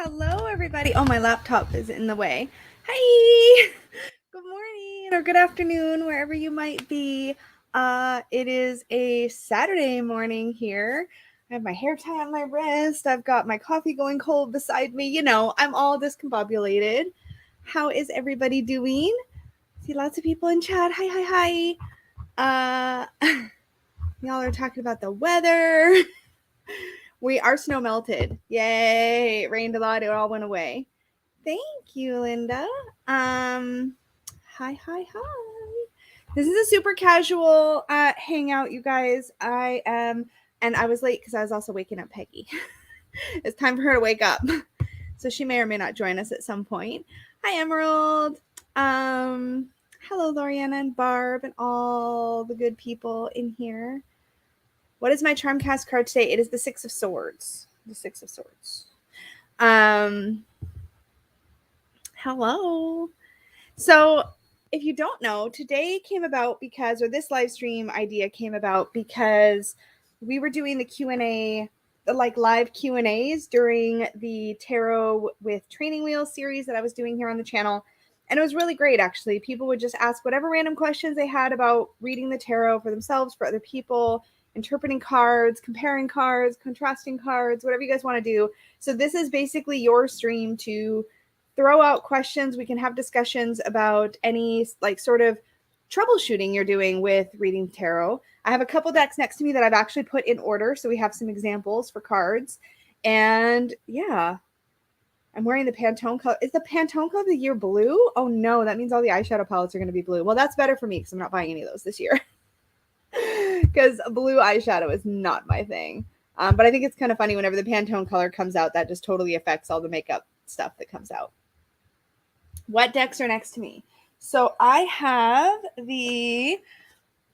Hello, everybody. Oh, my laptop is in the way. Hi. Good morning or good afternoon, wherever you might be. It is a Saturday morning here. I have my hair tie on my wrist. I've got my coffee going cold beside me. You know, I'm all discombobulated. How is everybody doing? See lots of people in chat. Hi. Y'all are talking about the weather. Our snow melted. Yay. It rained a lot. It all went away. Thank you, Linda. Hi. This is a super casual hangout, you guys. And I was late because I was also waking up Peggy. It's time for her to wake up. So she may or may not join us at some point. Hi, Emerald. Hello, Loriana and Barb and all the good people in here. What is my Charmcast card today? It is the Six of Swords. The Six of Swords. Hello. So if you don't know, today came about because, or this live stream idea came about because we were doing the Q&A, like live Q&As during the Tarot with Training Wheels series that I was doing here on the channel. And it was really great, actually. People would just ask whatever random questions they had about reading the tarot for themselves, for other people, interpreting cards, comparing cards, contrasting cards, whatever you guys want to do. So this is basically your stream to throw out questions. We can have discussions about any like sort of troubleshooting you're doing with reading tarot. I have a couple decks next to me that I've actually put in order. So we have some examples for cards. And yeah, I'm wearing the Pantone color. Is the Pantone color of the year blue? Oh no, that means all the eyeshadow palettes are going to be blue. Well, that's better for me because I'm not buying any of those this year. Because blue eyeshadow is not my thing. But I think it's kind of funny whenever the Pantone color comes out, that just totally affects all the makeup stuff that comes out. What decks are next to me? So I have the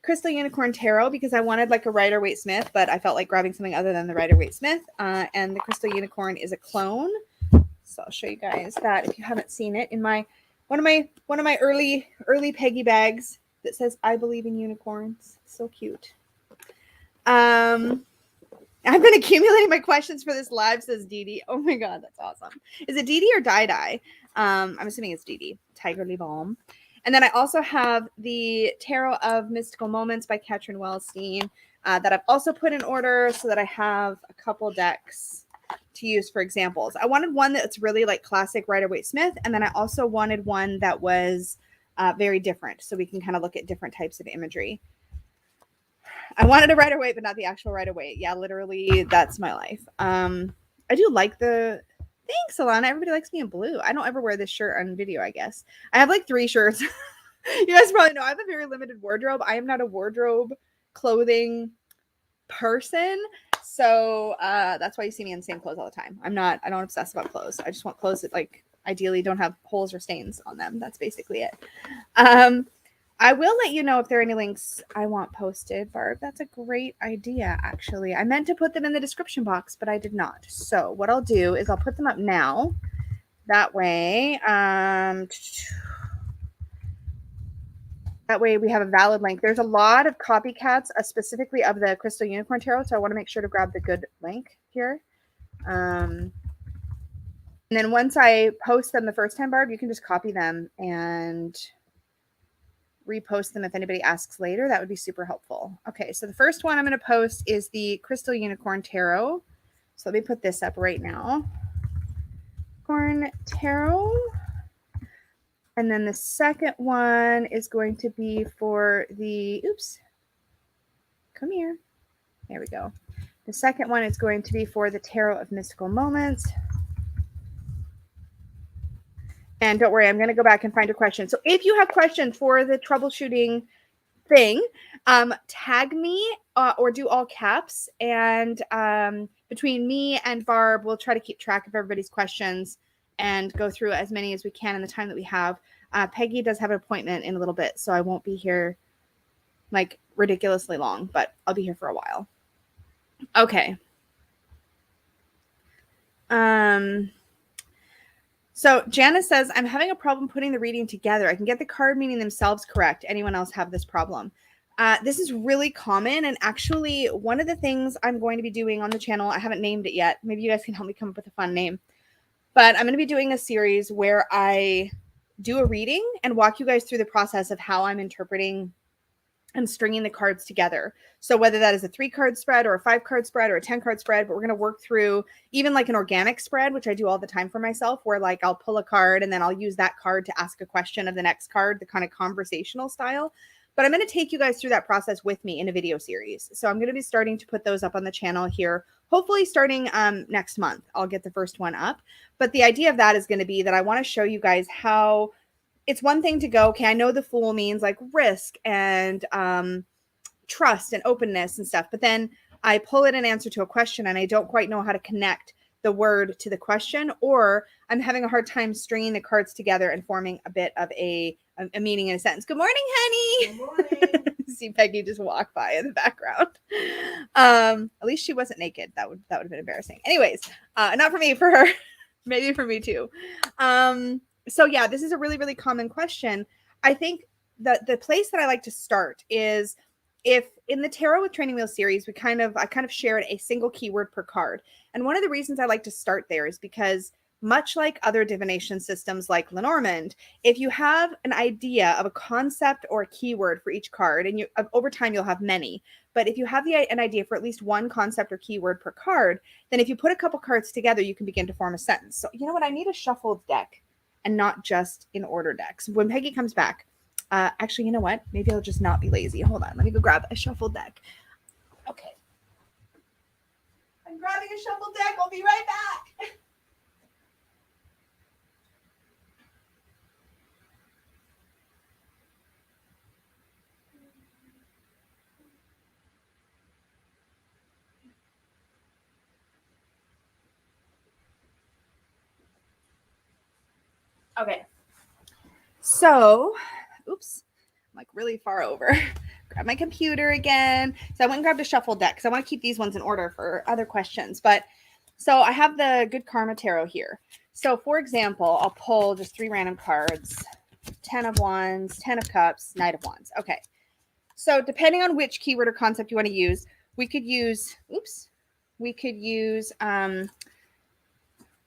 Crystal Unicorn Tarot because I wanted like a Rider-Waite-Smith, but I felt like grabbing something other than the Rider-Waite-Smith. And the Crystal Unicorn is a clone. So I'll show you guys that if you haven't seen it in my one of my early Peggy bags that says I believe in unicorns. So cute. I've been accumulating my questions for this live, says Dee Dee. Oh my god, that's awesome. Is it Dee Dee or Dai? I'm assuming it's Dee Dee. Tigerly Balm. And then I also have the Tarot of Mystical Moments by Katrin Wellstein that I've also put in order so that I have a couple decks to use for examples. I wanted one that's really like classic Rider-Waite-Smith, and then I also wanted one that was very different so we can kind of look at different types of imagery. I wanted a Rider-Waite, but not the actual Rider-Waite. Yeah, literally, that's my life. I do like the... Thanks, Alana. Everybody likes me in blue. I don't ever wear this shirt on video, I guess. I have like 3 shirts. You guys probably know I have a very limited wardrobe. I am not a wardrobe clothing person. So that's why you see me in the same clothes all the time. I don't obsess about clothes. I just want clothes that like ideally don't have holes or stains on them. That's basically it. I will let you know if there are any links I want posted, Barb. That's a great idea, actually. I meant to put them in the description box, but I did not. So what I'll do is I'll put them up now. That way, we have a valid link. There's a lot of copycats, specifically of the Crystal Unicorn Tarot, so I want to make sure to grab the good link here. And then once I post them the first time, Barb, you can just copy them and repost them if anybody asks later. That would be super helpful. Okay, so the first one I'm going to post is the Crystal Unicorn Tarot. So let me put this up right now. Unicorn Tarot. And then the second one is going to be for the, oops, come here. There we go. The second one is going to be for the Tarot of Mystical Moments. And don't worry, I'm going to go back and find a question. So if you have questions for the troubleshooting thing, tag me or do all caps. And between me and Barb, we'll try to keep track of everybody's questions and go through as many as we can in the time that we have. Peggy does have an appointment in a little bit, so I won't be here like ridiculously long, but I'll be here for a while. Okay. So Janice says, I'm having a problem putting the reading together. I can get the card meaning themselves correct. Anyone else have this problem? This is really common. And actually, one of the things I'm going to be doing on the channel, I haven't named it yet. Maybe you guys can help me come up with a fun name. But I'm going to be doing a series where I do a reading and walk you guys through the process of how I'm interpreting and stringing the cards together. So whether that is a 3-card spread or a 5-card spread or a 10-card spread, but we're going to work through even like an organic spread, which I do all the time for myself, where like I'll pull a card and then I'll use that card to ask a question of the next card, the kind of conversational style. But I'm going to take you guys through that process with me in a video series. So I'm going to be starting to put those up on the channel here, hopefully starting next month. I'll get the first one up. But the idea of that is going to be that I want to show you guys how it's one thing to go, okay, I know the Fool means like risk and trust and openness and stuff, but then I pull it in answer to a question and I don't quite know how to connect the word to the question, or I'm having a hard time stringing the cards together and forming a bit of a meaning in a sentence. Good morning, honey. Good morning. See Peggy just walk by in the background. At least she wasn't naked. That would have been embarrassing. Anyways, not for me, for her. Maybe for me too. So yeah, this is a really, really common question. I think that the place that I like to start is if in the Tarot with Training Wheels series, I kind of shared a single keyword per card. And one of the reasons I like to start there is because much like other divination systems like Lenormand, if you have an idea of a concept or a keyword for each card, and over time you'll have many, but if you have an idea for at least one concept or keyword per card, then if you put a couple cards together, you can begin to form a sentence. So you know what? I need a shuffled deck and not just in order decks. When Peggy comes back, actually, you know what? Maybe I'll just not be lazy. Hold on. Let me go grab a shuffled deck. Okay. I'm grabbing a shuffled deck. I'll be right back. Okay. So, oops, I'm like really far over. Grab my computer again. So I went and grabbed a shuffle deck because I want to keep these ones in order for other questions. But so I have the Good Karma Tarot here. So for example, I'll pull just 3 random cards. 10 of Wands, 10 of Cups, Knight of Wands. Okay. So depending on which keyword or concept you want to use, we could use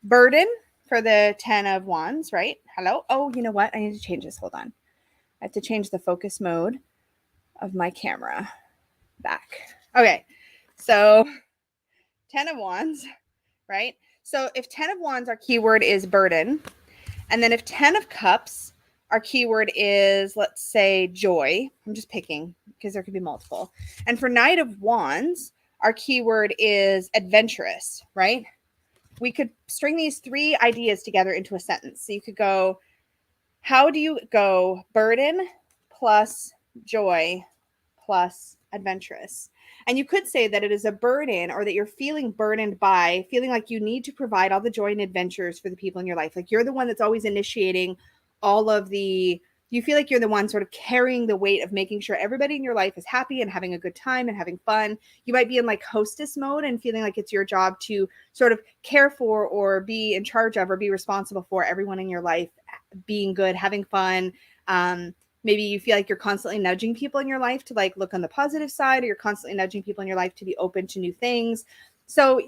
burden for the 10 of Wands, right? Hello? Oh, you know what? I need to change this. Hold on. I have to change the focus mode of my camera back. Okay. So 10 of Wands, right? So if 10 of Wands, our keyword is burden. And then if 10 of Cups, our keyword is, let's say, joy. I'm just picking because there could be multiple. And for Knight of Wands, our keyword is adventurous, right? We could string these 3 ideas together into a sentence. So you could go, how do you go burden plus joy plus adventurous? And you could say that it is a burden, or that you're feeling burdened by feeling like you need to provide all the joy and adventures for the people in your life. Like you're the one that's always initiating all of the, you feel like you're the one sort of carrying the weight of making sure everybody in your life is happy and having a good time and having fun. You might be in like hostess mode and feeling like it's your job to sort of care for or be in charge of or be responsible for everyone in your life being good, having fun. Maybe you feel like you're constantly nudging people in your life to like look on the positive side, or you're constantly nudging people in your life to be open to new things. So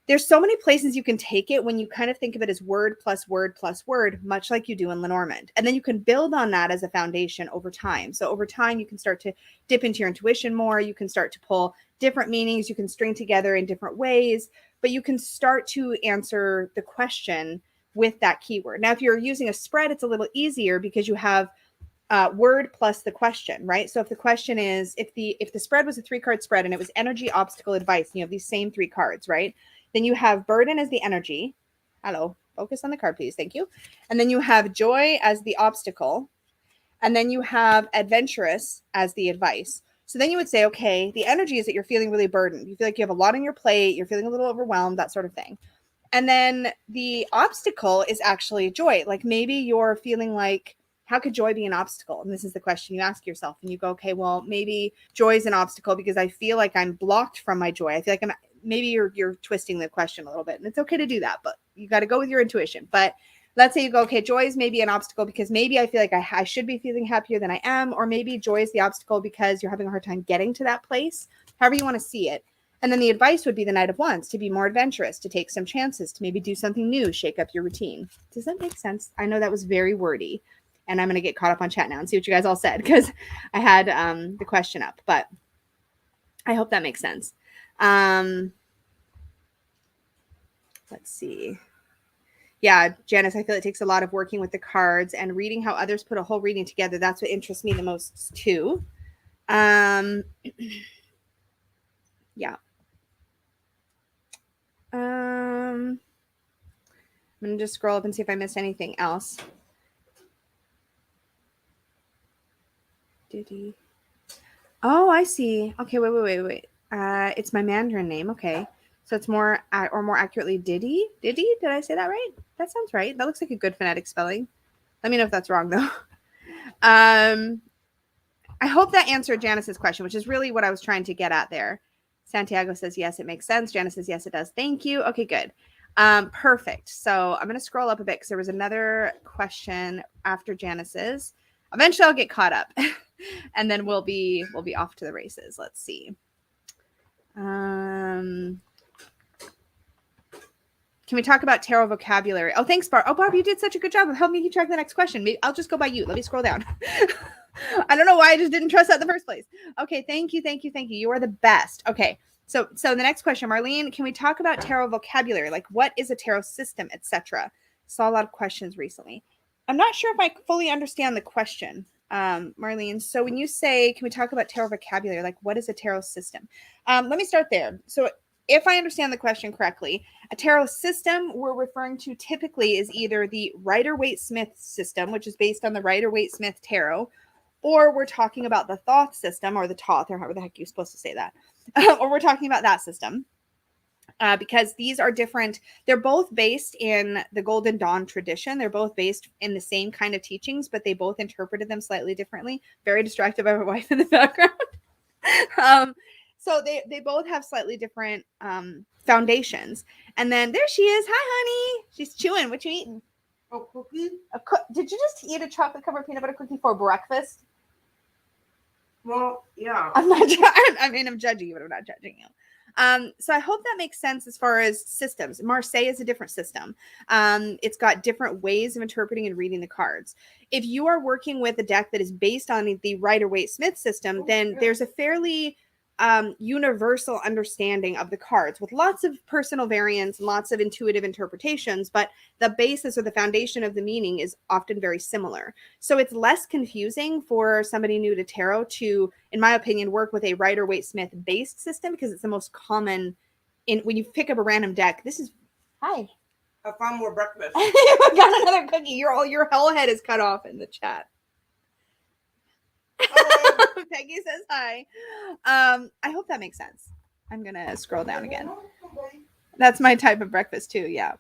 there's so many places you can take it when you kind of think of it as word plus word plus word, much like you do in Lenormand. And then you can build on that as a foundation over time. So over time, you can start to dip into your intuition more. You can start to pull different meanings. You can string together in different ways, but you can start to answer the question with that keyword. Now, if you're using a spread, it's a little easier because you have word plus the question, right? So if the question is, if the spread was a 3-card spread and it was energy, obstacle, advice, and you have these same 3 cards, right? Then you have burden as the energy. Hello, focus on the card, please. Thank you. And then you have joy as the obstacle. And then you have adventurous as the advice. So then you would say, okay, the energy is that you're feeling really burdened. You feel like you have a lot on your plate. You're feeling a little overwhelmed, that sort of thing. And then the obstacle is actually joy. Like maybe you're feeling like, how could joy be an obstacle? And this is the question you ask yourself. And you go, okay, well, maybe joy is an obstacle because I feel like I'm blocked from my joy. I feel like maybe you're twisting the question a little bit. And it's okay to do that, but you got to go with your intuition. But let's say you go, okay, joy is maybe an obstacle because maybe I feel like I should be feeling happier than I am. Or maybe joy is the obstacle because you're having a hard time getting to that place. However you want to see it. And then the advice would be the Knight of Wands, to be more adventurous, to take some chances, to maybe do something new, shake up your routine. Does that make sense? I know that was very wordy, and I'm going to get caught up on chat now and see what you guys all said, because I had the question up, but I hope that makes sense. Let's see. Yeah, Janice, I feel it takes a lot of working with the cards and reading how others put a whole reading together. That's what interests me the most too. Yeah. I'm going to just scroll up and see if I missed anything else. Diddy. Oh, I see. Okay, wait. It's my Mandarin name. Okay. So it's more, or more accurately, Diddy? Diddy? Did I say that right? That sounds right. That looks like a good phonetic spelling. Let me know if that's wrong, though. I hope that answered Janice's question, which is really what I was trying to get at there. Santiago says, yes, it makes sense. Janice says, yes, it does. Thank you. Okay, good. Perfect. So I'm going to scroll up a bit because there was another question after Janice's. Eventually I'll get caught up and then we'll be off to the races. Let's see. Can we talk about tarot vocabulary? Oh, thanks, Barb. Oh, Barb, you did such a good job of helping me keep track of the next question. Maybe I'll just go by you. Let me scroll down. I don't know why I just didn't trust that in the first place. Okay, thank you. You are the best. Okay, so the next question, Marlene, can we talk about tarot vocabulary? Like, what is a tarot system, etc.? Saw a lot of questions recently. I'm not sure if I fully understand the question, Marlene. So when you say, can we talk about tarot vocabulary? Like, what is a tarot system? Let me start there. So if I understand the question correctly, a tarot system we're referring to typically is either the Rider-Waite-Smith system, which is based on the Rider-Waite-Smith tarot, or we're talking about the Thoth system, or the Thoth, or however the heck you're supposed to say that, or we're talking about that system. Because these are different. They're both based in the Golden Dawn tradition. They're both based in the same kind of teachings, but they both interpreted them slightly differently. Very distracted by my wife in the background. So they both have slightly different foundations. And then there she is. Hi, honey. She's chewing. What you eating? Oh, cookie? Did you just eat a chocolate covered peanut butter cookie for breakfast? Well, yeah. I'm judging you, but I'm not judging you. So I hope that makes sense as far as systems. Marseille is a different system. It's got different ways of interpreting and reading the cards. If you are working with a deck that is based on the Rider-Waite-Smith system, then there's a fairly universal understanding of the cards with lots of personal variants and lots of intuitive interpretations, but the basis or the foundation of the meaning is often very similar. So it's less confusing for somebody new to tarot to, in my opinion, work with a Rider-Waite-Smith based system, because it's the most common when you pick up a random deck. This is, hi. I found more breakfast. I got another cookie. Your whole head is cut off in the chat. Peggy says hi. I hope that makes sense. I'm gonna scroll down again. That's my type of breakfast too. Yeah.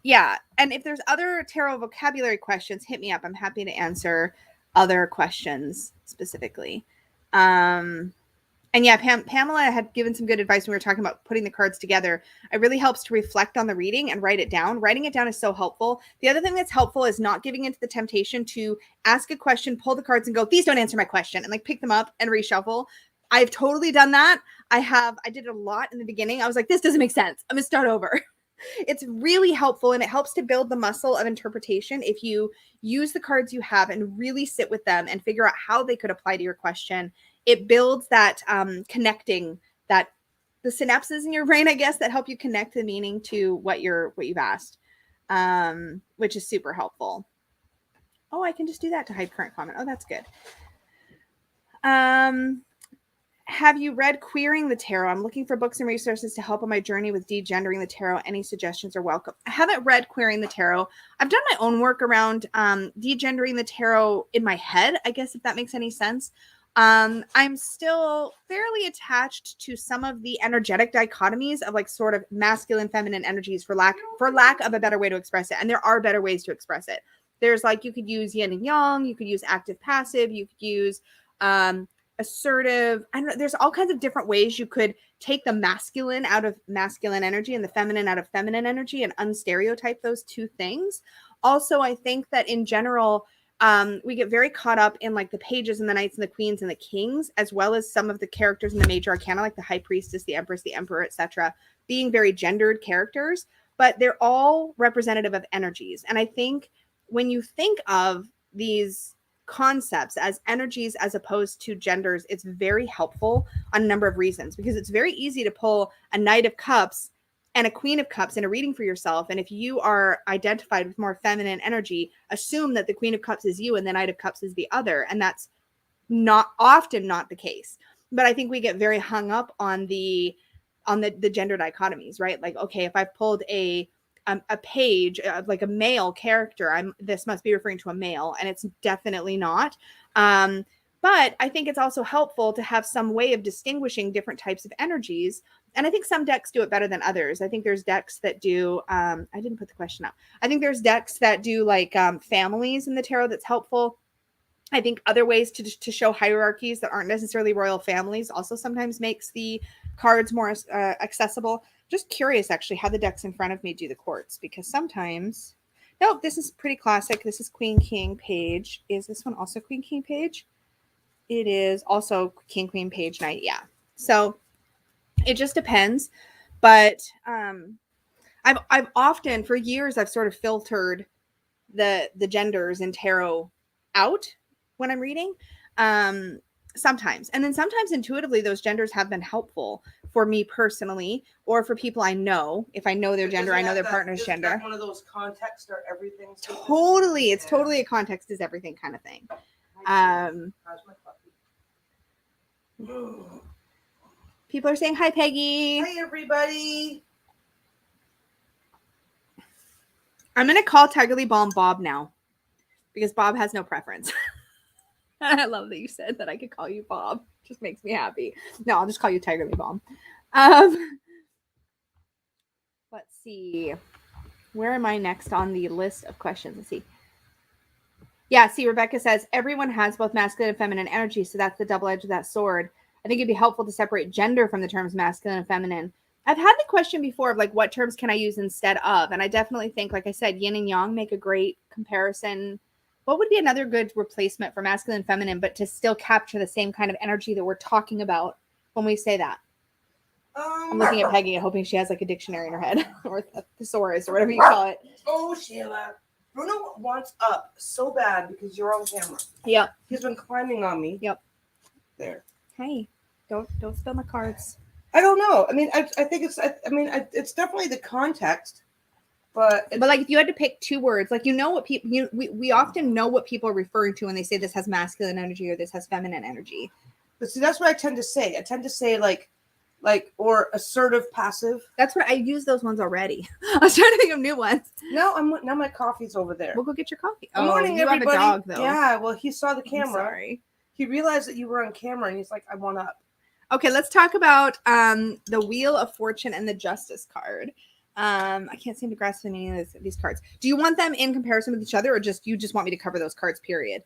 Yeah. And if there's other tarot vocabulary questions, hit me up. I'm happy to answer other questions specifically. And yeah, Pamela had given some good advice when we were talking about putting the cards together. It really helps to reflect on the reading and write it down. Writing it down is so helpful. The other thing that's helpful is not giving into the temptation to ask a question, pull the cards and go, these don't answer my question, and like pick them up and reshuffle. I've totally done that. I did it a lot in the beginning. I was like, this doesn't make sense. I'm gonna start over. It's really helpful, and it helps to build the muscle of interpretation if you use the cards you have and really sit with them and figure out how they could apply to your question. It builds that connecting, that the synapses in your brain, I guess, that help you connect the meaning to what you've asked, which is super helpful. Oh, I can just do that to hide current comment. Oh, that's good. Have you read Queering the Tarot? I'm looking for books and resources to help on my journey with degendering the tarot. Any suggestions are welcome. I haven't read Queering the Tarot. I've done my own work around degendering the tarot in my head, I guess, if that makes any sense. I'm still fairly attached to some of the energetic dichotomies of like sort of masculine, feminine energies for lack of a better way to express it. And there are better ways to express it. There's like, you could use yin and yang, you could use active, passive, you could use, assertive. I don't know. There's all kinds of different ways you could take the masculine out of masculine energy and the feminine out of feminine energy and unstereotype those two things. Also, I think that in general, We get very caught up in like the pages and the knights and the queens and the kings, as well as some of the characters in the major arcana, like the high priestess, the empress, the emperor, etc., being very gendered characters, but they're all representative of energies. And I think when you think of these concepts as energies as opposed to genders, it's very helpful on a number of reasons, because it's very easy to pull a Knight of Cups and a Queen of Cups in a reading for yourself. And if you are identified with more feminine energy, assume that the Queen of Cups is you and the Knight of Cups is the other. And that's often not the case. But I think we get very hung up on the gender dichotomies, right? Like, okay, if I've pulled a page, like a male character, this must be referring to a male, and it's definitely not. But I think it's also helpful to have some way of distinguishing different types of energies. And I think some decks do it better than others. I think there's decks that do, I didn't put the question up. I think there's decks that do like families in the tarot that's helpful. I think other ways to show hierarchies that aren't necessarily royal families also sometimes makes the cards more accessible. Just curious, actually, how the decks in front of me do the courts, because sometimes, no, this is pretty classic. This is Queen, King, Page. Is this one also Queen, King, Page? It is also King, Queen, Page, Knight. Yeah. So it just depends. But I've often, for years, I've sort of filtered the genders in tarot out when I'm reading. Sometimes. And then sometimes intuitively, those genders have been helpful for me personally, or for people I know. If I know their gender, I know their partner's gender. One of those context or everything. Totally. It's totally a context is everything kind of thing. How's my puppy? People are saying, hi, Peggy. Hi, everybody. I'm going to call Tigerly Balm Bob now, because Bob has no preference. I love that you said that I could call you Bob. Just makes me happy. No, I'll just call you Tigerly Balm. Let's see. Where am I next on the list of questions? Let's see. Yeah, see, Rebecca says, everyone has both masculine and feminine energy, so that's the double edge of that sword. I think it'd be helpful to separate gender from the terms masculine and feminine. I've had the question before of like, what terms can I use instead of? And I definitely think, like I said, yin and yang make a great comparison. What would be another good replacement for masculine and feminine, but to still capture the same kind of energy that we're talking about when we say that? I'm looking at Peggy and hoping she has like a dictionary in her head, or a thesaurus, or whatever you call it. Oh, Sheila. Bruno wants up so bad because you're on camera. Yep. He's been climbing on me. Yep. There. Hey, don't spill my cards. I don't know. I mean, I think it's definitely the context. But like, if you had to pick two words, like, you know what people, we often know what people are referring to when they say this has masculine energy or this has feminine energy. But see, that's what I tend to say. I tend to say like or assertive, passive. That's what I use those ones already. I was trying to think of new ones. No, now my coffee's over there. We'll go get your coffee. Good morning, you everybody. Have a dog, though. Yeah, well, he saw the camera. I'm sorry. He realized that you were on camera, and he's like, I want up. Okay, let's talk about the Wheel of Fortune and the Justice card. I can't seem to grasp any of these cards. Do you want them in comparison with each other, or you just want me to cover those cards, period?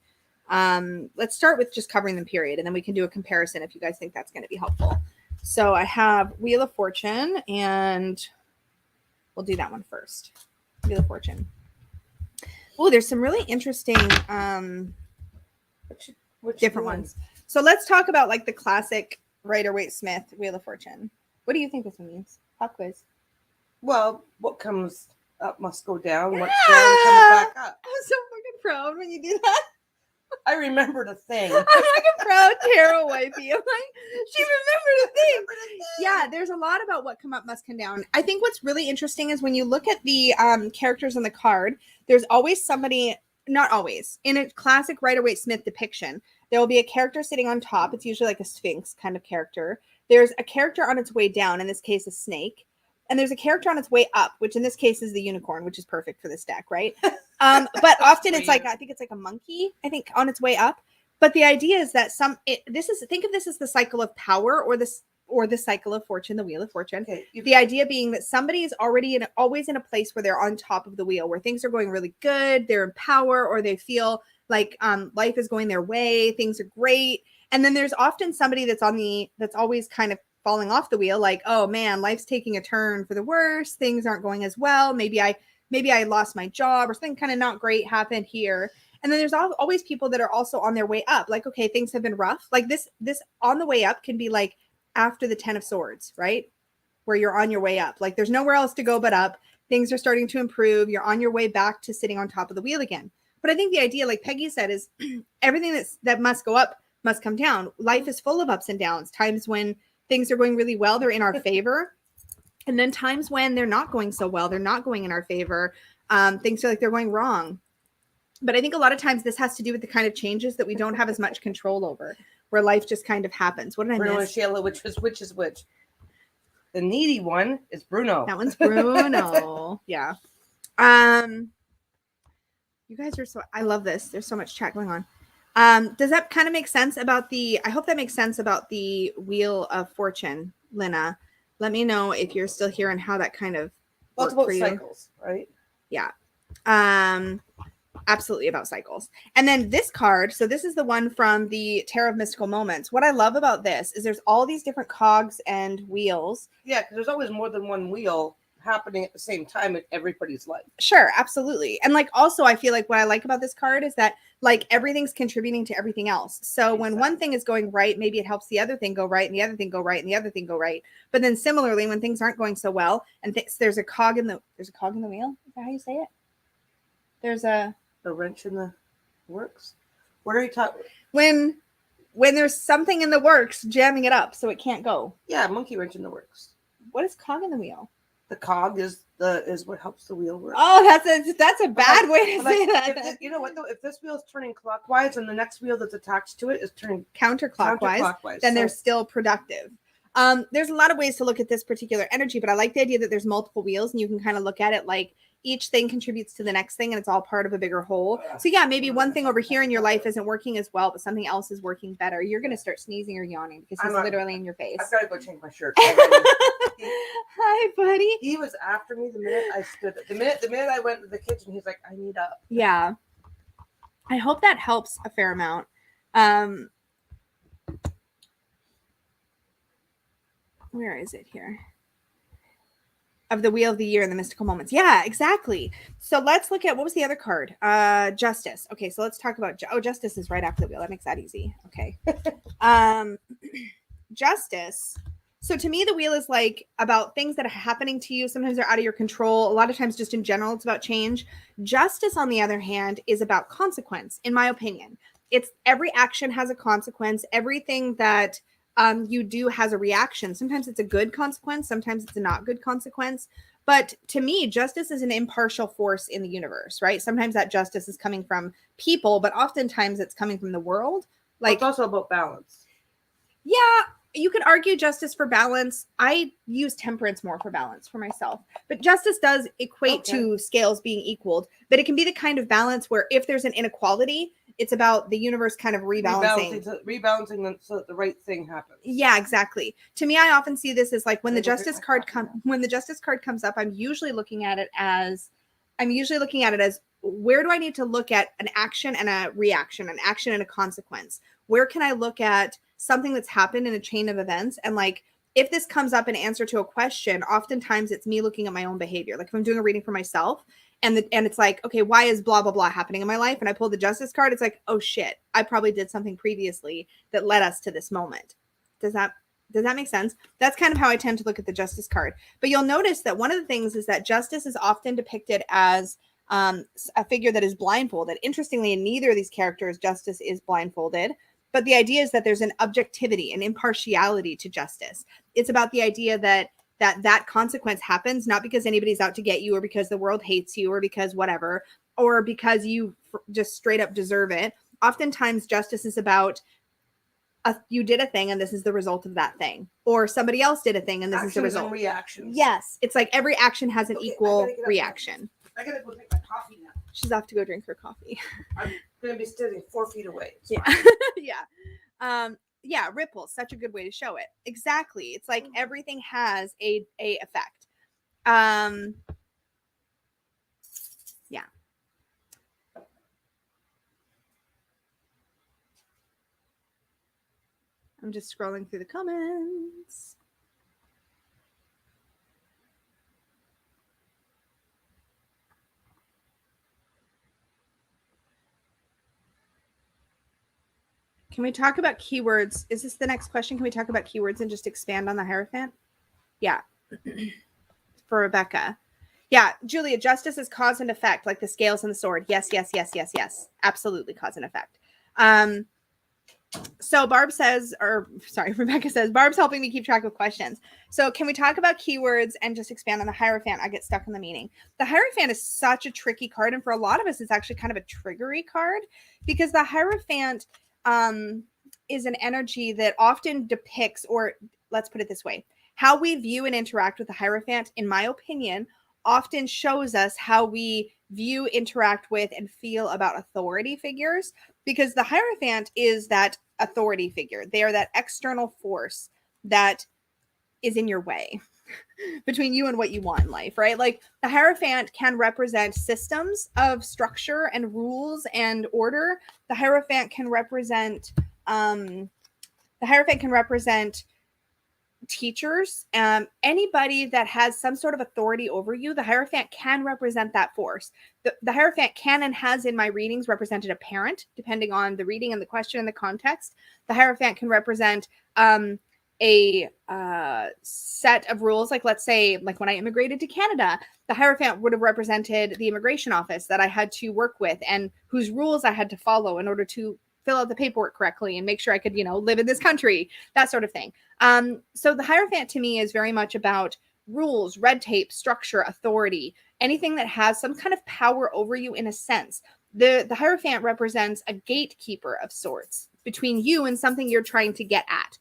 Let's start with just covering them, period, and then we can do a comparison if you guys think that's going to be helpful. So I have Wheel of Fortune, and we'll do that one first. Wheel of Fortune. Oh, there's some really interesting Which different ones. So let's talk about like the classic Rider-Waite-Smith Wheel of Fortune. What do you think this one means? Pop quiz. Well, what comes up must go down. What's down comes back up. I'm so fucking proud when you do that. I remembered a thing. I'm like a proud tarot wifey. I'm like, she remembered a thing. Yeah, there's a lot about what come up must come down. I think what's really interesting is when you look at the characters on the card, there's always somebody, not always, in a classic Rider-Waite-Smith depiction, there will be a character sitting on top. It's usually like a sphinx kind of character. There's a character on its way down, in this case, a snake. And there's a character on its way up, which in this case is the unicorn, which is perfect for this deck, right? But often it's like, I think it's like a monkey, I think, on its way up. But the idea is that think of this as the cycle of power, or the cycle of fortune, the Wheel of Fortune. Okay. The idea being that somebody is always in a place where they're on top of the wheel, where things are going really good, they're in power, or they feel like life is going their way, things are great. And then there's often somebody that's always kind of falling off the wheel, like, oh man, life's taking a turn for the worse, things aren't going as well, maybe I lost my job, or something kind of not great happened here. And then there's always people that are also on their way up. Like, okay, things have been rough. Like this on the way up can be like after the 10 of Swords, right? Where you're on your way up. Like there's nowhere else to go but up. Things are starting to improve. You're on your way back to sitting on top of the wheel again. But I think the idea, like Peggy said, is everything that must go up must come down. Life is full of ups and downs. Times when things are going really well, they're in our favor. And then times when they're not going so well, they're not going in our favor. Things feel like they're going wrong. But I think a lot of times this has to do with the kind of changes that we don't have as much control over, where life just kind of happens. What did I Bruno miss? and Shayla, which is which? The needy one is Bruno. That one's Bruno. Yeah. You guys are I love this. There's so much chat going on. Does that kind of make sense about I hope that makes sense about the Wheel of Fortune, Lena. Let me know if you're still here and how that kind of Well, it's about cycles, right? Yeah. Absolutely about cycles. And then this card, so this is the one from the Tarot of Mystical Moments. What I love about this is there's all these different cogs and wheels. Yeah, because there's always more than one wheel happening at the same time in everybody's life. Sure, absolutely. And like also I feel like what I like about this card is that like everything's contributing to everything else. So when one thing is going right, maybe it helps the other thing go right and the other thing go right and the other thing go right. But then similarly, when things aren't going so well and there's a cog in the wheel. Is that how you say it? There's a wrench in the works. What are you talking? When there's something in the works jamming it up so it can't go. Yeah, monkey wrench in the works. What is cog in the wheel? The cog is what helps the wheel work. Oh, that's a bad way to say that. You know what though? If this wheel is turning clockwise and the next wheel that's attached to it is turning counterclockwise, then they're still productive. There's a lot of ways to look at this particular energy, but I like the idea that there's multiple wheels and you can kind of look at it like each thing contributes to the next thing and it's all part of a bigger whole. So yeah, maybe one thing over here in your life isn't working as well, but something else is working better. You're going to start sneezing or yawning because he's literally in your face. I've got to go change my shirt. Hi, buddy. He was after me the minute I stood. The minute I went to the kitchen, he's like, I need up. Yeah. I hope that helps a fair amount. Where is it here? Of the Wheel of the Year and the Mystical Moments. Yeah, exactly. So let's look at, what was the other card? Justice. Okay, so let's talk about, Justice is right after the wheel. That makes that easy. Okay. Justice. So to me, the wheel is like about things that are happening to you. Sometimes they're out of your control. A lot of times just in general, it's about change. Justice, on the other hand, is about consequence, in my opinion. It's every action has a consequence. Everything that you do has a reaction. Sometimes it's a good consequence. Sometimes it's a not good consequence. But to me, justice is an impartial force in the universe, right? Sometimes that justice is coming from people, but oftentimes it's coming from the world. Like, it's also about balance. Yeah, you could argue justice for balance. I use temperance more for balance for myself. But justice does equate to scales being equaled. But it can be the kind of balance where if there's an inequality, it's about the universe kind of rebalancing them so that the right thing happens. Yeah, exactly. To me, I often see this as like when the justice card comes up, I'm usually looking at it as where do I need to look at an action and a reaction, an action and a consequence? Where can I look at something that's happened in a chain of events? And like, if this comes up in answer to a question, oftentimes it's me looking at my own behavior. Like if I'm doing a reading for myself and it's like, okay, why is blah, blah, blah happening in my life? And I pull the justice card. It's like, oh shit, I probably did something previously that led us to this moment. Does that make sense? That's kind of how I tend to look at the justice card. But you'll notice that one of the things is that justice is often depicted as a figure that is blindfolded. Interestingly, in neither of these characters, justice is blindfolded. But the idea is that there's an objectivity, an impartiality to justice. It's about the idea that consequence happens not because anybody's out to get you or because the world hates you or because whatever, or because you just straight up deserve it. Oftentimes, justice is about you did a thing and this is the result of that thing, or somebody else did a thing and this is the result. And reactions. Yes, it's like every action has an equal reaction. I gotta go drink my coffee now. She's off to go drink her coffee. I'm gonna be sitting 4 feet away. Yeah. Yeah, ripples, such a good way to show it. Exactly. It's like everything has a effect. Yeah. I'm just scrolling through the comments. Can we talk about keywords? Is this the next question? Can we talk about keywords and just expand on the Hierophant? Yeah. For Rebecca. Yeah, Julia, justice is cause and effect, like the scales and the sword. Yes, yes, yes, yes, yes. Absolutely cause and effect. So Barb says, or sorry, Rebecca says, Barb's helping me keep track of questions. So can we talk about keywords and just expand on the Hierophant? I get stuck in the meaning. The Hierophant is such a tricky card. And for a lot of us, it's actually kind of a triggery card because the Hierophant is an energy that often depicts, or let's put it this way, how we view and interact with the Hierophant, in my opinion, often shows us how we view, interact with, and feel about authority figures, because the Hierophant is that authority figure. They are that external force that is in your way between you and what you want in life, right? Like the Hierophant can represent systems of structure and rules and order. The Hierophant can represent teachers, anybody that has some sort of authority over you. The Hierophant can represent that force. The Hierophant can and has in my readings represented a parent, depending on the reading and the question and the context. The Hierophant can represent a set of rules, like let's say, like when I immigrated to Canada, the Hierophant would have represented the immigration office that I had to work with and whose rules I had to follow in order to fill out the paperwork correctly and make sure I could, live in this country, that sort of thing. So the Hierophant to me is very much about rules, red tape, structure, authority, anything that has some kind of power over you in a sense. The Hierophant represents a gatekeeper of sorts between you and something you're trying to get at.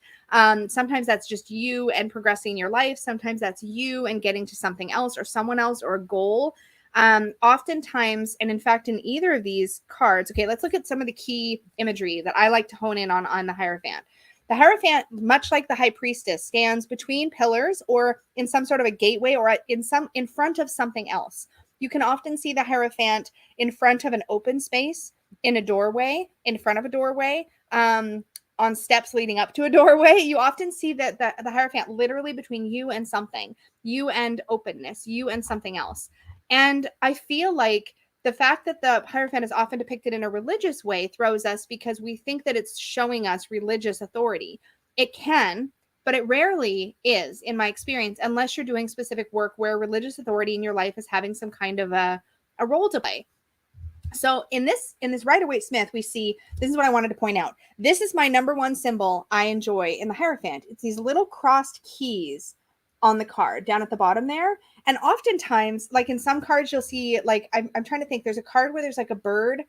Sometimes that's just you and progressing your life. Sometimes that's you and getting to something else or someone else or a goal. Oftentimes, and in fact, in either of these cards, okay, let's look at some of the key imagery that I like to hone in on the Hierophant. The Hierophant, much like the High Priestess, stands between pillars or in some sort of a gateway or in front of something else. You can often see the Hierophant in front of an open space, in a doorway, in front of a doorway, on steps leading up to a doorway. You often see that the Hierophant literally between you and something, you and openness, you and something else. And I feel like the fact that the Hierophant is often depicted in a religious way throws us because we think that it's showing us religious authority. It can, but it rarely is, in my experience, unless you're doing specific work where religious authority in your life is having some kind of a role to play. So in this Rider-Waite-Smith, we see, this is what I wanted to point out. This is my number one symbol I enjoy in the Hierophant. It's these little crossed keys on the card down at the bottom there. And oftentimes, like in some cards, you'll see, like, I'm trying to think, there's a card where there's like a bird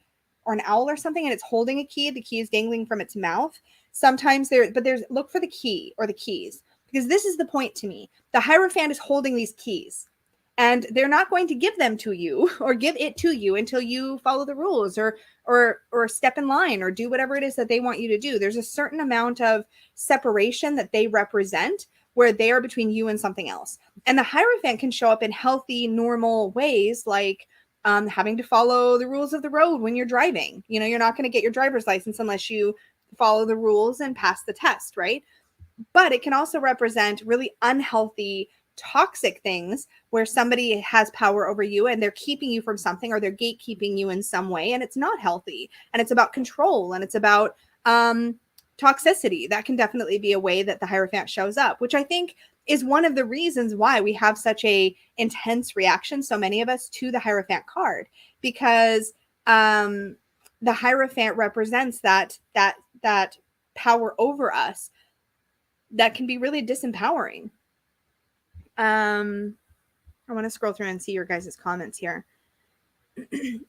or an owl or something, and it's holding a key. The key is dangling from its mouth. Sometimes look for the key or the keys, because this is the point to me. The Hierophant is holding these keys. And they're not going to give them to you or give it to you until you follow the rules or step in line or do whatever it is that they want you to do. There's a certain amount of separation that they represent where they are between you and something else. And the Hierophant can show up in healthy, normal ways, like having to follow the rules of the road when you're driving. You're not going to get your driver's license unless you follow the rules and pass the test, right? But it can also represent really unhealthy, toxic things where somebody has power over you and they're keeping you from something, or they're gatekeeping you in some way, and it's not healthy, and it's about control, and it's about toxicity. That can definitely be a way that the Hierophant shows up, which I think is one of the reasons why we have such a intense reaction, so many of us, to the Hierophant card, because the Hierophant represents that power over us that can be really disempowering. I want to scroll through and see your guys' comments here.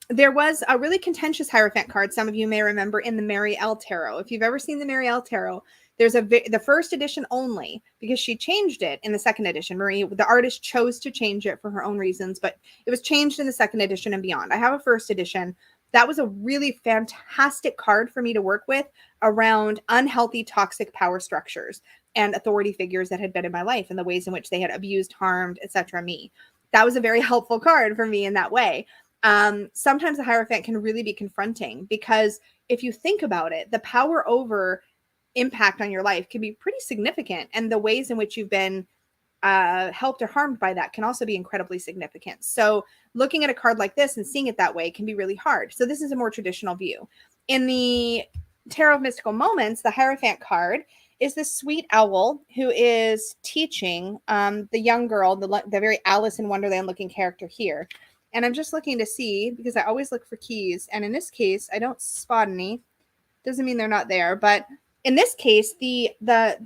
There was a really contentious Hierophant card, some of you may remember, in the Mary L. Tarot. If you've ever seen the Mary L. Tarot, there's the first edition only, because she changed it in the second edition. Marie, the artist, chose to change it for her own reasons, but it was changed in the second edition and beyond. I have a first edition. That was a really fantastic card for me to work with around unhealthy, toxic power structures and authority figures that had been in my life and the ways in which they had abused, harmed, etc. me. That was a very helpful card for me in that way. Sometimes the Hierophant can really be confronting, because if you think about it, the power over impact on your life can be pretty significant, and the ways in which you've been helped or harmed by that can also be incredibly significant. So looking at a card like this and seeing it that way can be really hard. So this is a more traditional view. In the Tarot of Mystical Moments, the Hierophant card, is this sweet owl who is teaching the young girl, the very Alice in Wonderland looking character here. And I'm just looking to see, because I always look for keys. And in this case, I don't spot any. Doesn't mean they're not there. But in this case, the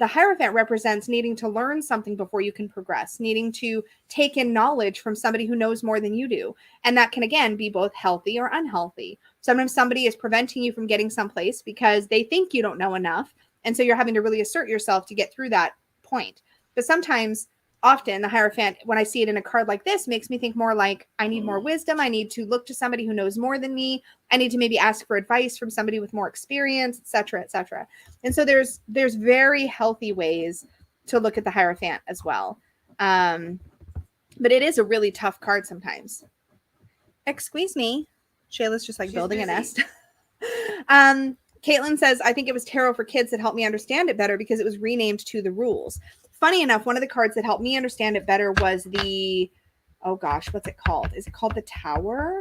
Hierophant represents needing to learn something before you can progress, needing to take in knowledge from somebody who knows more than you do. And that can, again, be both healthy or unhealthy. Sometimes somebody is preventing you from getting someplace because they think you don't know enough. And so you're having to really assert yourself to get through that point. But sometimes, often, the Hierophant, when I see it in a card like this, makes me think more like, I need more wisdom. I need to look to somebody who knows more than me. I need to maybe ask for advice from somebody with more experience, et cetera, et cetera. And so there's very healthy ways to look at the Hierophant as well. But it is a really tough card sometimes. Excuse me. Shayla's just like building a nest. Caitlin says, I think it was tarot for kids that helped me understand it better because it was renamed to the rules. Funny enough, one of the cards that helped me understand it better was the, oh gosh, what's it called? Is it called the Tower?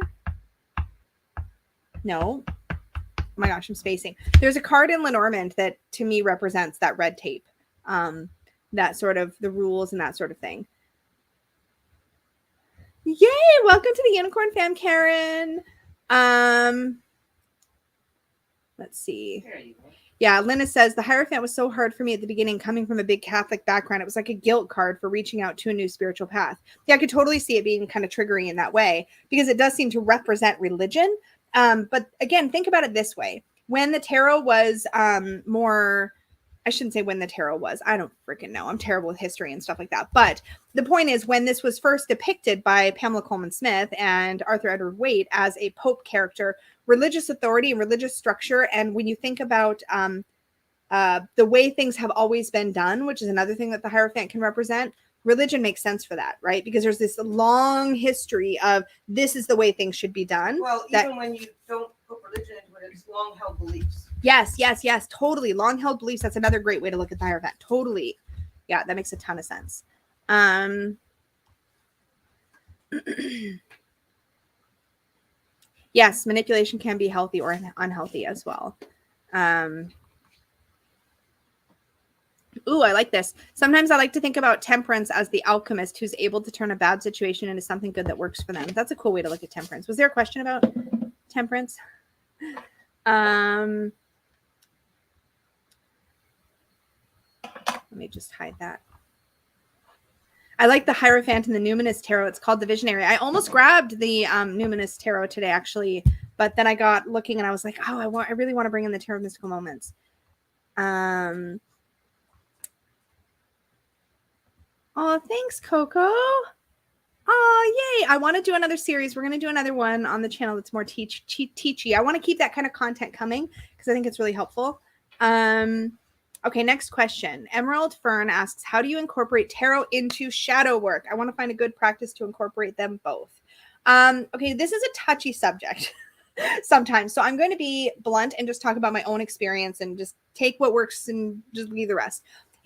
No. Oh my gosh, I'm spacing. There's a card in Lenormand that to me represents that red tape. That sort of the rules and that sort of thing. Yay! Welcome to the Unicorn Fam, Karen. Let's see. There you go. Yeah, Linda says, the Hierophant was so hard for me at the beginning, coming from a big Catholic background. It was like a guilt card for reaching out to a new spiritual path. Yeah, I could totally see it being kind of triggering in that way because it does seem to represent religion. But again, think about it this way. When the tarot was more, I shouldn't say when the tarot was. I don't freaking know. I'm terrible with history and stuff like that. But the point is, when this was first depicted by Pamela Coleman Smith and Arthur Edward Waite as a Pope character, religious authority and religious structure. And when you think about the way things have always been done, which is another thing that the Hierophant can represent, religion makes sense for that, right? Because there's this long history of this is the way things should be done. Well, even when you don't put religion into it, it's long-held beliefs. Yes, totally. Long-held beliefs. That's another great way to look at the Hierophant. Totally. Yeah, that makes a ton of sense. Yes, manipulation can be healthy or unhealthy as well. Ooh, I like this. Sometimes I like to think about Temperance as the alchemist who's able to turn a bad situation into something good that works for them. That's a cool way to look at Temperance. Was there a question about Temperance? Let me just hide that. I like the Hierophant and the Numinous Tarot. It's called the Visionary. I almost grabbed the Numinous Tarot today, actually, but then I got looking and I was like, oh, I really want to bring in the Tarot of Mystical Moments. Oh, thanks, Coco. Oh, yay. I want to do another series. We're going to do another one on the channel that's more teachy. I want to keep that kind of content coming because I think it's really helpful. Okay, next question. Emerald Fern asks, how do you incorporate tarot into shadow work? I want to find a good practice to incorporate them both. Okay, this is a touchy subject sometimes. So I'm going to be blunt and just talk about my own experience and just take what works and just leave the rest.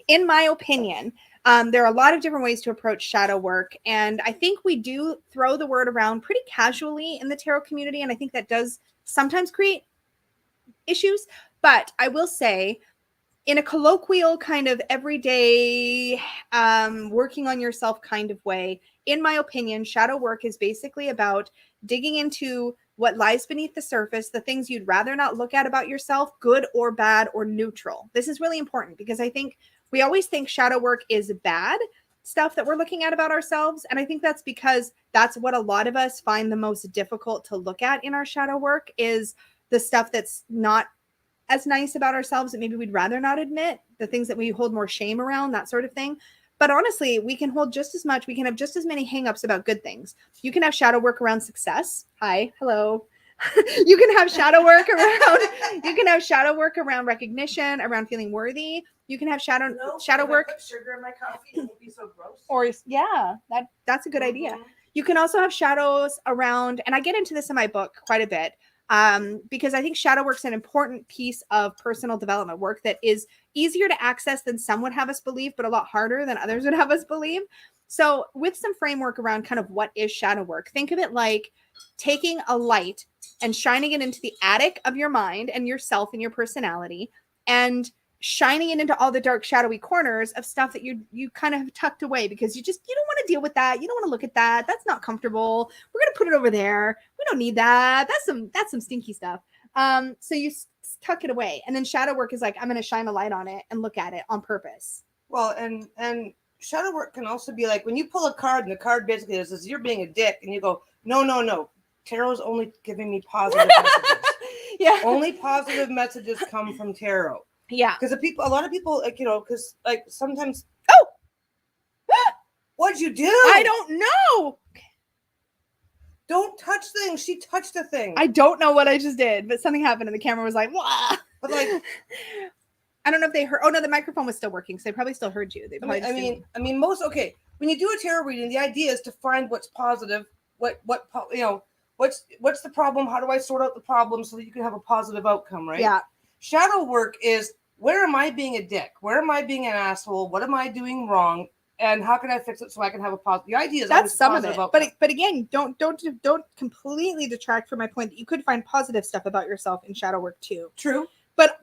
In my opinion, there are a lot of different ways to approach shadow work. And I think we do throw the word around pretty casually in the tarot community. And I think that does sometimes create issues. But I will say, in a colloquial kind of everyday working on yourself kind of way, in my opinion, shadow work is basically about digging into what lies beneath the surface, the things you'd rather not look at about yourself, good or bad or neutral. This is really important because I think we always think shadow work is bad stuff that we're looking at about ourselves. And I think that's because that's what a lot of us find the most difficult to look at in our shadow work is the stuff that's not as nice about ourselves that maybe we'd rather not admit, the things that we hold more shame around, that sort of thing. But honestly, we can hold just as much, we can have just as many hangups about good things. You can have shadow work around success. Hi, hello. You can have shadow work around recognition, around feeling worthy. You can have shadow work. Put sugar in my coffee, it won't be so gross. Or yeah, that's a good idea. You can also have shadows around, and I get into this in my book quite a bit. Because I think shadow work's an important piece of personal development work that is easier to access than some would have us believe, but a lot harder than others would have us believe. So with some framework around kind of what is shadow work, think of it like taking a light and shining it into the attic of your mind and yourself and your personality, and shining it into all the dark, shadowy corners of stuff that you kind of have tucked away because you don't want to deal with that. You don't want to look at that. That's not comfortable. We're going to put it over there. We don't need that. That's some stinky stuff. So you tuck it away. And then shadow work is like, I'm going to shine a light on it and look at it on purpose. Well, and shadow work can also be like when you pull a card and the card basically says you're being a dick and you go, no. Tarot's only giving me positive messages. Yeah. Only positive messages come from tarot. Yeah. Because a lot of people, like, because like sometimes. Oh! What'd you do? I don't know. Don't touch things. She touched a thing. I don't know what I just did, but something happened and the camera was like, wah. But like, I don't know if they heard. Oh no, the microphone was still working, so they probably still heard you. They probably I mean, when you do a tarot reading, the idea is to find what's positive, what's the problem, how do I sort out the problem so that you can have a positive outcome, right? Yeah. Shadow work is, where am I being a dick? Where am I being an asshole? What am I doing wrong? And how can I fix it so I can have a positive? The idea is that's some of it. Outcome. But again, don't completely detract from my point that you could find positive stuff about yourself in shadow work too. True. But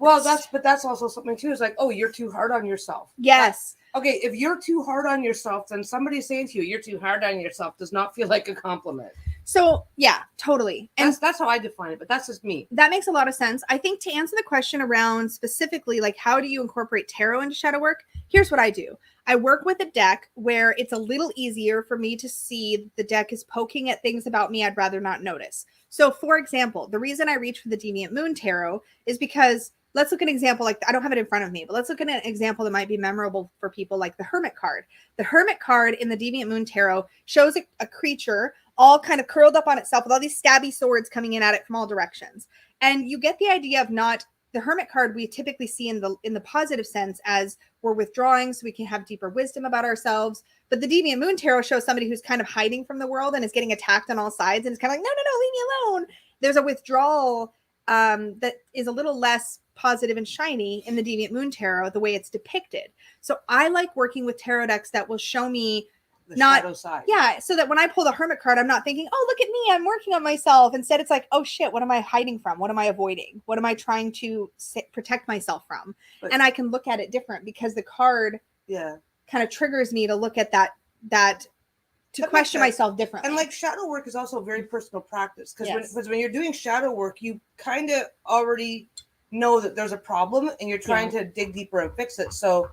that's also something too. Is like, oh, you're too hard on yourself. Yes. Okay, if you're too hard on yourself, then somebody saying to you, you're too hard on yourself does not feel like a compliment. So yeah, totally. And that's how I define it, but that's just me. That makes a lot of sense. I think to answer the question around specifically, like how do you incorporate tarot into shadow work? Here's what I do. I work with a deck where it's a little easier for me to see the deck is poking at things about me I'd rather not notice. So for example, the reason I reach for the Deviant Moon Tarot is because let's look at an example, like I don't have it in front of me, but let's look at an example that might be memorable for people, like the Hermit card. The Hermit card in the Deviant Moon Tarot shows a creature all kind of curled up on itself with all these stabby swords coming in at it from all directions. And you get the idea of not the Hermit card we typically see in the positive sense as we're withdrawing so we can have deeper wisdom about ourselves. But the Deviant Moon Tarot shows somebody who's kind of hiding from the world and is getting attacked on all sides and it's kind of like, no, leave me alone. There's a withdrawal that is a little less positive and shiny in the Deviant Moon Tarot, the way it's depicted. So I like working with tarot decks that will show me the shadow side. Yeah, so that when I pull the Hermit card, I'm not thinking, oh, look at me, I'm working on myself. Instead, it's like, oh shit, what am I hiding from? What am I avoiding? What am I trying to protect myself from? And I can look at it different because the card kind of triggers me to look at that to question myself differently. And like shadow work is also a very personal practice because when you're doing shadow work, you kind of already know that there's a problem and you're trying to dig deeper and fix it. So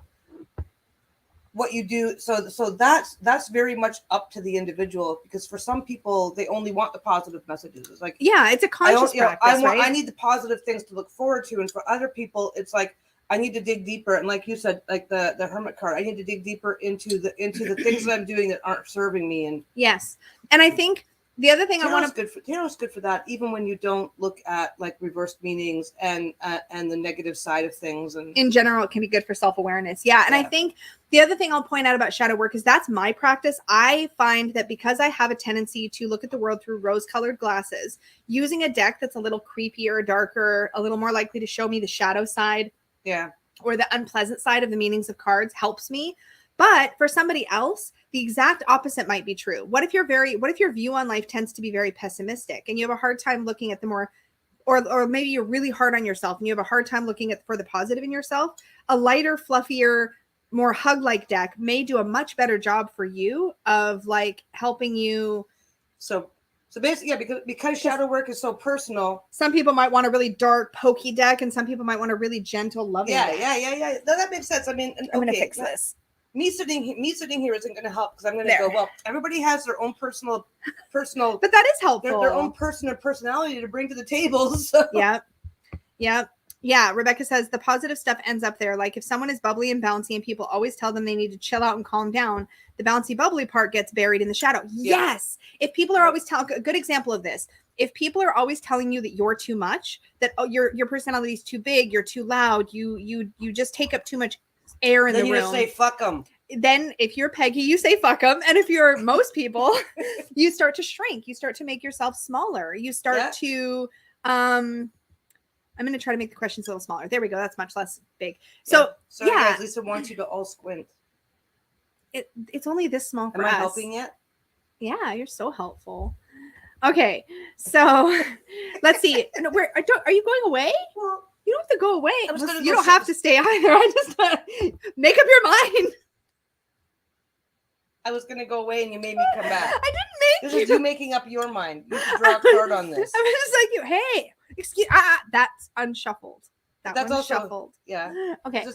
what you do, so that's very much up to the individual, because for some people they only want the positive messages. It's like, yeah, it's a conscious practice, right? I need the positive things to look forward to, and for other people it's like I need to dig deeper, and like you said, like the Hermit card, I need to dig deeper into the things that I'm doing that aren't serving me. And yes, and I think the other thing tarot's good for that, even when you don't look at like reversed meanings and the negative side of things. And in general, it can be good for self-awareness. Yeah. And I think the other thing I'll point out about shadow work is that's my practice. I find that because I have a tendency to look at the world through rose-colored glasses, using a deck that's a little creepier, darker, a little more likely to show me the shadow side, or the unpleasant side of the meanings of cards helps me. But for somebody else, the exact opposite might be true. What if your view on life tends to be very pessimistic and you have a hard time looking at the more, or maybe you're really hard on yourself and you have a hard time looking for the positive in yourself? A lighter, fluffier, more hug-like deck may do a much better job for you of like helping you. So basically, because shadow work is so personal. Some people might want a really dark, pokey deck, and some people might want a really gentle, loving deck. Yeah. No, that makes sense. I mean, I'm going to fix this. Me sitting here isn't going to help because I'm going to go, well, everybody has their own personal, but that is helpful. Their own personality to bring to the table. So. Yeah. Rebecca says the positive stuff ends up there. Like if someone is bubbly and bouncy and people always tell them they need to chill out and calm down, the bouncy bubbly part gets buried in the shadow. Yeah. Yes. If people are always telling, a good example of this, if people are always telling you that you're too much, that your personality is too big, you're too loud, you just take up too much air in the room. Then you say fuck them. Then if you're Peggy, you say fuck them. And if you're most people, you start to shrink. You start to make yourself smaller. You start to, I'm going to try to make the questions a little smaller. There we go. That's much less big. So guys, Lisa wants you to all squint. It's only this small for us. Am I helping yet? Yeah, you're so helpful. Okay, so let's see. No, are you going away? Well, you don't have to go away. You go don't have to stay either. I just make up your mind. I was gonna go away and you made me come back. I didn't This is you making up your mind. You should draw a card on this. I was just like, hey, excuse. That's unshuffled. That's also shuffled. Yeah. Okay.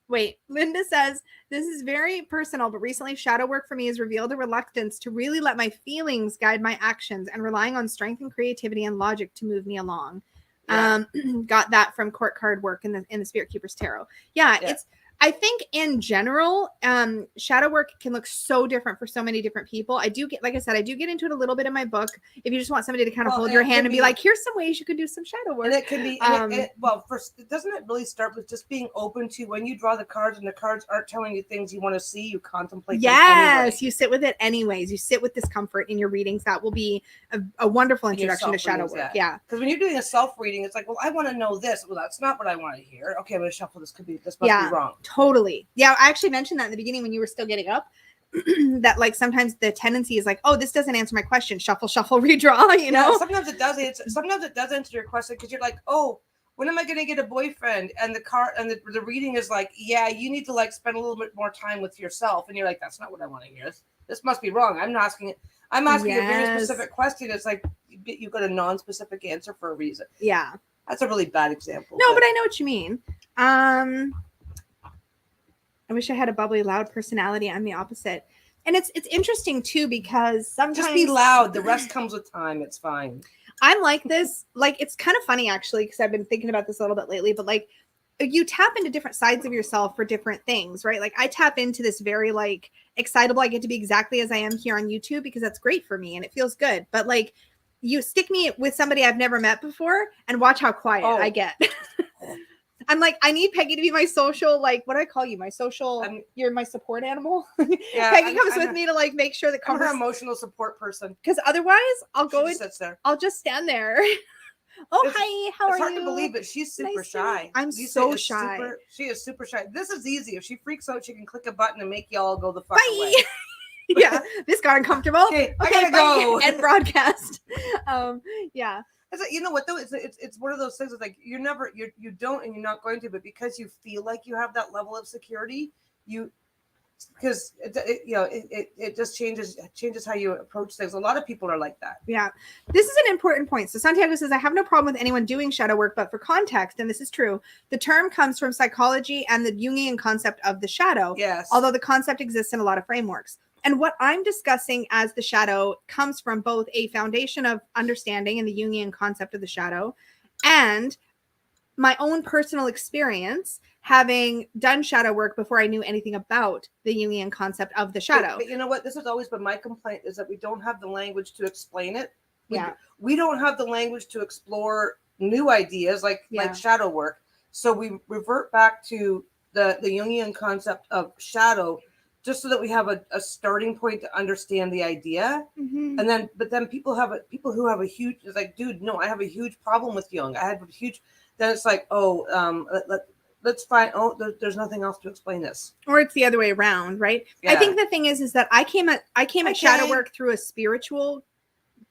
Wait, Linda says, this is very personal, but recently shadow work for me has revealed a reluctance to really let my feelings guide my actions and relying on strength and creativity and logic to move me along. Yeah. Got that from court card work in the Spirit Keeper's Tarot. Yeah. I think in general, shadow work can look so different for so many different people. I do get into it a little bit in my book. If you just want somebody to kind of hold your hand and be like, here's some ways you could do some shadow work. And it can be, first, doesn't it really start with just being open to when you draw the cards and the cards aren't telling you things you want to see, you contemplate. Yes, you sit with it anyways. You sit with discomfort in your readings. That will be a wonderful introduction to shadow work. Yeah. Because when you're doing a self-reading, it's like, well, I want to know this. Well, that's not what I want to hear. Okay, I'm going to shuffle. This must be wrong. Totally. Yeah, I actually mentioned that in the beginning when you were still getting up. That like sometimes the tendency is like, oh, this doesn't answer my question. Shuffle, redraw. You know. Sometimes it does. Sometimes it does answer your question because you're like, oh, when am I going to get a boyfriend? And the card and the reading is like, yeah, you need to like spend a little bit more time with yourself. And you're like, that's not what I want to hear. This must be wrong. I'm asking a very specific question. It's like you got a non-specific answer for a reason. Yeah, that's a really bad example. No, but I know what you mean. I wish I had a bubbly, loud personality. I'm the opposite. And it's interesting, too, because sometimes... Just be loud. The rest comes with time. It's fine. I'm like this. Like, it's kind of funny, actually, because I've been thinking about this a little bit lately. But, like, you tap into different sides of yourself for different things, right? Like, I tap into this very, like, excitable. I get to be exactly as I am here on YouTube because that's great for me and it feels good. But, like, you stick me with somebody I've never met before and watch how quiet I get. I'm like, I need Peggy to be my social, like, what do I call you? My social, you're my support animal. Yeah, Peggy comes with me to like make sure that I'm her emotional support person. Because otherwise I'll go and I'll just stand there. Hi, how are you? It's hard to believe, but she's super shy. I'm so shy. She is super shy. This is easy. If she freaks out, she can click a button and make y'all go the fuck away. Yeah, this got uncomfortable. Okay, I gotta go. And broadcast. Yeah. You know what though? It's one of those things. It's like you don't, and you're not going to, but because you feel like you have that level of security, because it just changes how you approach things. A lot of people are like that. Yeah, this is an important point. So Santiago says, I have no problem with anyone doing shadow work, but for context, and this is true, the term comes from psychology and the Jungian concept of the shadow. Yes. Although the concept exists in a lot of frameworks. And what I'm discussing as the shadow comes from both a foundation of understanding in the Jungian concept of the shadow and my own personal experience having done shadow work before I knew anything about the Jungian concept of the shadow. But you know what? This has always been my complaint is that we don't have the language to explain it. We don't have the language to explore new ideas like shadow work. So we revert back to the Jungian concept of shadow just so that we have a starting point to understand the idea. Mm-hmm. But then people who have a huge, it's like, dude, no, I have a huge problem with Jung. I have a huge, then it's like, let's find, there's nothing else to explain this. Or it's the other way around, right? Yeah. I think the thing is that I came at shadow work through a spiritual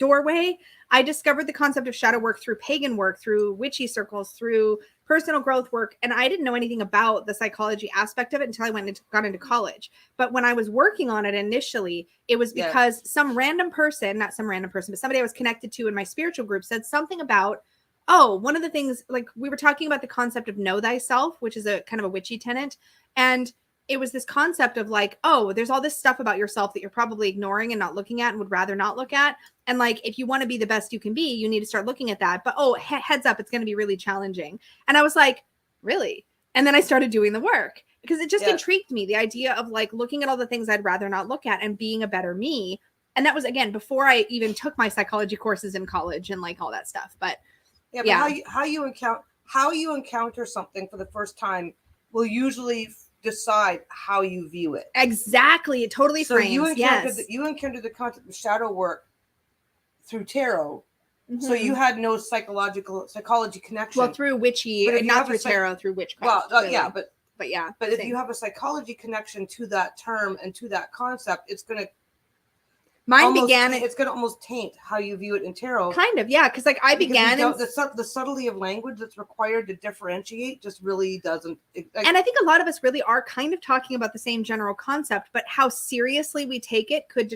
doorway. I discovered the concept of shadow work through pagan work, through witchy circles, through personal growth work. And I didn't know anything about the psychology aspect of it until I got into college. But when I was working on it initially, it was because some random person, not some random person, but somebody I was connected to in my spiritual group said something about, one of the things, like we were talking about the concept of know thyself, which is a kind of a witchy tenet. And it was this concept of like, there's all this stuff about yourself that you're probably ignoring and not looking at and would rather not look at. And like, if you want to be the best you can be, you need to start looking at that. But heads up, it's going to be really challenging. And I was like, really? And then I started doing the work because it just intrigued me. The idea of like looking at all the things I'd rather not look at and being a better me. And that was, again, before I even took my psychology courses in college and like all that stuff. But how you encounter something for the first time will usually decide how you view it. Exactly. It totally frames. You encountered the concept of shadow work through tarot. Mm-hmm. So you had no psychology connection. Well, through witchy, not through tarot, through witchcraft. Well, really. But if you have a psychology connection to that term and to that concept, it's going to, It's going to almost taint how you view it in tarot. Kind of, yeah, because like the subtlety of language that's required to differentiate just really doesn't. And I think a lot of us really are kind of talking about the same general concept, but how seriously we take it could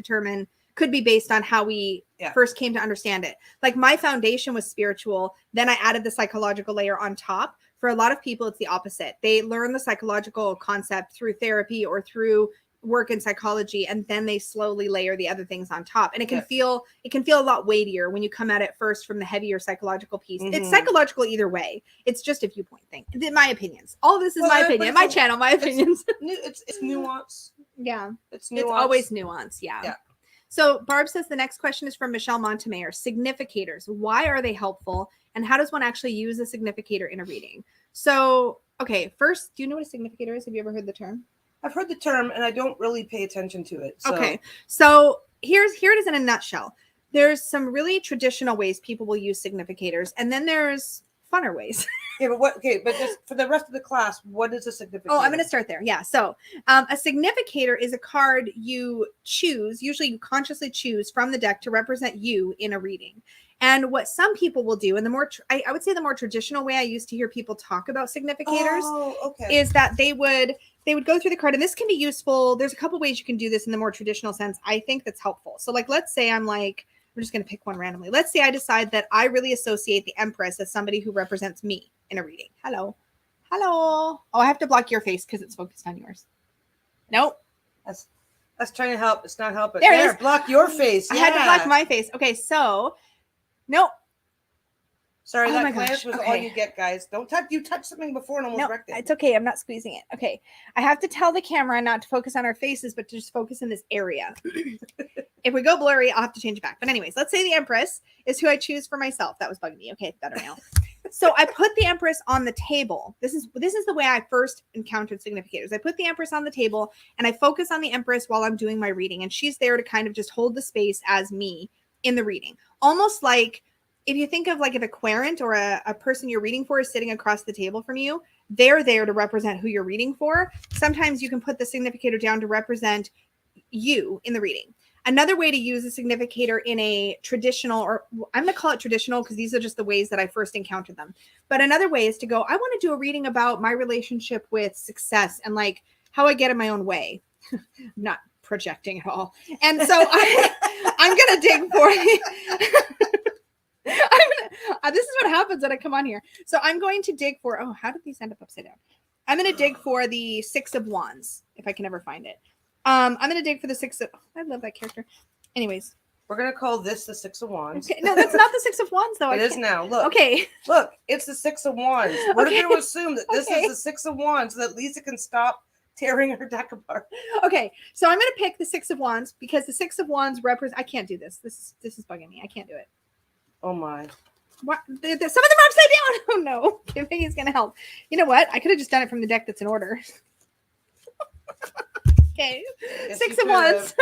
be based on how we first came to understand it. Like my foundation was spiritual, then I added the psychological layer on top. For a lot of people, it's the opposite. They learn the psychological concept through therapy or through work in psychology, and then they slowly layer the other things on top. And it can feel a lot weightier when you come at it first from the heavier psychological piece. Mm-hmm. It's psychological either way. It's just a viewpoint thing. In my opinions. All this is my opinion. My channel, my opinions. It's nuance. Yeah. It's nuance. It's always nuance. Yeah. So Barb says the next question is from Michelle Montemayor. Significators. Why are they helpful? And how does one actually use a significator in a reading? So, okay, first, do you know what a significator is? Have you ever heard the term? I've heard the term and I don't really pay attention to it. So. Okay. So here it is in a nutshell. There's some really traditional ways people will use significators, and then there's funner ways. But just for the rest of the class, what is a significator? Oh, I'm going to start there. Yeah. So a significator is a card you choose. Usually you consciously choose from the deck to represent you in a reading. And what some people will do, and the more, I would say the more traditional way I used to hear people talk about significators is that they would go through the card, and this can be useful. There's a couple ways you can do this in the more traditional sense. I think that's helpful. So like, let's say I'm just going to pick one randomly. Let's say I decide that I really associate the Empress as somebody who represents me in a reading. Hello. Oh, I have to block your face because it's focused on yours. Nope. That's trying to help. It's not helping. There it is. Block your face. Yeah. I had to block my face. Okay, so nope. Sorry, that glance was all you get, guys. Don't touch. You touched something before and almost wrecked it. It's okay. I'm not squeezing it. Okay. I have to tell the camera not to focus on our faces, but to just focus in this area. If we go blurry, I'll have to change it back. But anyways, let's say the Empress is who I choose for myself. That was bugging me. Okay, better now. So I put the Empress on the table. This is the way I first encountered significators. I put the Empress on the table and I focus on the Empress while I'm doing my reading. And she's there to kind of just hold the space as me in the reading. Almost like if you think of like if a querent or a person you're reading for is sitting across the table from you, they're there to represent who you're reading for. Sometimes you can put the significator down to represent you in the reading. Another way to use a significator in a traditional, or I'm going to call it traditional because these are just the ways that I first encountered them. But another way is to go, I want to do a reading about my relationship with success and like how I get in my own way. I'm not projecting at all. And so I'm going to dig for this is what happens when I come on here. So I'm going to dig for, how did these end up upside down? I'm going to dig for the Six of Wands, if I can ever find it. I'm going to dig for the I love that character. Anyways. We're going to call this the Six of Wands. Okay. No, that's not the Six of Wands, though. It is now. Look. Okay. Look, it's the Six of Wands. We're going to assume that this is the Six of Wands so that Lisa can stop tearing her deck apart. Okay. So I'm going to pick the Six of Wands because the Six of Wands I can't do this. This is bugging me. I can't do it. Oh, my. What? Some of them are upside down. Oh, no. Giving is going to help. You know what? I could have just done it from the deck that's in order. Okay. Yes, Six of Wands.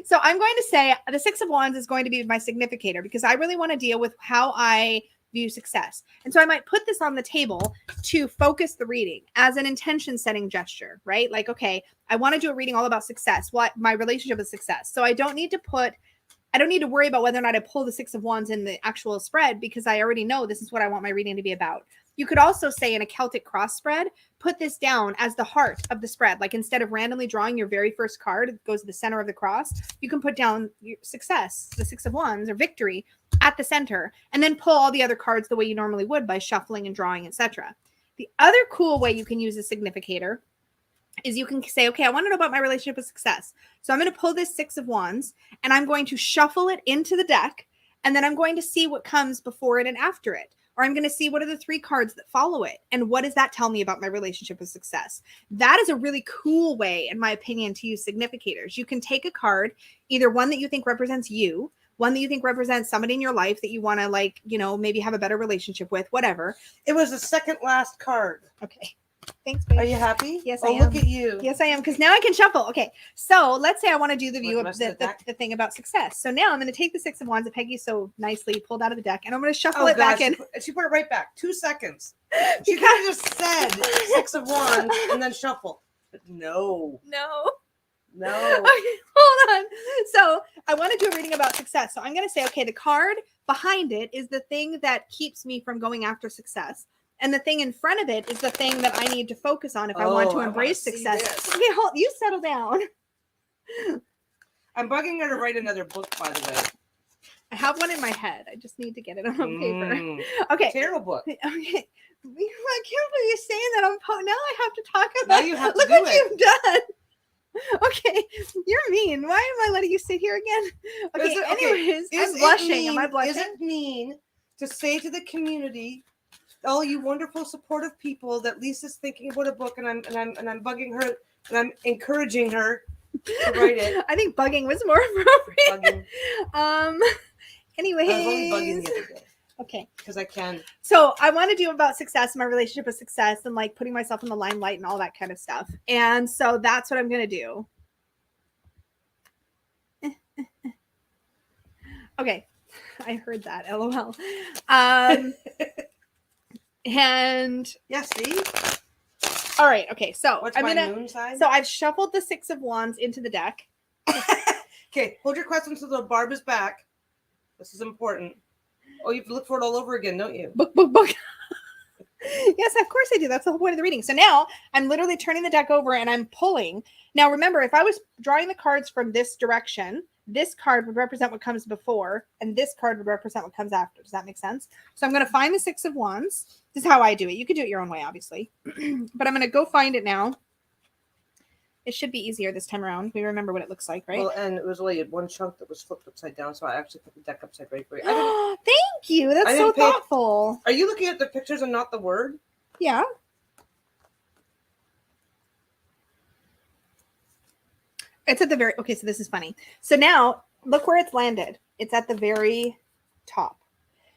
So I'm going to say the Six of Wands is going to be my significator because I really want to deal with how I view success. And so I might put this on the table to focus the reading as an intention setting gesture, right? Like, okay, I want to do a reading all about success, what my relationship with success. So I don't need to worry about whether or not I pull the Six of Wands in the actual spread because I already know this is what I want my reading to be about. You could also say in a Celtic cross spread, put this down as the heart of the spread. Like instead of randomly drawing your very first card, it goes to the center of the cross. You can put down your success, the Six of Wands or victory at the center, and then pull all the other cards the way you normally would by shuffling and drawing, etc. The other cool way you can use a significator is you can say, okay, I want to know about my relationship with success. So I'm going to pull this Six of Wands and I'm going to shuffle it into the deck. And then I'm going to see what comes before it and after it. Or I'm going to see what are the three cards that follow it. And what does that tell me about my relationship with success? That is a really cool way, in my opinion, to use significators. You can take a card, either one that you think represents you, one that you think represents somebody in your life that you want to maybe have a better relationship with, whatever. It was the second last card. Okay. Thanks, babe. Are you happy? Yes, I am. Look at you. Yes, I am. Because now I can shuffle. Okay. So let's say I want to do the view of the thing about success. So now I'm going to take the Six of Wands that Peggy so nicely pulled out of the deck, and I'm going to shuffle it back in. She put it right back. 2 seconds. She could have just said Six of Wands and then shuffle. But no. No. Okay, hold on. So I want to do a reading about success. So I'm going to say, okay, the card behind it is the thing that keeps me from going after success. And the thing in front of it is the thing that I need to focus on if I want to embrace success. Okay, you settle down. I'm bugging her to write another book, by the way. I have one in my head. I just need to get it on paper. Okay. Tarot book. Okay. I can't believe you're saying that on now I have to talk about. Now you have to look do what it. you've done. Okay, you're mean. Why am I letting you sit here again? Okay, anyways, I'm blushing. Am I blushing? Is it mean to say to the community, all you wonderful, supportive people, that Lisa's thinking about a book, and I'm bugging her, and I'm encouraging her to write it? I think bugging was more appropriate. Anyways, I was only bugging the other day. Okay. Because I can. So I want to do about success, my relationship with success, and like putting myself in the limelight and all that kind of stuff. And so that's what I'm going to do. Okay. I heard that. LOL. And yeah, see? All right. Okay. So what's my moon sign? So I've shuffled the 6 of Wands into the deck. Okay. Hold your questions until Barb is back. This is important. Oh, you have to look for it all over again, don't you? Book. Yes, of course I do. That's the whole point of the reading. So now I'm literally turning the deck over and I'm pulling. Now, remember, if I was drawing the cards from this direction, this card would represent what comes before, and this card would represent what comes after. Does that make sense? So I'm going to find the 6 of Wands. This is how I do it. You can do it your own way, obviously. But I'm going to go find it now. It should be easier this time around. We remember what it looks like, right? Well, and it was only one chunk that was flipped upside down, so I actually put the deck upside right for you. Thank you. That's so thoughtful. Are you looking at the pictures and not the word? Yeah. It's at the very... Okay, so this is funny. So now, look where it's landed. It's at the very top.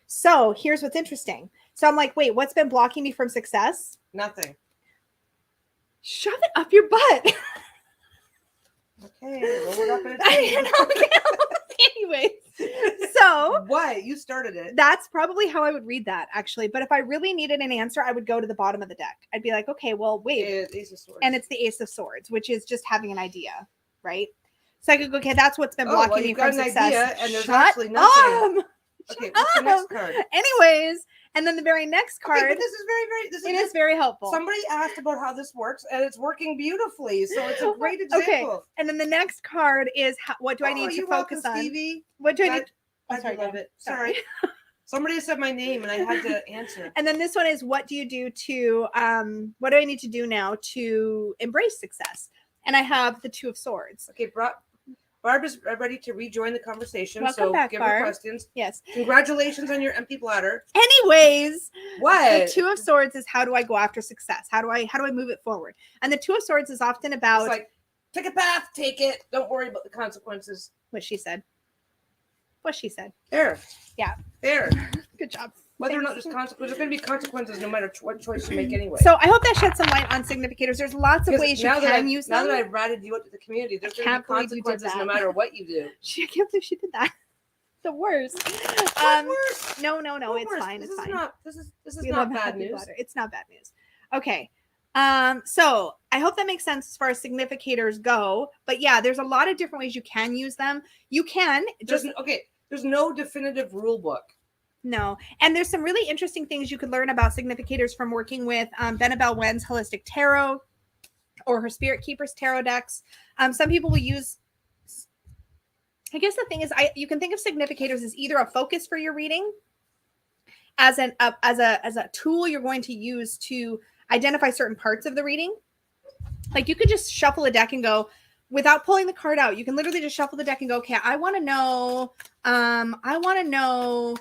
So here's what's interesting. So I'm like, wait, what's been blocking me from success? Nothing. Shove it up your butt. Okay, roll it up in a Anyways, so what? You started it. That's probably how I would read that, actually. But if I really needed an answer, I would go to the bottom of the deck. I'd be like, okay, well, wait. Ace of Swords. And it's the Ace of Swords, which is just having an idea, right? So I could go, okay, that's what's been blocking me from success. Idea, and there's actually nothing. Okay, what's the next card? Anyways, and then the very next card. Okay, but this is very is very helpful. Somebody asked about how this works, and it's working beautifully. So it's a great example. Okay, and then the next card is what do I need to focus on? Stevie. What do I need? I love it. Sorry. Somebody said my name, and I had to answer. And then this one is what do you do to what do I need to do now to embrace success? And I have the 2 of Swords. Okay, Barb is ready to rejoin the conversation. Welcome back, give Barb. her questions. Yes. Congratulations on your empty bladder. Anyways, what? The 2 of Swords is how do I go after success? How do I move it forward? And the 2 of Swords is often about it's like pick a path, take it. Don't worry about the consequences. What she said. There. Yeah. There. Good job. Whether or not there's consequences, there's going to be consequences no matter what choice you make anyway. So I hope that sheds some light on significators. There's lots of ways you can use them. Now that I've ratted you out to the community, there's going to be consequences no matter what you do. I can't believe she did that. The worst. Worst? No, it's fine. It's fine. This is not bad news. It's not bad news. Okay. So I hope that makes sense as far as significators go. But yeah, there's a lot of different ways you can use them. You can just there's no definitive rule book. No. And there's some really interesting things you could learn about significators from working with Benabel Wen's Holistic Tarot or her Spirit Keepers Tarot decks. Some people will use, I guess the thing is, you can think of significators as either a focus for your reading, as a tool you're going to use to identify certain parts of the reading. Like you could just shuffle a deck and go, without pulling the card out, you can literally just shuffle the deck and go, okay, I want to know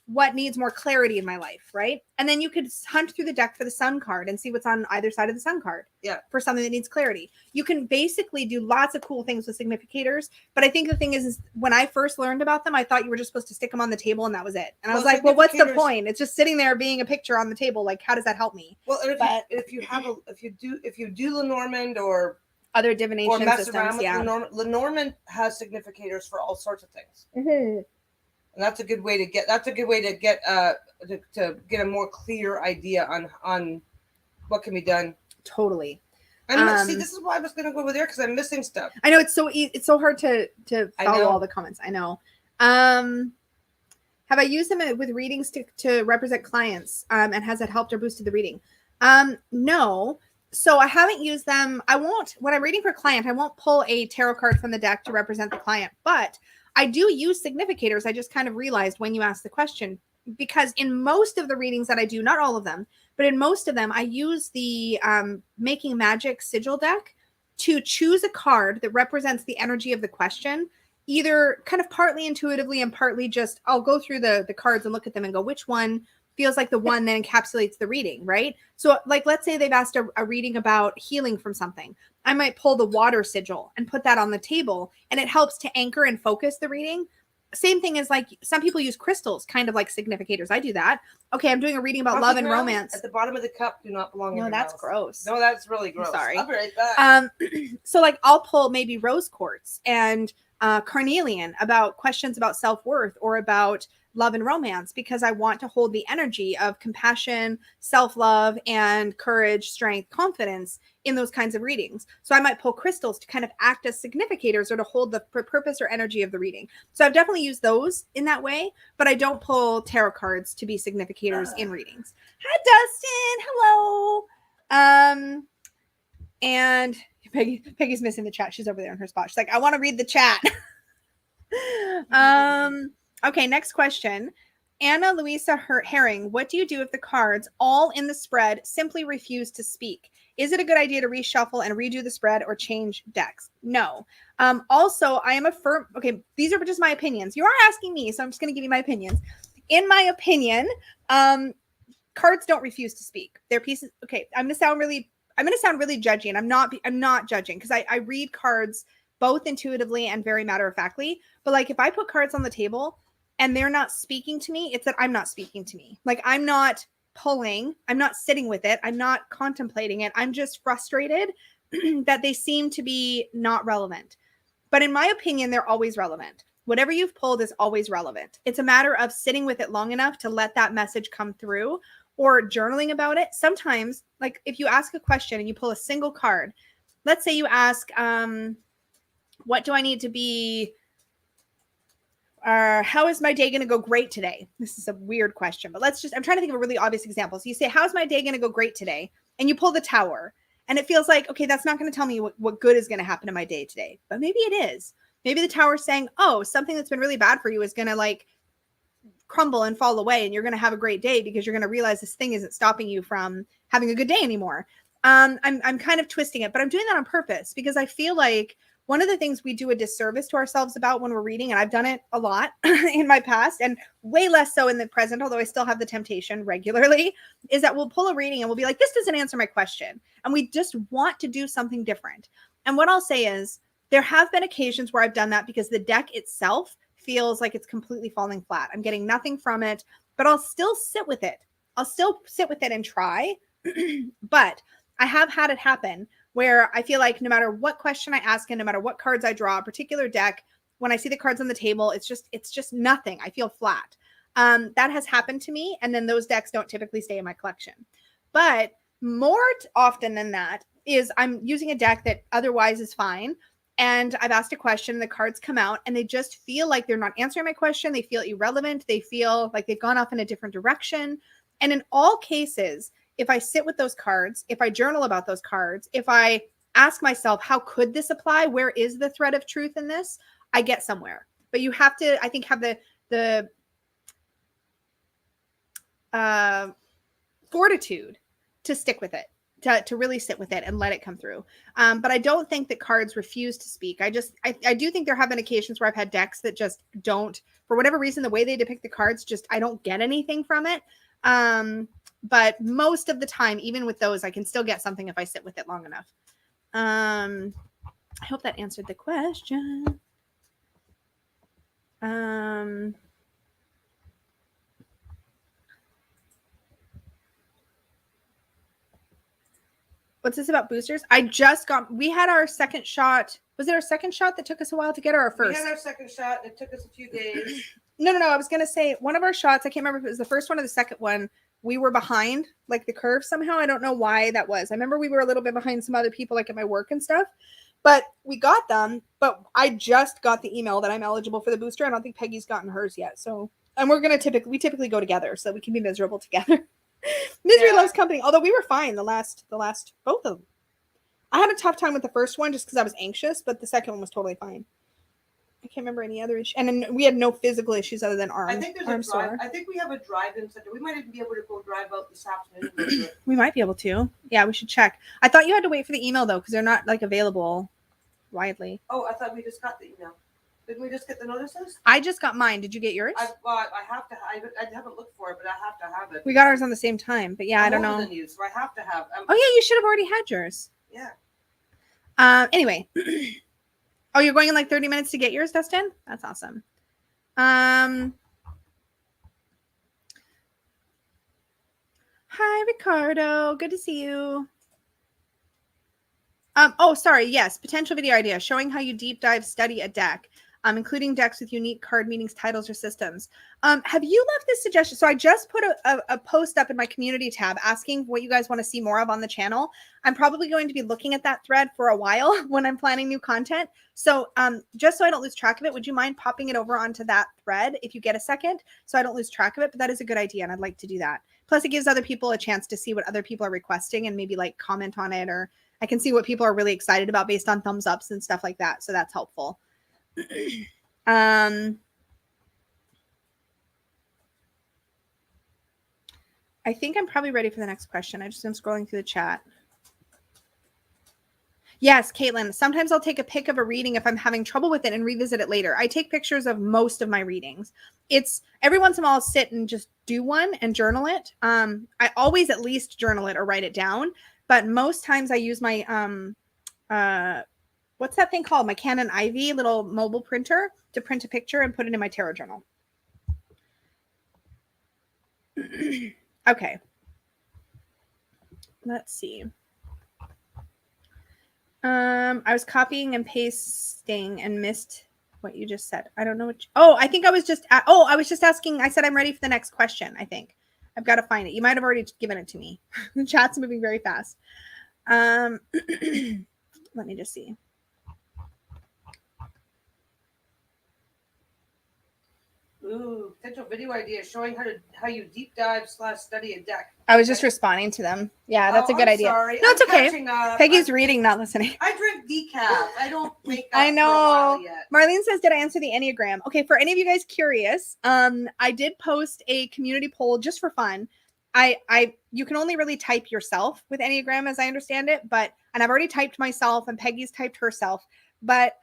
what needs more clarity in my life, right? And then you could hunt through the deck for the Sun card and see what's on either side of the Sun card. Yeah. For something that needs clarity. You can basically do lots of cool things with significators, but I think the thing is when I first learned about them, I thought you were just supposed to stick them on the table and that was it. And I was like, well, what's the point? It's just sitting there being a picture on the table. Like, how does that help me? Well, if you do Lenormand or other divination or mess systems, around with Lenormand has significators for all sorts of things. Mm-hmm. And that's a good way to get a more clear idea on what can be done. Totally. See, this is why I was going to go over there because I'm missing stuff. I know it's so hard to follow all the comments. I know. Have I used them with readings to represent clients? And has it helped or boosted the reading? No. So I haven't used them. I won't, when I'm reading for a client, I won't pull a tarot card from the deck to represent the client, but I do use significators. I just kind of realized when you asked the question, because in most of the readings that I do, not all of them, but in most of them, I use the Making Magic sigil deck to choose a card that represents the energy of the question, either kind of partly intuitively and partly just, I'll go through the cards and look at them and go, which one feels like the one that encapsulates the reading, right? So like, let's say they've asked a reading about healing from something. I might pull the water sigil and put that on the table, and it helps to anchor and focus the reading. Same thing as like some people use crystals, kind of like significators. I do that. Okay, I'm doing a reading about love and romance. At the bottom of the cup do not belong in your that's house. Gross. No, that's really gross. I'm sorry. I'll be right back. So like I'll pull maybe rose quartz and carnelian about questions about self-worth or about love and romance, because I want to hold the energy of compassion, self-love, and courage, strength, confidence in those kinds of readings. So I might pull crystals to kind of act as significators or to hold the purpose or energy of the reading. So I've definitely used those in that way, but I don't pull tarot cards to be significators in readings. Hi, Dustin. Hello. And Peggy's missing the chat. She's over there in her spot. She's like, I want to read the chat. Okay, next question. Anna Louisa Herring, what do you do if the cards all in the spread simply refuse to speak? Is it a good idea to reshuffle and redo the spread or change decks? No. Also, I am a firm, okay, these are just my opinions. You are asking me, so I'm just going to give you my opinions. In my opinion, cards don't refuse to speak. They're pieces. Okay, I'm going to sound really judgy, and I'm not judging, because I read cards both intuitively and very matter-of-factly. But like, if I put cards on the table and they're not speaking to me, it's that I'm not speaking to me. Like, I'm not pulling, I'm not sitting with it, I'm not contemplating it. I'm just frustrated that they seem to be not relevant. But in my opinion, they're always relevant. Whatever you've pulled is always relevant. It's a matter of sitting with it long enough to let that message come through, or journaling about it. Sometimes, like if you ask a question and you pull a single card, let's say you ask, what do I need to be, how is my day going to go great today? This is a weird question, but I'm trying to think of a really obvious example. So you say, how's my day going to go great today? And you pull the Tower, and it feels like, okay, that's not going to tell me what good is going to happen in my day today. But maybe it is. Maybe the Tower is saying, oh, something that's been really bad for you is going to like crumble and fall away, and you're going to have a great day because you're going to realize this thing isn't stopping you from having a good day anymore. I'm kind of twisting it, but I'm doing that on purpose because I feel like one of the things we do a disservice to ourselves about when we're reading, and I've done it a lot in my past and way less so in the present, although I still have the temptation regularly, is that we'll pull a reading and we'll be like, this doesn't answer my question. And we just want to do something different. And what I'll say is there have been occasions where I've done that because the deck itself feels like it's completely falling flat. I'm getting nothing from it, but I'll still sit with it. I'll still sit with it and try. But I have had it happen where I feel like no matter what question I ask and no matter what cards I draw, a particular deck, when I see the cards on the table, it's just nothing. I feel flat. That has happened to me. And then those decks don't typically stay in my collection. But more often than that is I'm using a deck that otherwise is fine. And I've asked a question, the cards come out, and they just feel like they're not answering my question. They feel irrelevant. They feel like they've gone off in a different direction. And in all cases, if I sit with those cards, if I journal about those cards, if I ask myself, how could this apply? Where is the thread of truth in this? I get somewhere. But you have to, I think, have the fortitude to stick with it, to really sit with it and let it come through. But I don't think that cards refuse to speak. I do think there have been occasions where I've had decks that just don't, for whatever reason, the way they depict the cards, just I don't get anything from it. But most of the time, even with those, I can still get something if I sit with it long enough. I hope that answered the question. What's this about boosters? We had our second shot. Was it our second shot that took us a while to get, or our first? We had our second shot. It took us a few days. No. I was going to say one of our shots, I can't remember if it was the first one or the second one, we were behind like the curve somehow. I don't know why that was. I remember we were a little bit behind some other people like at my work and stuff, but we got them. But I just got the email that I'm eligible for the booster. I don't think Peggy's gotten hers yet. So, and we're going to we typically go together so we can be miserable together. Misery loves company. Although we were fine the last both of them. I had a tough time with the first one just because I was anxious, but the second one was totally fine. I can't remember any other issue. And then we had no physical issues other than arm. I think there's a drive. I think we have a drive-in center. We might even be able to go drive out this afternoon. We might be able to. Yeah, we should check. I thought you had to wait for the email though, because they're not like available widely. Oh, I thought we just got the email. Didn't we just get the notices? I just got mine. Did you get yours? I have to. I haven't looked for it, but I have to have it. We got ours on the same time, but yeah, I don't know. Than you, so I have to have. Oh yeah, you should have already had yours. Yeah. Anyway. Oh, you're going in like 30 minutes to get yours, Dustin? That's awesome. Hi, Ricardo. Good to see you. Oh, sorry. Yes. Potential video idea showing how you deep dive study a deck, including decks with unique card meanings, titles, or systems. Have you left this suggestion? So I just put a post up in my community tab asking what you guys want to see more of on the channel. I'm probably going to be looking at that thread for a while when I'm planning new content. So just so I don't lose track of it, would you mind popping it over onto that thread if you get a second so I don't lose track of it? But that is a good idea, and I'd like to do that. Plus, it gives other people a chance to see what other people are requesting and maybe like comment on it, or I can see what people are really excited about based on thumbs ups and stuff like that. So that's helpful. I think I'm probably ready for the next question. I just am scrolling through the chat. Yes, Caitlin. Sometimes I'll take a pic of a reading if I'm having trouble with it and revisit it later. I take pictures of most of my readings. It's every once in a while I'll sit and just do one and journal it. I always at least journal it or write it down. But most times I use my, what's that thing called? My Canon Ivy little mobile printer to print a picture and put it in my tarot journal. Okay. Let's see. I was copying and pasting and missed what you just said. I don't know what. I think I was just. I was just asking. I said I'm ready for the next question. I think I've got to find it. You might have already given it to me. The chat's moving very fast. Let me just see. Ooh, potential video idea showing how you deep dive / study a deck. I was just responding to them. Yeah, that's a good idea. Sorry. No, it's okay. Peggy's reading, not listening. I drink decaf. I don't wake up I know. For a while yet. Marlene says, did I answer the Enneagram? Okay, for any of you guys curious, I did post a community poll just for fun. You can only really type yourself with Enneagram as I understand it, and I've already typed myself and Peggy's typed herself. But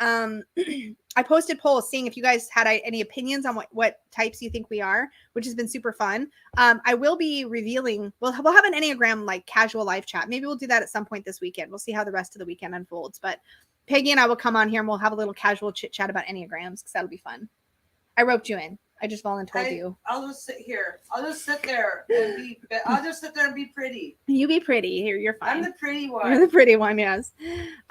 I posted polls seeing if you guys had any opinions on what types you think we are, which has been super fun. I will be revealing, we'll have an Enneagram like casual live chat. Maybe we'll do that at some point this weekend. We'll see how the rest of the weekend unfolds. But Peggy and I will come on here and we'll have a little casual chit chat about Enneagrams because that'll be fun. I roped you in. I just volunteered you. I'll just sit here. I'll just sit there and be pretty. You be pretty. Here, you're fine. I'm the pretty one. You're the pretty one, yes.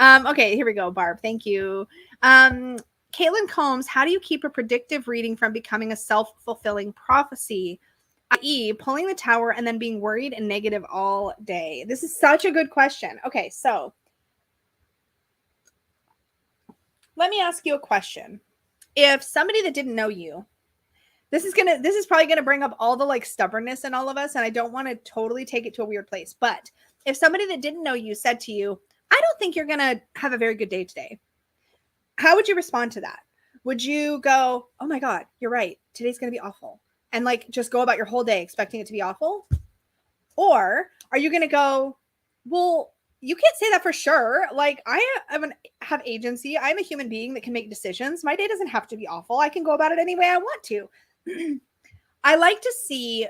Okay, here we go, Barb. Thank you. Caitlin Combs, how do you keep a predictive reading from becoming a self-fulfilling prophecy, i.e. pulling the tower and then being worried and negative all day? This is such a good question. Okay, so let me ask you a question. If somebody that didn't know you, this is probably gonna bring up all the like stubbornness in all of us, and I don't want to totally take it to a weird place. But if somebody that didn't know you said to you, I don't think you're gonna have a very good day today, how would you respond to that? Would you go, oh my God, you're right, today's gonna be awful, and like just go about your whole day expecting it to be awful? Or are you gonna go, well, you can't say that for sure. Like I have agency. I'm a human being that can make decisions. My day doesn't have to be awful. I can go about it any way I want to. I like to see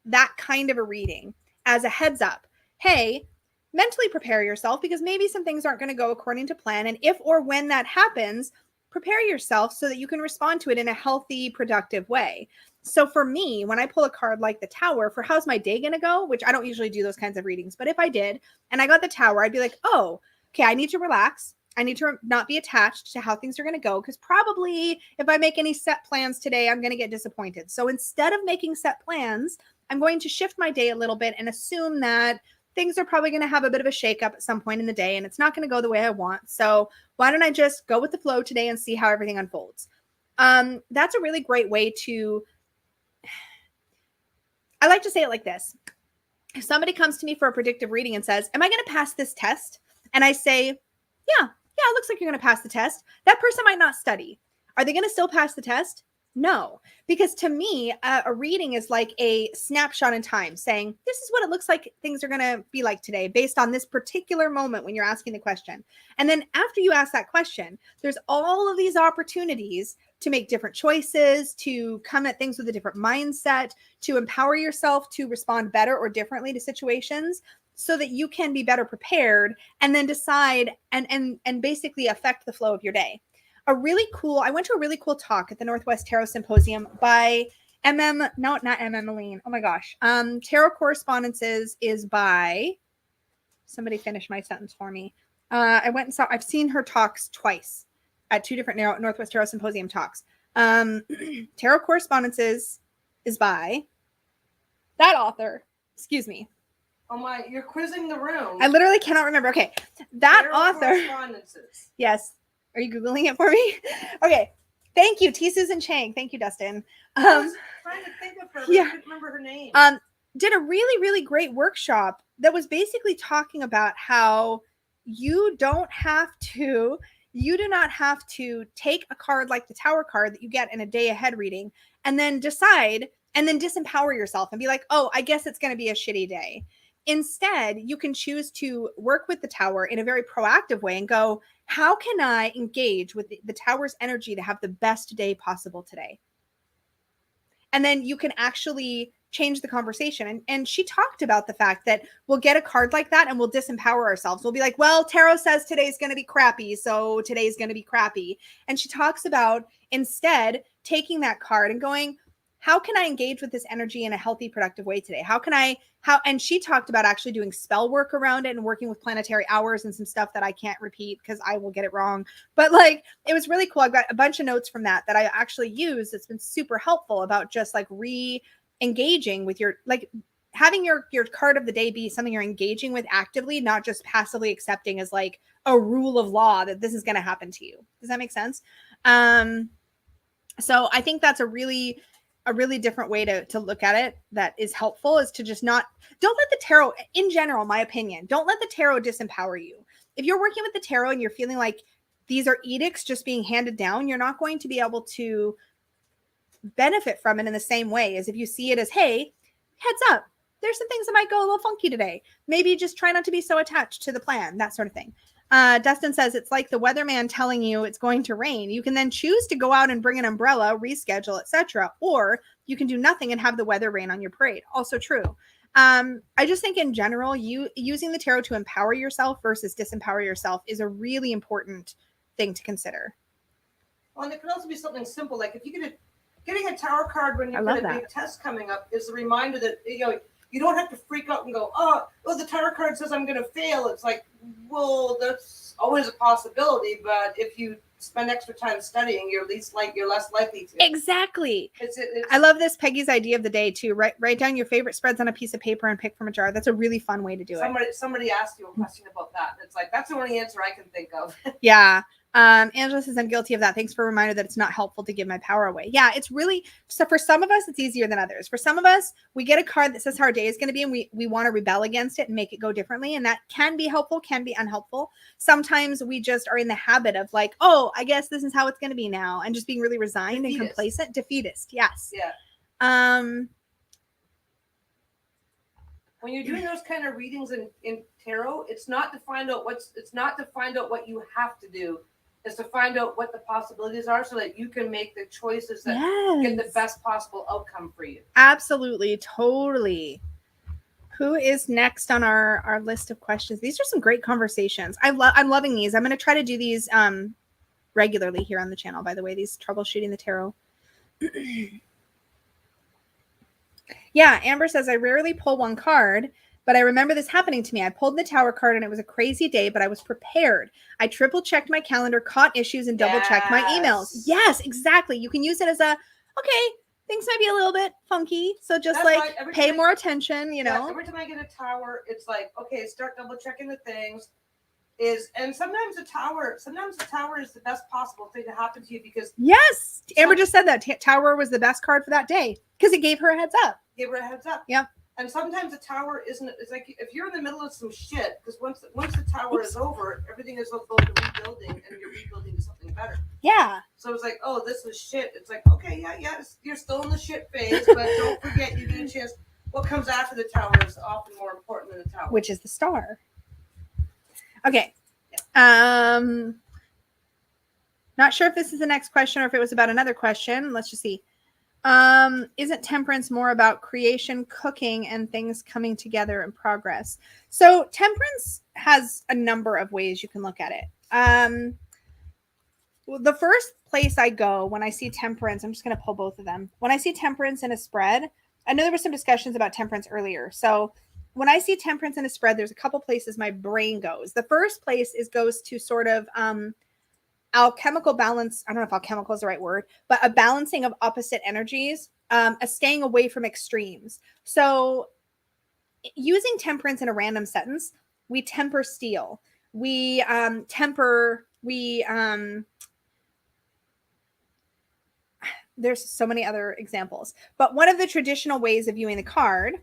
that kind of a reading as a heads up. Hey, mentally prepare yourself because maybe some things aren't going to go according to plan. And if or when that happens, prepare yourself so that you can respond to it in a healthy, productive way. So for me, when I pull a card like the Tower for how's my day going to go, which I don't usually do those kinds of readings, but if I did and I got the Tower, I'd be like, oh, okay, I need to relax. I need to not be attached to how things are going to go because probably if I make any set plans today, I'm going to get disappointed. So instead of making set plans, I'm going to shift my day a little bit and assume that things are probably going to have a bit of a shakeup at some point in the day and it's not going to go the way I want. So why don't I just go with the flow today and see how everything unfolds? That's a really great way to, I like to say it like this. If somebody comes to me for a predictive reading and says, am I going to pass this test? And I say, yeah, it looks like you're going to pass the test. That person might not study. Are they going to still pass the test? No, because to me, a reading is like a snapshot in time saying, this is what it looks like things are going to be like today based on this particular moment when you're asking the question. And then after you ask that question, there's all of these opportunities to make different choices, to come at things with a different mindset, to empower yourself to respond better or differently to situations so that you can be better prepared and then decide and basically affect the flow of your day. I went to a really cool talk at the Northwest Tarot Symposium by not Aline. Oh my gosh. Tarot Correspondences is by, somebody finish my sentence for me. I've seen her talks twice at two different Northwest Tarot Symposium talks. Tarot Correspondences is by that author. Excuse me. Oh my, you're quizzing the room. I literally cannot remember. Okay. That Tarot author. Yes. Are you Googling it for me? Okay. Thank you, T. Susan Chang. Thank you, Dustin. I was trying to think of her, but I couldn't remember her name. Did a really, really great workshop that was basically talking about how you do not have to take a card like the Tower card that you get in a day ahead reading and then decide and then disempower yourself and be like, oh, I guess it's going to be a shitty day. Instead, you can choose to work with the Tower in a very proactive way and go, how can I engage with the Tower's energy to have the best day possible today? And then you can actually change the conversation. And she talked about the fact that we'll get a card like that and we'll disempower ourselves. We'll be like, well, tarot says today's going to be crappy, so today's going to be crappy. And she talks about instead taking that card and going, how can I engage with this energy in a healthy, productive way today? And she talked about actually doing spell work around it and working with planetary hours and some stuff that I can't repeat because I will get it wrong. But like, it was really cool. I've got a bunch of notes from that I actually used. It's been super helpful about just like re-engaging with your, like having your card of the day be something you're engaging with actively, not just passively accepting as like a rule of law that this is going to happen to you. Does that make sense? So I think that's a really different way to look at it that is helpful, is to just don't let the tarot, in general, my opinion, don't let the tarot disempower you. If you're working with the tarot and you're feeling like these are edicts just being handed down, you're not going to be able to benefit from it in the same way as if you see it as, hey, heads up, there's some things that might go a little funky today. Maybe just try not to be so attached to the plan, that sort of thing. Dustin says it's like the weatherman telling you it's going to rain. You can then choose to go out and bring an umbrella, reschedule, etc., or you can do nothing and have the weather rain on your parade. Also true. I just think in general, using the tarot to empower yourself versus disempower yourself is a really important thing to consider. Well, and it can also be something simple, like if you getting a tarot card when you've got a big test coming up is a reminder that you don't have to freak out and go, oh, the tarot card says I'm going to fail. It's like, well, that's always a possibility, but if you spend extra time studying, you're less likely to. Exactly. I love this. Peggy's idea of the day too. Write down your favorite spreads on a piece of paper and pick from a jar. That's a really fun way to do it. Somebody asked you a question about that. It's like, that's the only answer I can think of. Yeah. Angela says I'm guilty of that. Thanks for a reminder that it's not helpful to give my power away. Yeah, it's really, so for some of us, it's easier than others. For some of us, we get a card that says how our day is going to be and we want to rebel against it and make it go differently. And that can be helpful, can be unhelpful. Sometimes we just are in the habit of like, oh, I guess this is how it's going to be now. And just being really resigned and complacent. Defeatist. Yes. Yeah. When you're doing those kind of readings in tarot, it's not to find out what you have to do. Is to find out what the possibilities are so that you can make the choices that get the best possible outcome for you. Absolutely. Totally. Who is next on our list of questions? These are some great conversations. I'm loving these. I'm going to try to do these regularly here on the channel, by the way, these troubleshooting the tarot. Yeah, Amber says, I rarely pull one card, but I remember this happening to me. I pulled the Tower card and it was a crazy day, but I was prepared. I triple checked my calendar, caught issues, and double checked my emails. Yes, exactly. You can use it as okay, things might be a little bit funky. So just That's like pay more attention, you know. Every time I get a tower, it's like, okay, start double checking the things. And sometimes the tower is the best possible thing to happen to you because yes, Amber just said that tower was the best card for that day because it gave her a heads up. Yep. And sometimes the tower isn't. It's like if you're in the middle of some shit, because once the tower is over, everything is about the rebuilding, and you're rebuilding to something better. Yeah. So it's like, oh, this was shit. It's like, okay, yeah, you're still in the shit phase, but don't forget you get a chance. What comes after the tower is often more important than the tower, which is the star. Okay. Not sure if this is the next question or if it was about another question. Let's just see. Isn't temperance more about creation, cooking, and things coming together in progress? So temperance has a number of ways you can look at it. The first place I go when I see temperance, I'm just going to pull both of them. When I see temperance in a spread, I know there were some discussions about temperance earlier. So when I see temperance in a spread, there's a couple places my brain goes. The first place goes to sort of alchemical balance. I don't know if alchemical is the right word, but a balancing of opposite energies, a staying away from extremes. So using temperance in a random sentence, we temper steel. We there's so many other examples, but one of the traditional ways of viewing the card,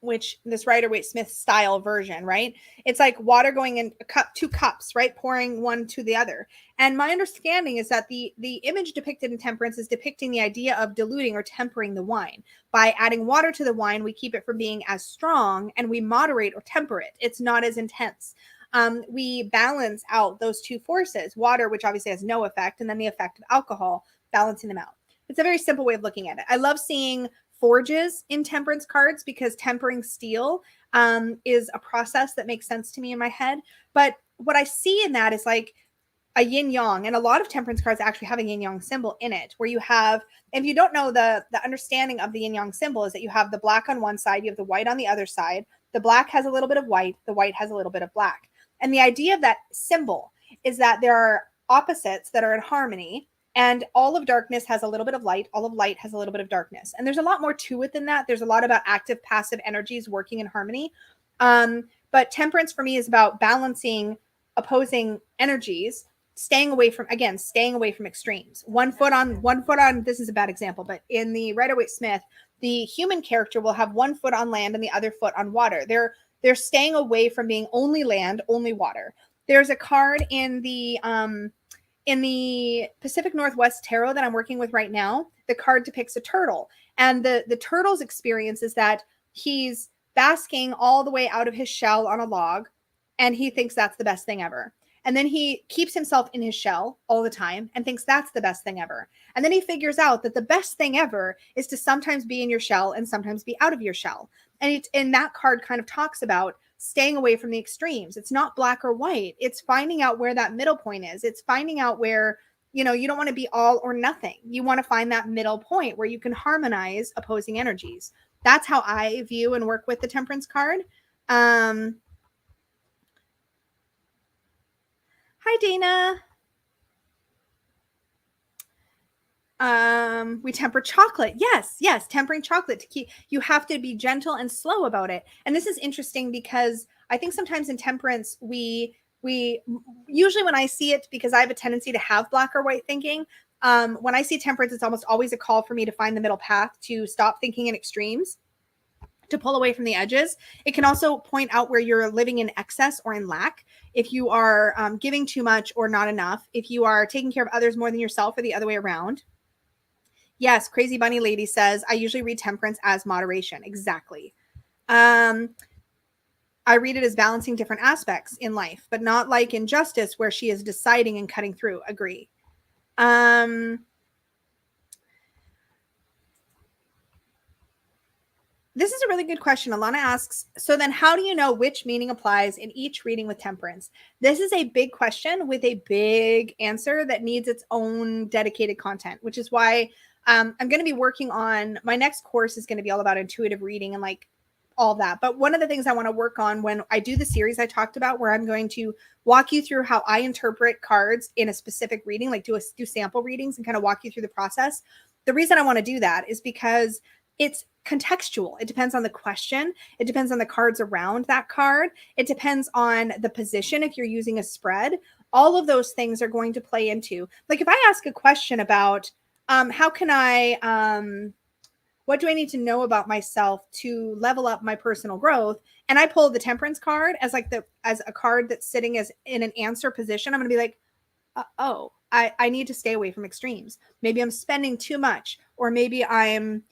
which this Rider-Waite-Smith style version, right? It's like water going in a cup, 2 cups, right? Pouring one to the other. And my understanding is that the image depicted in temperance is depicting the idea of diluting or tempering the wine. By adding water to the wine, we keep it from being as strong and we moderate or temper it. It's not as intense. We balance out those two forces, water, which obviously has no effect, and then the effect of alcohol, balancing them out. It's a very simple way of looking at it. I love seeing forges in temperance cards because tempering steel is a process that makes sense to me in my head. But what I see in that is like a yin yang, and a lot of temperance cards actually have a yin yang symbol in it, where you have, if you don't know, the understanding of the yin yang symbol is that you have the black on one side, you have the white on the other side. The black has a little bit of white, the white has a little bit of black. And the idea of that symbol is that there are opposites that are in harmony. And all of darkness has a little bit of light. All of light has a little bit of darkness. And there's a lot more to it than that. There's a lot about active, passive energies working in harmony. But temperance for me is about balancing opposing energies, staying away from extremes. One foot on, this is a bad example, but in the Rider-Waite-Smith, the human character will have 1 foot on land and the other foot on water. They're staying away from being only land, only water. There's a card in the Pacific Northwest Tarot that I'm working with right now. The card depicts a turtle, and the turtle's experience is that he's basking all the way out of his shell on a log, and he thinks that's the best thing ever. And then he keeps himself in his shell all the time and thinks that's the best thing ever. And then he figures out that the best thing ever is to sometimes be in your shell and sometimes be out of your shell. And that card kind of talks about staying away from the extremes. It's not black or white. It's finding out where that middle point is. It's finding out where, you don't want to be all or nothing. You want to find that middle point where you can harmonize opposing energies. That's how I view and work with the Temperance card. Hi, Dana. We temper chocolate. Yes, tempering chocolate to keep, you have to be gentle and slow about it. And this is interesting because I think sometimes in temperance, we usually when I see it, because I have a tendency to have black or white thinking, when I see temperance, it's almost always a call for me to find the middle path, to stop thinking in extremes, to pull away from the edges. It can also point out where you're living in excess or in lack. If you are giving too much or not enough, if you are taking care of others more than yourself, or the other way around. Yes, Crazy Bunny Lady says, I usually read temperance as moderation. Exactly. I read it as balancing different aspects in life, but not like in Justice where she is deciding and cutting through. Agree. This is a really good question. Alana asks, so then how do you know which meaning applies in each reading with temperance? This is a big question with a big answer that needs its own dedicated content, which is why I'm going to be working on, my next course is going to be all about intuitive reading and like all of that. But one of the things I want to work on when I do the series I talked about, where I'm going to walk you through how I interpret cards in a specific reading, like do sample readings and kind of walk you through the process. The reason I want to do that is because it's contextual. It depends on the question. It depends on the cards around that card. It depends on the position if you're using a spread. All of those things are going to play into, like if I ask a question about how can I, what do I need to know about myself to level up my personal growth? And I pull the Temperance card as as a card that's sitting as in an answer position. I'm going to be like, I need to stay away from extremes. Maybe I'm spending too much, or maybe I'm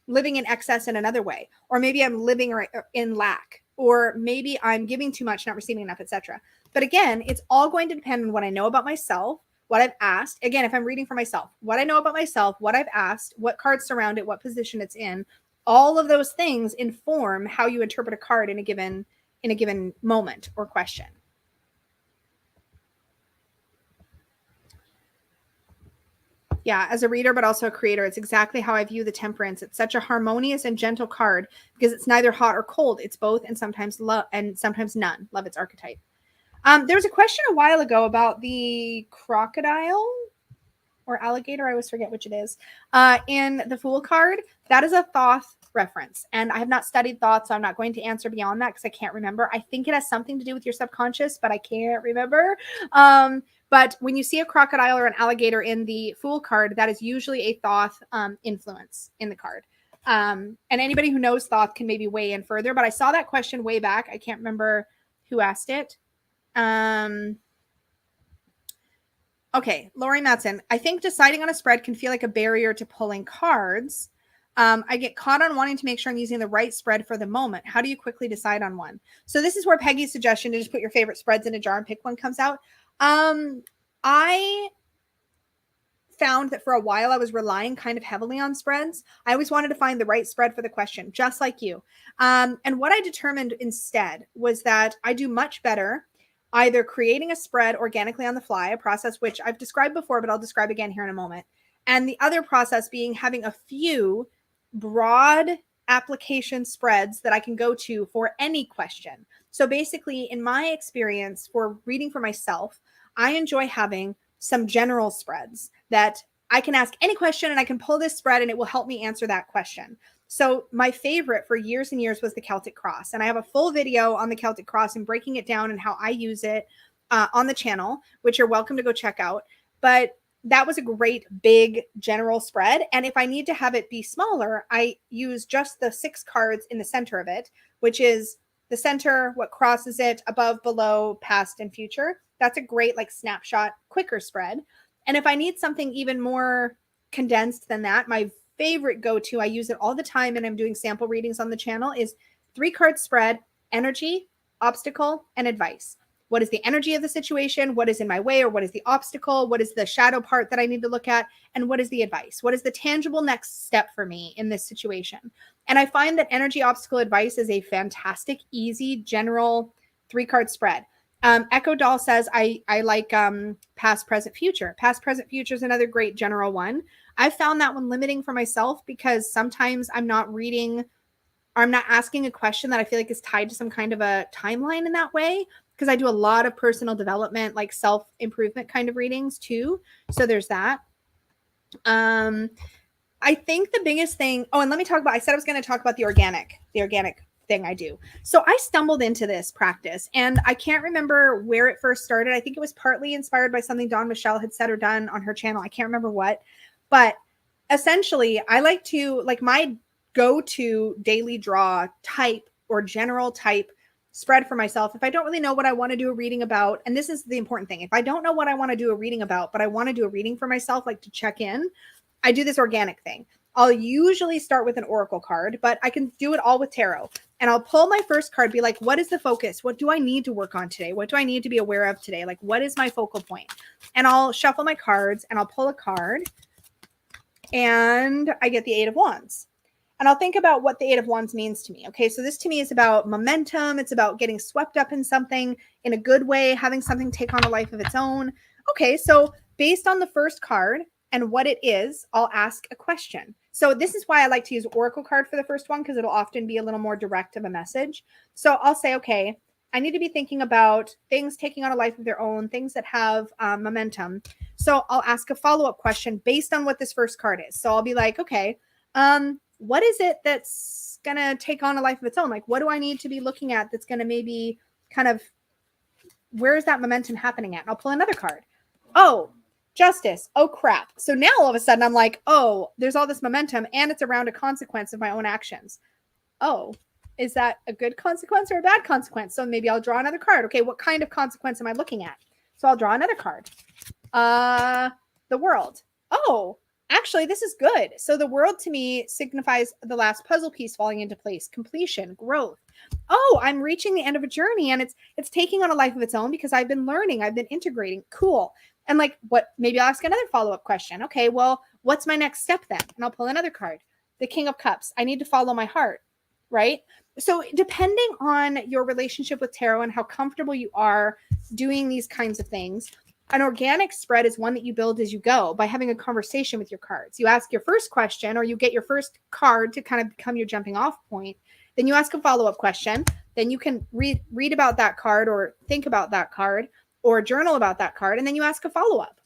living in excess in another way, or maybe I'm living in lack, or maybe I'm giving too much, not receiving enough, etc. But again, it's all going to depend on what I know about myself, what I've asked. Again, if I'm reading for myself, what I know about myself, what I've asked, what cards surround it, what position it's in. All of those things inform how you interpret a card in a given moment or question. Yeah, as a reader, but also a creator, it's exactly how I view the Temperance. It's such a harmonious and gentle card because it's neither hot or cold. It's both and sometimes love and sometimes none. Love its archetype. There was a question a while ago about the crocodile or alligator. I always forget which it is. In the Fool card, that is a Thoth reference. And I have not studied Thoth, so I'm not going to answer beyond that because I can't remember. I think it has something to do with your subconscious, but I can't remember. But when you see a crocodile or an alligator in the Fool card, that is usually a Thoth influence in the card. And anybody who knows Thoth can maybe weigh in further. But I saw that question way back. I can't remember who asked it. Okay, Lori Matson. I think deciding on a spread can feel like a barrier to pulling cards. I get caught on wanting to make sure I'm using the right spread for the moment. How do you quickly decide on one? So this is where Peggy's suggestion to just put your favorite spreads in a jar and pick one comes out. I found that for a while I was relying kind of heavily on spreads. I always wanted to find the right spread for the question, just like you. And what I determined instead was that I do much better either creating a spread organically on the fly, a process which I've described before, but I'll describe again here in a moment. And the other process being having a few broad application spreads that I can go to for any question. So basically, in my experience for reading for myself, I enjoy having some general spreads that I can ask any question and I can pull this spread and it will help me answer that question. So my favorite for years and years was the Celtic Cross. And I have a full video on the Celtic Cross and breaking it down and how I use it on the channel, which you're welcome to go check out. But that was a great big general spread. And if I need to have it be smaller, I use just the 6 cards in the center of it, which is the center, what crosses it, above, below, past, and future. That's a great like snapshot, quicker spread. And if I need something even more condensed than that, my favorite go-to, I use it all the time and I'm doing sample readings on the channel, is 3-card spread, energy, obstacle, and advice. What is the energy of the situation? What is in my way, or what is the obstacle? What is the shadow part that I need to look at? And what is the advice? What is the tangible next step for me in this situation? And I find that energy, obstacle, advice is a fantastic, easy, general 3-card spread. Echo Doll says, I like past, present, future. Past, present, future is another great general one. I found that one limiting for myself because sometimes I'm not reading, or I'm not asking a question that I feel like is tied to some kind of a timeline in that way, because I do a lot of personal development, like self-improvement kind of readings too. So there's that. I think the biggest thing, and let me talk about, I said I was going to talk about the organic thing I do. So I stumbled into this practice and I can't remember where it first started. I think it was partly inspired by something Dawn Michelle had said or done on her channel. I can't remember what, but essentially I like to, like, my go-to daily draw type or general type spread for myself. If I don't really know what I want to do a reading about, and this is the important thing, if I don't know what I want to do a reading about, but I want to do a reading for myself, like to check in, I do this organic thing. I'll usually start with an oracle card, but I can do it all with tarot. And I'll pull my first card, be like, what is the focus? What do I need to work on today? What do I need to be aware of today? Like, what is my focal point? And I'll shuffle my cards and I'll pull a card and I get the 8 of Wands. And I'll think about what the 8 of Wands means to me. Okay, so this to me is about momentum. It's about getting swept up in something in a good way, having something take on a life of its own. Okay, so based on the first card and what it is, I'll ask a question. So this is why I like to use Oracle card for the first one, because it'll often be a little more direct of a message. So I'll say, okay, I need to be thinking about things taking on a life of their own, things that have momentum. So I'll ask a follow-up question based on what this first card is. So I'll be like, okay, what is it that's going to take on a life of its own? Like, what do I need to be looking at that's going to maybe kind of, where is that momentum happening at? And I'll pull another card. Oh, justice. Oh, crap. So now all of a sudden I'm like, oh, there's all this momentum and it's around a consequence of my own actions. Oh, is that a good consequence or a bad consequence? So maybe I'll draw another card. Okay, what kind of consequence am I looking at? So I'll draw another card. The world. Oh, actually, this is good. So the world to me signifies the last puzzle piece falling into place, completion, growth. Oh, I'm reaching the end of a journey and it's taking on a life of its own because I've been learning, I've been integrating. Cool. And like, what, maybe I'll ask another follow-up question. Okay, well, what's my next step then? And I'll pull another card. The King of Cups. I need to follow my heart, right? So depending on your relationship with tarot and how comfortable you are doing these kinds of things, an organic spread is one that you build as you go by having a conversation with your cards. You ask your first question or you get your first card to kind of become your jumping off point. Then you ask a follow-up question. Then you can read about that card or think about that card or journal about that card. And then you ask a follow-up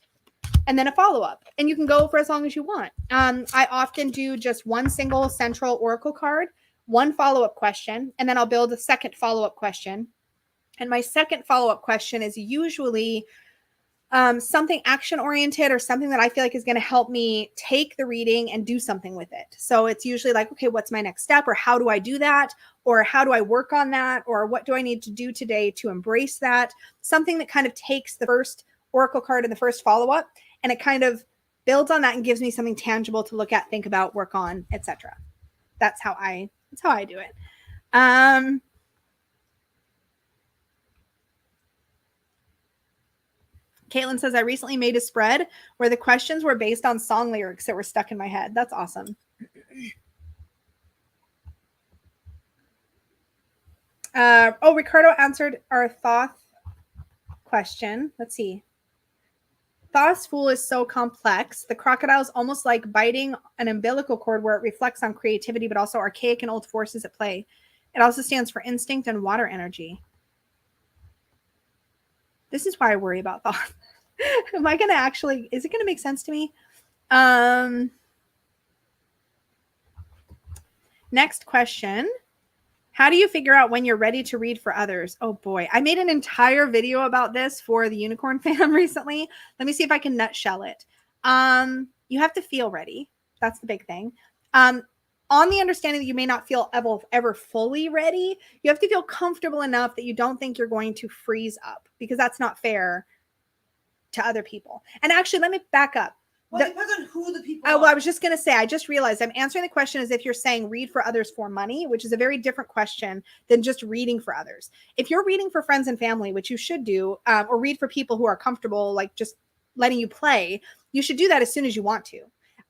and then a follow-up. And you can go for as long as you want. I often do just one single central oracle card, one follow-up question, and then I'll build a second follow-up question. And my second follow-up question is usually something action-oriented or something that I feel like is going to help me take the reading and do something with it. So it's usually like, okay, what's my next step? Or how do I do that? Or how do I work on that? Or what do I need to do today to embrace that? Something that kind of takes the first oracle card and the first follow-up, and it kind of builds on that and gives me something tangible to look at, think about, work on, etc. That's how I do it. Caitlin says, I recently made a spread where the questions were based on song lyrics that were stuck in my head. That's awesome. Ricardo answered our Thoth question. Let's see. Thoth's Fool is so complex. The crocodile is almost like biting an umbilical cord where it reflects on creativity, but also archaic and old forces at play. It also stands for instinct and water energy. This is why I worry about Thoth. Am I going to actually, is it going to make sense to me? Next question. How do you figure out when you're ready to read for others? Oh boy, I made an entire video about this for the Unicorn fam recently. Let me see if I can nutshell it. You have to feel ready. That's the big thing. On the understanding that you may not feel ever fully ready, you have to feel comfortable enough that you don't think you're going to freeze up, because that's not fair to other people. And actually, let me back up. Well, it depends on who the people are. Well, I was just going to say, I just realized I'm answering the question as if you're saying read for others for money, which is a very different question than just reading for others. If you're reading for friends and family, which you should do, or read for people who are comfortable, like just letting you play, you should do that as soon as you want to.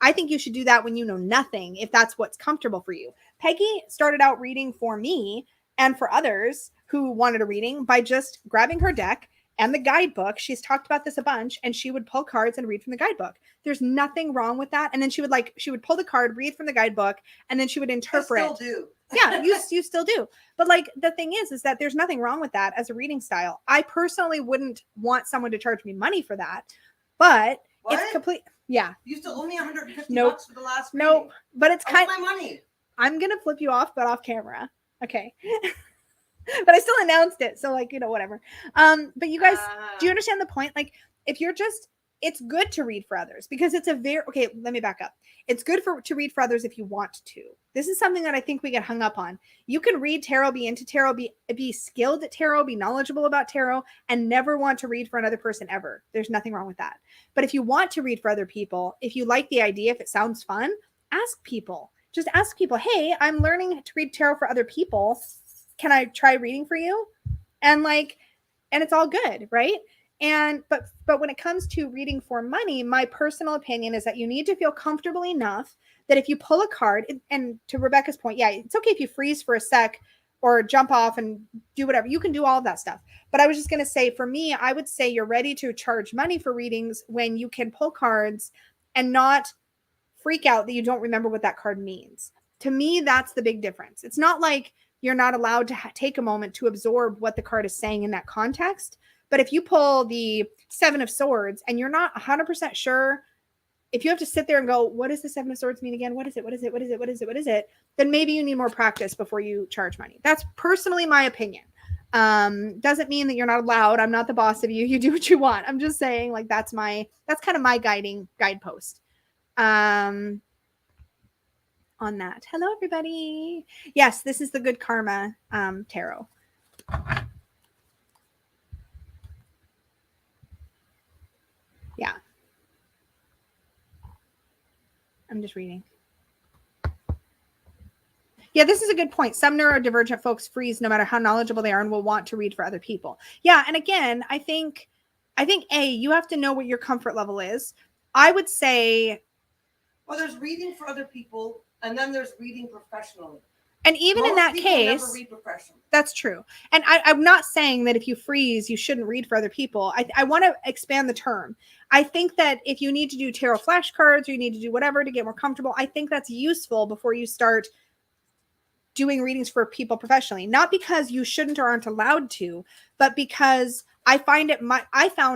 I think you should do that when you know nothing, if that's what's comfortable for you. Peggy started out reading for me and for others who wanted a reading by just grabbing her deck and the guidebook. She's talked about this a bunch, and she would pull cards and read from the guidebook. There's nothing wrong with that. And then she would pull the card, read from the guidebook, and then she would interpret. I still do. Yeah, you still do. But like the thing is that there's nothing wrong with that as a reading style. I personally wouldn't want someone to charge me money for that, but what? It's complete. Yeah. You still owe me $150 nope. for the last reading. Nope. But it's kind of my money. I'm gonna flip you off, but off camera. Okay. But I still announced it, so like, whatever. But you guys, do you understand the point? Like, if you're just, it's good to read for others because it's okay, let me back up. It's good to read for others if you want to. This is something that I think we get hung up on. You can read tarot, be into tarot, be skilled at tarot, be knowledgeable about tarot, and never want to read for another person ever. There's nothing wrong with that. But if you want to read for other people, if you like the idea, if it sounds fun, ask people. Just ask people, hey, I'm learning to read tarot for other people. Can I try reading for you? And it's all good, right? And but when it comes to reading for money, my personal opinion is that you need to feel comfortable enough that if you pull a card, and to Rebecca's point, yeah, it's okay if you freeze for a sec or jump off and do whatever. You can do all of that stuff. But I was just going to say, for me, I would say you're ready to charge money for readings when you can pull cards and not freak out that you don't remember what that card means. To me, that's the big difference. It's not like you're not allowed to take a moment to absorb what the card is saying in that context. But if you pull the Seven of Swords and you're not 100% sure, if you have to sit there and go, what does the Seven of Swords mean again? What is it? What is it? What is it? What is it? What is it? Then maybe you need more practice before you charge money. That's personally my opinion. Doesn't mean that you're not allowed. I'm not the boss of you. You do what you want. I'm just saying, like, that's kind of my guidepost. On that. Hello, everybody. Yes, this is the Good Karma tarot. Yeah. I'm just reading. Yeah, this is a good point. Some neurodivergent folks freeze no matter how knowledgeable they are and will want to read for other people. Yeah, and again, I think you have to know what your comfort level is. I would say, well, there's reading for other people, and then there's reading professionally. And even most in that case, never read professionally. That's true. And I'm not saying that if you freeze, you shouldn't read for other people. I want to expand the term. I think that if you need to do tarot flashcards or you need to do whatever to get more comfortable, I think that's useful before you start doing readings for people professionally. Not because you shouldn't or aren't allowed to, but because I found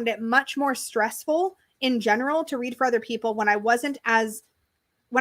it much more stressful in general to read for other people when I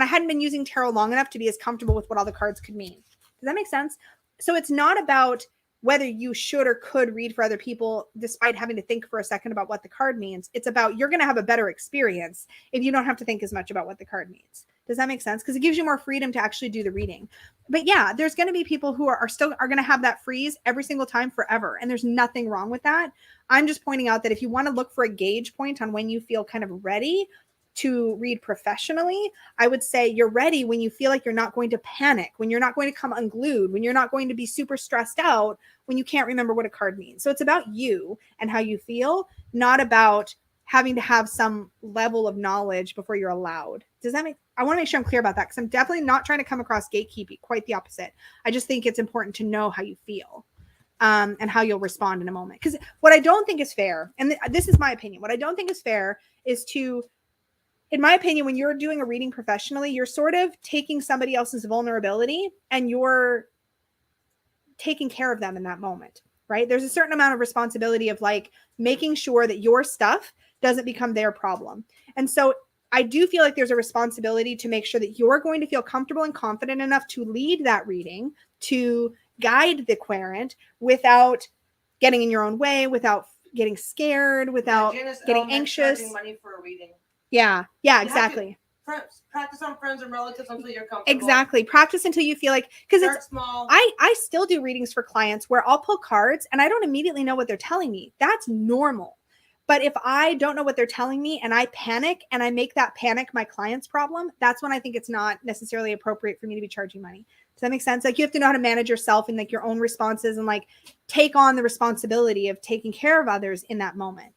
hadn't been using tarot long enough to be as comfortable with what all the cards could mean. Does that make sense? So it's not about whether you should or could read for other people despite having to think for a second about what the card means. It's about you're going to have a better experience if you don't have to think as much about what the card means. Does that make sense? Because it gives you more freedom to actually do the reading. But yeah, there's going to be people who are going to have that freeze every single time forever. And there's nothing wrong with that. I'm just pointing out that if you want to look for a gauge point on when you feel kind of ready to read professionally, I would say you're ready when you feel like you're not going to panic, when you're not going to come unglued, when you're not going to be super stressed out, when you can't remember what a card means. So it's about you and how you feel, not about having to have some level of knowledge before you're allowed. Does that make, I want to make sure I'm clear about that, because I'm definitely not trying to come across gatekeeping, quite the opposite. I just think it's important to know how you feel. And how you'll respond in a moment. Because what I don't think is fair, and this is my opinion, what I don't think is fair is to, in my opinion, when you're doing a reading professionally, you're sort of taking somebody else's vulnerability and you're taking care of them in that moment, right? There's a certain amount of responsibility of like making sure that your stuff doesn't become their problem. And so I do feel like there's a responsibility to make sure that you're going to feel comfortable and confident enough to lead that reading, to guide the querent without getting in your own way, without getting scared, without getting anxious. Money for a reading. Yeah, exactly. Practice on friends and relatives until you're comfortable. Exactly. Practice until you feel like, because it's small. I still do readings for clients where I'll pull cards and I don't immediately know what they're telling me. That's normal. But if I don't know what they're telling me and I panic and I make that panic my client's problem, that's when I think it's not necessarily appropriate for me to be charging money. Does that make sense? Like, you have to know how to manage yourself and like your own responses and like take on the responsibility of taking care of others in that moment.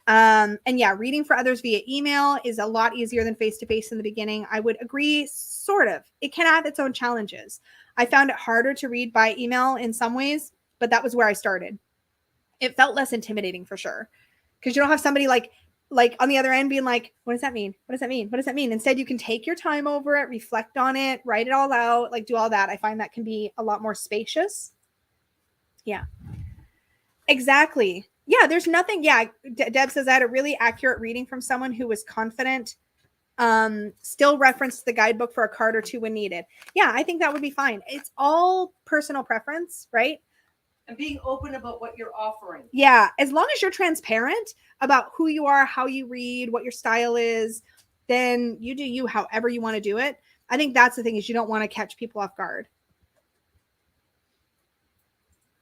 And yeah, reading for others via email is a lot easier than face-to-face in the beginning. I would agree, sort of. It can have its own challenges. I found it harder to read by email in some ways, but that was where I started. It felt less intimidating for sure. Because you don't have somebody like on the other end being like, what does that mean? What does that mean? What does that mean? Instead, you can take your time over it, reflect on it, write it all out, like do all that. I find that can be a lot more spacious. Yeah, exactly. Yeah, there's nothing. Yeah, Deb says I had a really accurate reading from someone who was confident. Still referenced the guidebook for a card or two when needed. Yeah, I think that would be fine. It's all personal preference, right? And being open about what you're offering. Yeah, as long as you're transparent about who you are, how you read, what your style is, then you do you however you want to do it. I think that's the thing, is you don't want to catch people off guard.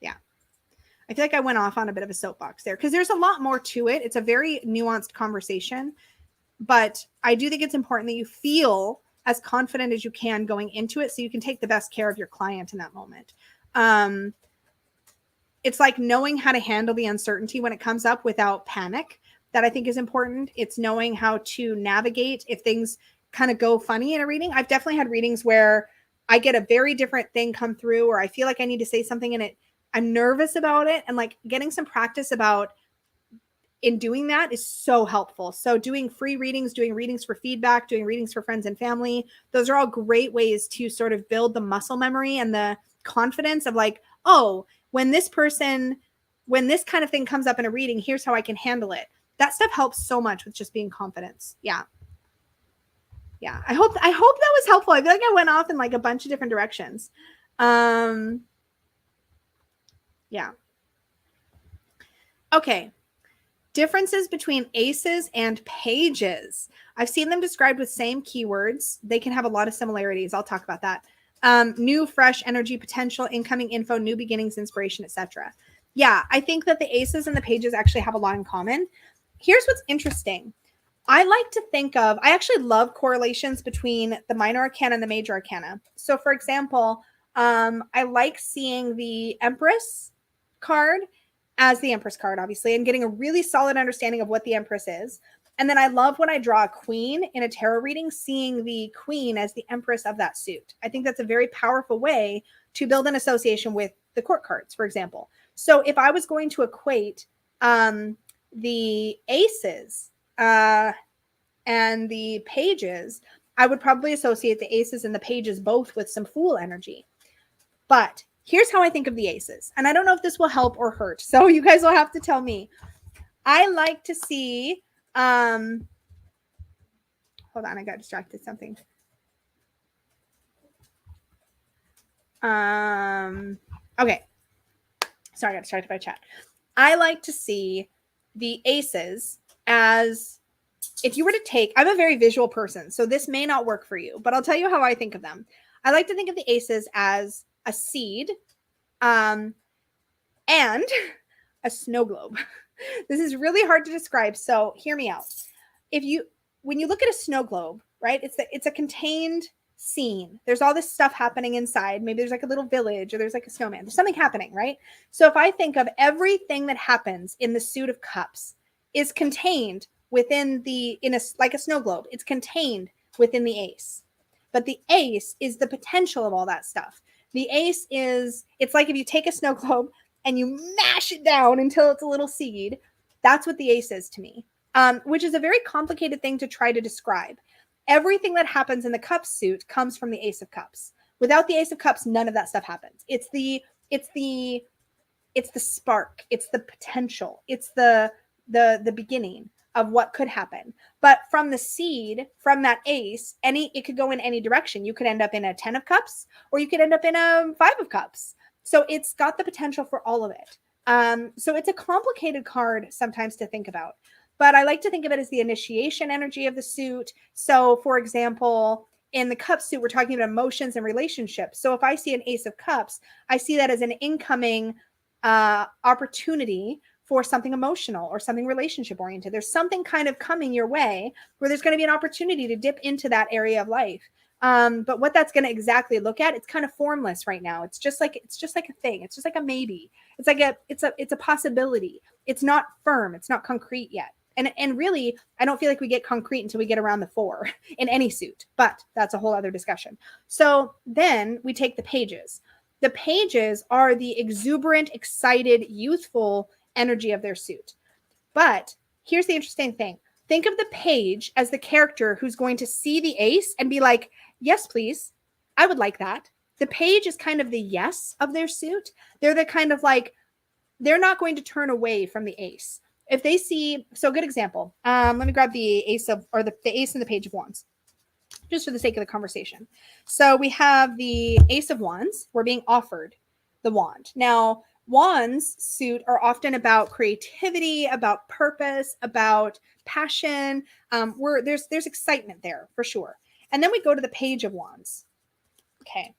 Yeah. I feel like I went off on a bit of a soapbox there because there's a lot more to it. It's a very nuanced conversation, but I do think it's important that you feel as confident as you can going into it so you can take the best care of your client in that moment. It's like knowing how to handle the uncertainty when it comes up without panic. That I think is important. It's knowing how to navigate if things kind of go funny in a reading. I've definitely had readings where I get a very different thing come through, or I feel like I need to say something and I'm nervous about it. And like getting some practice in doing that is so helpful. So doing free readings, doing readings for feedback, doing readings for friends and family, those are all great ways to sort of build the muscle memory and the confidence of like, oh, when this kind of thing comes up in a reading, here's how I can handle it. That stuff helps so much with just being confidence. Yeah. Yeah. I hope that was helpful. I feel like I went off in like a bunch of different directions. Yeah. Okay. Differences between aces and pages. I've seen them described with same keywords. They can have a lot of similarities. I'll talk about that. New, fresh energy, potential, incoming info, new beginnings, inspiration, etc. Yeah, I think that the aces and the pages actually have a lot in common. Here's what's interesting. I like to think of, I actually love correlations between the minor arcana and the major arcana. So for example, I like seeing the Empress card as the Empress card, obviously, and getting a really solid understanding of what the Empress is. And then I love when I draw a queen in a tarot reading, seeing the queen as the Empress of that suit. I think that's a very powerful way to build an association with the court cards, for example. So if I was going to equate the aces and the pages, I would probably associate the aces and the pages both with some Fool energy. But here's how I think of the aces. And I don't know if this will help or hurt, so you guys will have to tell me. I like to see, hold on, I got distracted something. Okay. Sorry, I got distracted by chat. I like to see the aces as, if you were to take, I'm a very visual person, so this may not work for you, but I'll tell you how I think of them. I like to think of the aces as a seed and a snow globe. This is really hard to describe, so hear me out. When you look at a snow globe, right, it's a contained scene. There's all this stuff happening inside. Maybe there's like a little village or there's like a snowman. There's something happening, right? So if I think of everything that happens in the Suit of Cups is contained within like a snow globe, it's contained within the ace. But the ace is the potential of all that stuff. The ace it's like if you take a snow globe and you mash it down until it's a little seed. That's what the ace is to me, which is a very complicated thing to try to describe. Everything that happens in the Cups suit comes from the Ace of Cups. Without the Ace of Cups, none of that stuff happens. It's the spark. It's the potential. It's the beginning of what could happen. But from the seed, from that ace, it could go in any direction. You could end up in a 10 of Cups, or you could end up in a 5 of Cups. So it's got the potential for all of it. So it's a complicated card sometimes to think about. But I like to think of it as the initiation energy of the suit. So, for example, in the Cup suit, we're talking about emotions and relationships. So if I see an Ace of Cups, I see that as an incoming opportunity for something emotional or something relationship oriented. There's something kind of coming your way where there's going to be an opportunity to dip into that area of life. But what that's going to exactly look at, it's kind of formless right now. It's just like a thing. It's just like a maybe. It's like it's a possibility. It's not firm. It's not concrete yet. And really, I don't feel like we get concrete until we get around the 4 in any suit, but that's a whole other discussion. So then we take the pages. The pages are the exuberant, excited, youthful energy of their suit. But here's the interesting thing. Think of the page as the character who's going to see the ace and be like, yes, please. I would like that. The page is kind of the yes of their suit. They're the kind of like, they're not going to turn away from the ace. If they see, so a good example, let me grab the ace of, or the ace and the page of wands, just for the sake of the conversation. So we have the Ace of Wands. We're being offered the wand. Now, wands suit are often about creativity, about purpose, about passion. There's excitement there for sure. And then we go to the Page of Wands. Okay.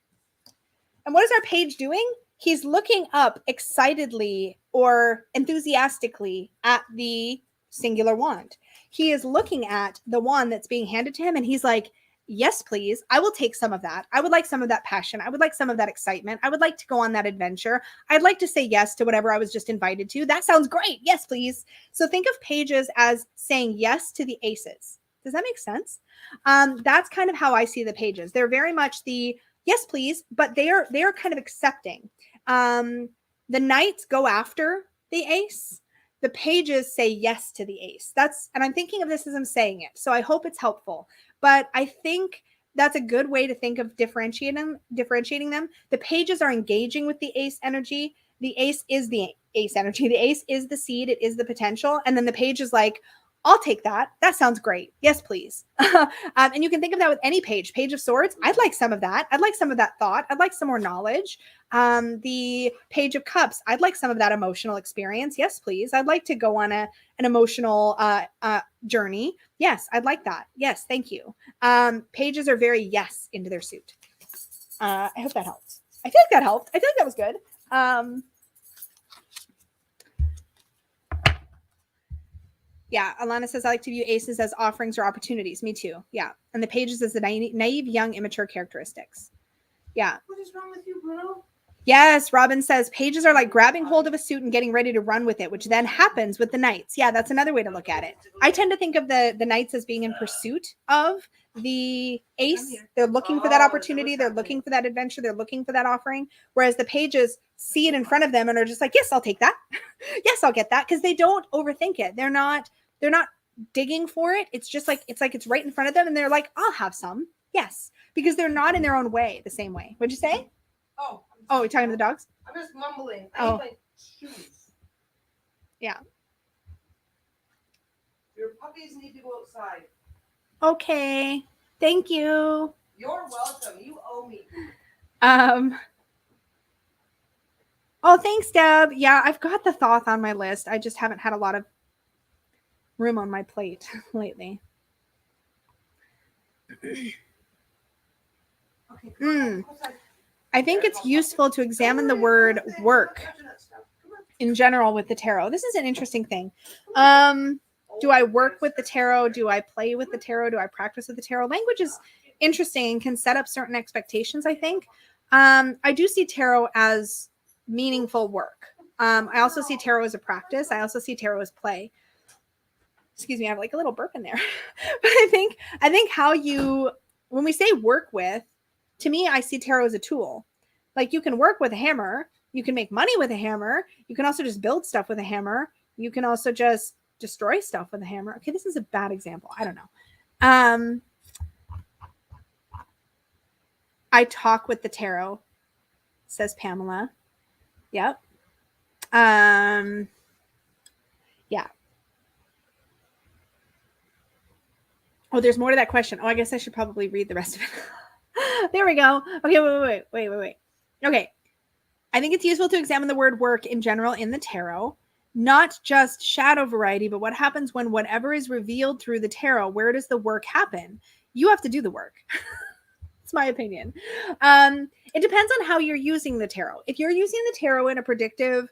And what is our page doing? He's looking up excitedly or enthusiastically at the singular wand. He is looking at the wand that's being handed to him, and he's like, yes, please. I will take some of that. I would like some of that passion. I would like some of that excitement. I would like to go on that adventure. I'd like to say yes to whatever I was just invited to. That sounds great. Yes, please. So think of pages as saying yes to the aces. Does that make sense? That's kind of how I see the pages. They're very much the yes, please, but they are kind of accepting. The knights go after the ace. The pages say yes to the ace. And I'm thinking of this as I'm saying it. So I hope it's helpful. But I think that's a good way to think of differentiating them. The pages are engaging with the ace energy. The ace is the ace energy. The ace is the seed. It is the potential. And then the page is like, I'll take that. That sounds great. Yes, please. And you can think of that with any page. Page of Swords. I'd like some of that. I'd like some of that thought. I'd like some more knowledge. The Page of Cups. I'd like some of that emotional experience. Yes, please. I'd like to go on an emotional journey. Yes, I'd like that. Yes, thank you. Pages are very yes into their suit. I hope that helped. I feel like that helped. I feel like that was good. Yeah, Alana says, I like to view aces as offerings or opportunities. Me too. Yeah. And the pages as the naive, young, immature characteristics. Yeah. What is wrong with you, Bruno? Yes, Robin says, pages are like grabbing hold of a suit and getting ready to run with it, which then happens with the knights. Yeah, that's another way to look at it. I tend to think of the knights as being in pursuit of the ace. They're looking for that opportunity. They're looking for that adventure. They're looking for that offering. Whereas the pages see it in front of them and are just like, yes, I'll take that. Yes, I'll get that. Because they don't overthink it. They're not digging for it. It's just like it's right in front of them. And they're like, I'll have some. Yes. Because they're not in their own way the same way. What'd you say? Oh, you're talking to the dogs? I'm just mumbling. Oh. I need my shoes. Yeah. Your puppies need to go outside. Okay. Thank you. You're welcome. You owe me. Oh, thanks, Deb. Yeah, I've got the Thoth on my list. I just haven't had a lot of room on my plate lately. Okay. I think it's useful to examine the word work in general with the tarot. This is an interesting thing. Do I work with the tarot? Do I play with the tarot? Do I practice with the tarot? Language is interesting and can set up certain expectations, I think. I do see tarot as meaningful work. I also see tarot as a practice. I also see tarot as play. Excuse me, I have like a little burp in there. But I think when we say work with, to me, I see tarot as a tool. Like you can work with a hammer. You can make money with a hammer. You can also just build stuff with a hammer. You can also just destroy stuff with a hammer. Okay, this is a bad example. I don't know. I talk with the tarot, says Pamela. Yep. Yeah. Oh, there's more to that question. Oh, I guess I should probably read the rest of it. There we go. Okay, wait. Okay. I think it's useful to examine the word work in general in the tarot, not just shadow variety, but what happens when whatever is revealed through the tarot, where does the work happen? You have to do the work. It's my opinion. It depends on how you're using the tarot. If you're using the tarot in a predictive,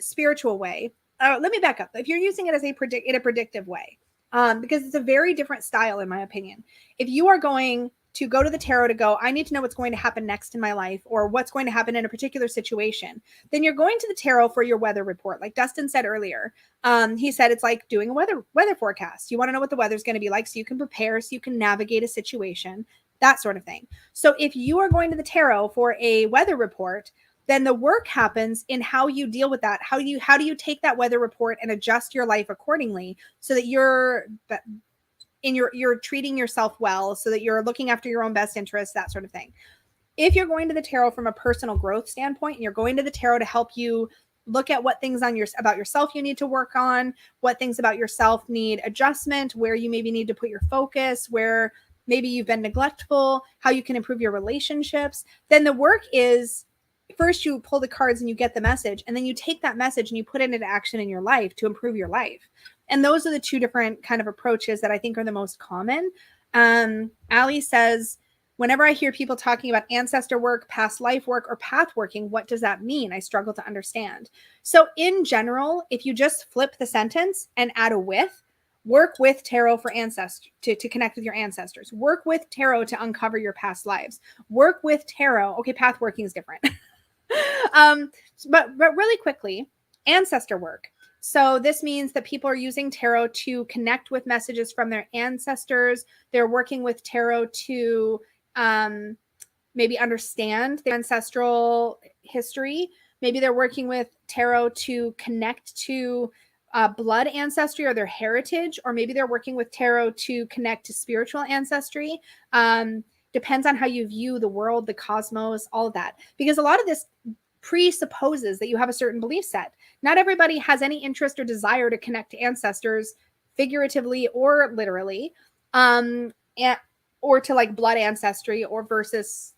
spiritual way, let me back up. If you're using it as in a predictive way, because it's a very different style, in my opinion. If you are going to go to the tarot to go, I need to know what's going to happen next in my life or what's going to happen in a particular situation, then you're going to the tarot for your weather report. Like Dustin said earlier, he said it's like doing a weather forecast. You want to know what the weather's going to be like so you can prepare, so you can navigate a situation, that sort of thing. So if you are going to the tarot for a weather report, then the work happens in how you deal with that. How do you take that weather report and adjust your life accordingly so that you're treating yourself well, so that you're looking after your own best interests, that sort of thing. If you're going to the tarot from a personal growth standpoint, and you're going to the tarot to help you look at what things about yourself you need to work on, what things about yourself need adjustment, where you maybe need to put your focus, where maybe you've been neglectful, how you can improve your relationships, then the work is first you pull the cards and you get the message, and then you take that message and you put it into action in your life to improve your life. And those are the two different kind of approaches that I think are the most common. Ali says, whenever I hear people talking about ancestor work, past life work, or path working, what does that mean? I struggle to understand. So in general, if you just flip the sentence and add a with, work with tarot for ancestors to connect with your ancestors. Work with tarot to uncover your past lives. Work with tarot. Okay, path working is different. But really quickly, ancestor work. So this means that people are using tarot to connect with messages from their ancestors. They're working with tarot to maybe understand their ancestral history. Maybe they're working with tarot to connect to blood ancestry or their heritage, or maybe they're working with tarot to connect to spiritual ancestry. depends on how you view the world, the cosmos, all of that. Because a lot of this presupposes that you have a certain belief set. Not everybody has any interest or desire to connect to ancestors figuratively or literally, or to like blood ancestry or versus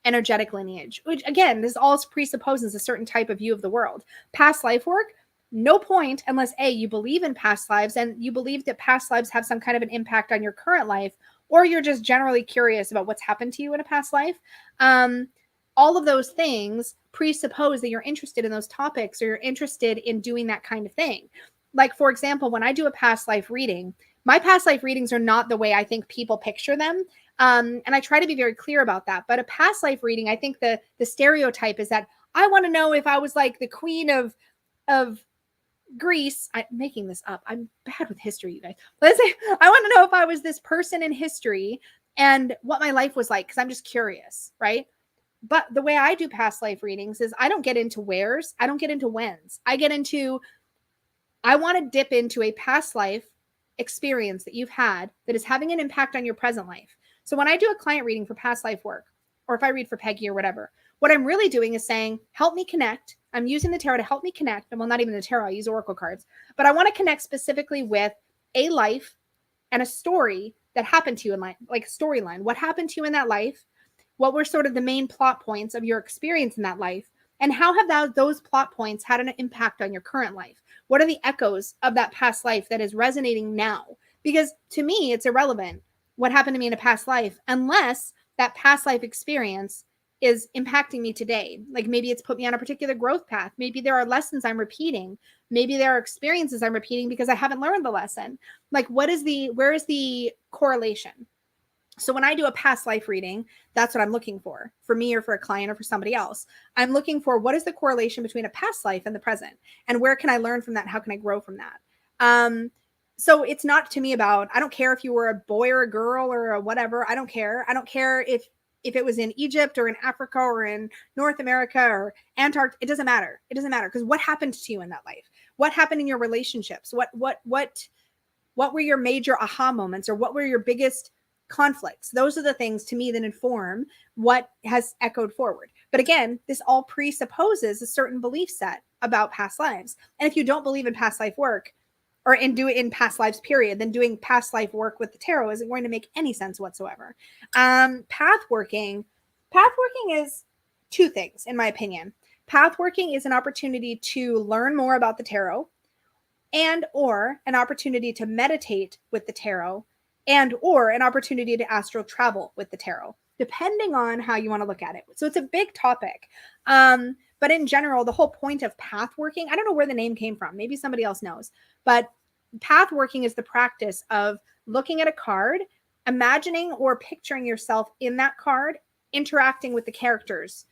energetic lineage, which again, this all presupposes a certain type of view of the world. Past life work, no point unless A, you believe in past lives and you believe that past lives have some kind of an impact on your current life, or you're just generally curious about what's happened to you in a past life. All of those things presuppose that you're interested in those topics or you're interested in doing that kind of thing. Like, for example, when I do a past life reading, my past life readings are not the way I think people picture them. And I try to be very clear about that. But a past life reading, I think the stereotype is that I want to know if I was like the queen of Greece. I'm making this up. I'm bad with history, you guys. Let's say I want to know if I was this person in history and what my life was like, because I'm just curious, right? But the way I do past life readings is I don't get into wheres. I don't get into whens. I want to dip into a past life experience that you've had that is having an impact on your present life. So when I do a client reading for past life work, or if I read for Peggy or whatever, what I'm really doing is saying, help me connect. I'm using the tarot to help me connect. Well, not even the tarot, I use oracle cards, but I want to connect specifically with a life and a story that happened to you in life, like a storyline. What happened to you in that life? What were sort of the main plot points of your experience in that life? And how have those plot points had an impact on your current life? What are the echoes of that past life that is resonating now? Because to me, it's irrelevant what happened to me in a past life unless that past life experience is impacting me today. Like maybe it's put me on a particular growth path. Maybe there are lessons I'm repeating. Maybe there are experiences I'm repeating because I haven't learned the lesson. Like where is the correlation? So when I do a past life reading, that's what I'm looking for me or for a client or for somebody else. I'm looking for what is the correlation between a past life and the present, and where can I learn from that? How can I grow from that? So it's not to me about, I don't care if you were a boy or a girl or a whatever. I don't care. I don't care if it was in Egypt or in Africa or in North America or Antarctica. It doesn't matter. It doesn't matter, because what happened to you in that life? What happened in your relationships? What were your major aha moments, or what were your biggest conflicts? Those are the things to me that inform what has echoed forward. But again, this all presupposes a certain belief set about past lives. And if you don't believe in past life work, or do it in past lives period, then doing past life work with the tarot isn't going to make any sense whatsoever. Path working is two things, in my opinion. Path working is an opportunity to learn more about the tarot, and or an opportunity to meditate with the tarot, and or an opportunity to astral travel with the tarot, depending on how you want to look at it. So it's a big topic. But in general, the whole point of path working, I don't know where the name came from. Maybe somebody else knows. But path working is the practice of looking at a card, imagining or picturing yourself in that card, interacting with the characters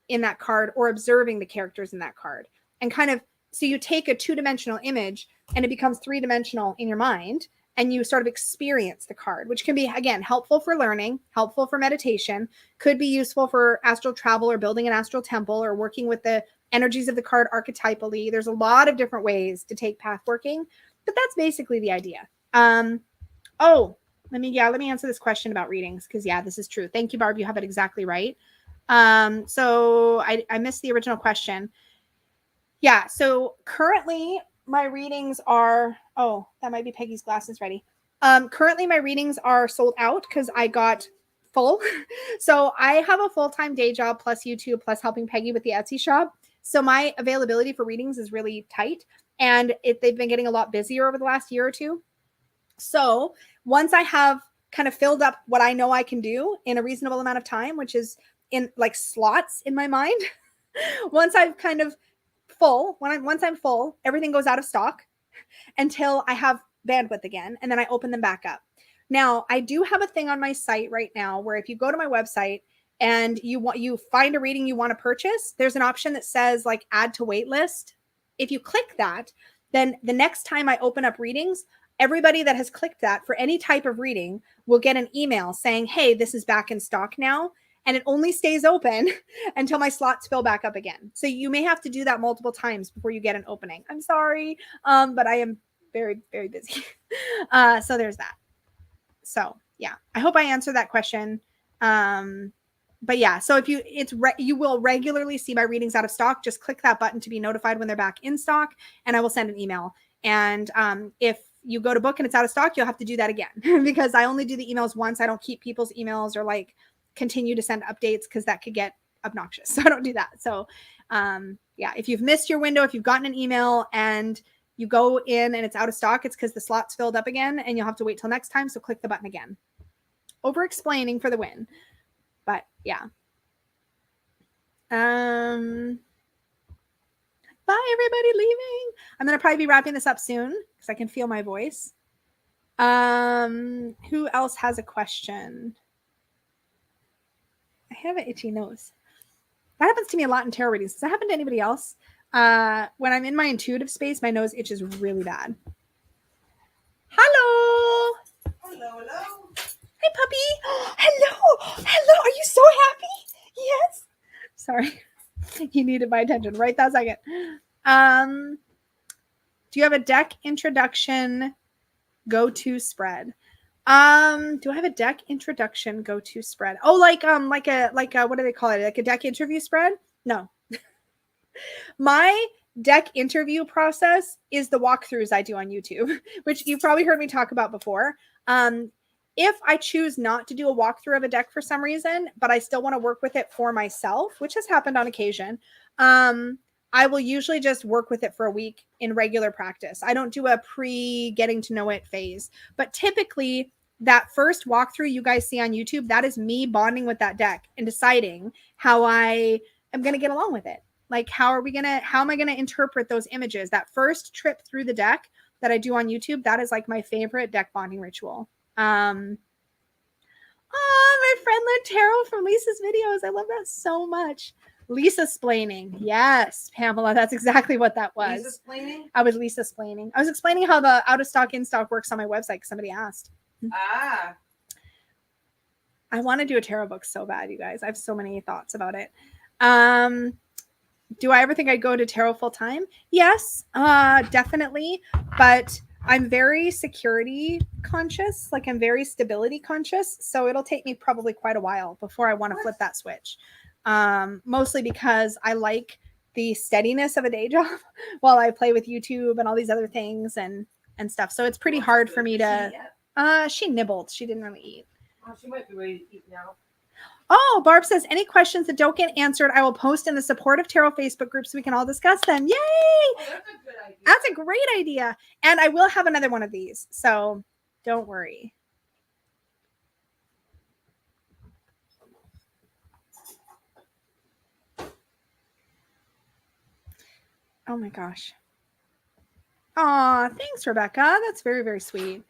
in that card, or observing the characters in that card. And kind of, so you take a two-dimensional image and it becomes three-dimensional in your mind, and you sort of experience the card, which can be, again, helpful for learning, helpful for meditation, could be useful for astral travel or building an astral temple or working with the energies of the card archetypally. There's a lot of different ways to take path working, but that's basically the idea. Let me answer this question about readings, because this is true. Thank you, Barb. You have it exactly right. So I missed the original question. Yeah, so currently my readings are, that might be Peggy's glasses ready. Currently my readings are sold out because I got full. So I have a full-time day job plus YouTube plus helping Peggy with the Etsy shop. So my availability for readings is really tight, and they've been getting a lot busier over the last year or two. So once I have kind of filled up what I know I can do in a reasonable amount of time, which is in like slots in my mind, once I've kind of once I'm full, everything goes out of stock until I have bandwidth again, and then I open them back up. Now, I do have a thing on my site right now where if you go to my website and you find a reading you want to purchase, there's an option that says like add to wait list. If you click that, then the next time I open up readings, everybody that has clicked that for any type of reading will get an email saying, hey, this is back in stock now. And it only stays open until my slots fill back up again. So you may have to do that multiple times before you get an opening. I'm sorry, but I am very, very busy. So there's that. So yeah, I hope I answered that question. But yeah, so if you will regularly see my readings out of stock, just click that button to be notified when they're back in stock, and I will send an email. And if you go to book and it's out of stock, you'll have to do that again because I only do the emails once. I don't keep people's emails or like continue to send updates because that could get obnoxious. So I don't do that. So yeah, if you've missed your window, if you've gotten an email and you go in and it's out of stock, it's because the slot's filled up again and you'll have to wait till next time. So click the button again. Over explaining for the win. But yeah. Bye everybody leaving. I'm gonna probably be wrapping this up soon because I can feel my voice. Who else has a question? I have an itchy nose. That happens to me a lot in tarot readings. Does that happen to anybody else? When I'm in my intuitive space, my nose itches really bad. Hello. Hello, hello. Hi, puppy. Hello. Hello. Are you so happy? Yes. Sorry. He needed my attention right that second. Do you have a deck introduction go-to spread? Do I have a deck introduction go-to spread? Oh, like a what do they call it? Like a deck interview spread? No. My deck interview process is the walkthroughs I do on YouTube, which you've probably heard me talk about before. If I choose not to do a walkthrough of a deck for some reason, but I still want to work with it for myself, which has happened on occasion, I will usually just work with it for a week in regular practice. I don't do a getting to know it phase, but typically that first walkthrough you guys see on YouTube, that is me bonding with that deck and deciding how I am going to get along with it. Like, how am I going to interpret those images? That first trip through the deck that I do on YouTube, that is like my favorite deck bonding ritual. My friend learned tarot from Lisa's videos. I love that so much. Lisa-splaining. Yes, Pamela, that's exactly what that was. Lisa-splaining? I was Lisa-splaining. I was explaining how the out of stock, in stock works on my website because somebody asked. Ah. I want to do a tarot book so bad, you guys. I have so many thoughts about it. Do I ever think I'd go to tarot full time? Yes, definitely. But I'm very security conscious. Like, I'm very stability conscious. So it'll take me probably quite a while before I want to flip that switch. Mostly because I like the steadiness of a day job while I play with YouTube and all these other things and stuff. So it's pretty hard for me to. She nibbled. She didn't really eat. Oh, she might be ready to eat now. Oh, Barb says, any questions that don't get answered, I will post in the Supportive Tarot Facebook group so we can all discuss them. Yay! Oh, that's a good idea. That's a great idea. And I will have another one of these. So don't worry. Oh my gosh. Aw, thanks, Rebecca. That's very, very sweet.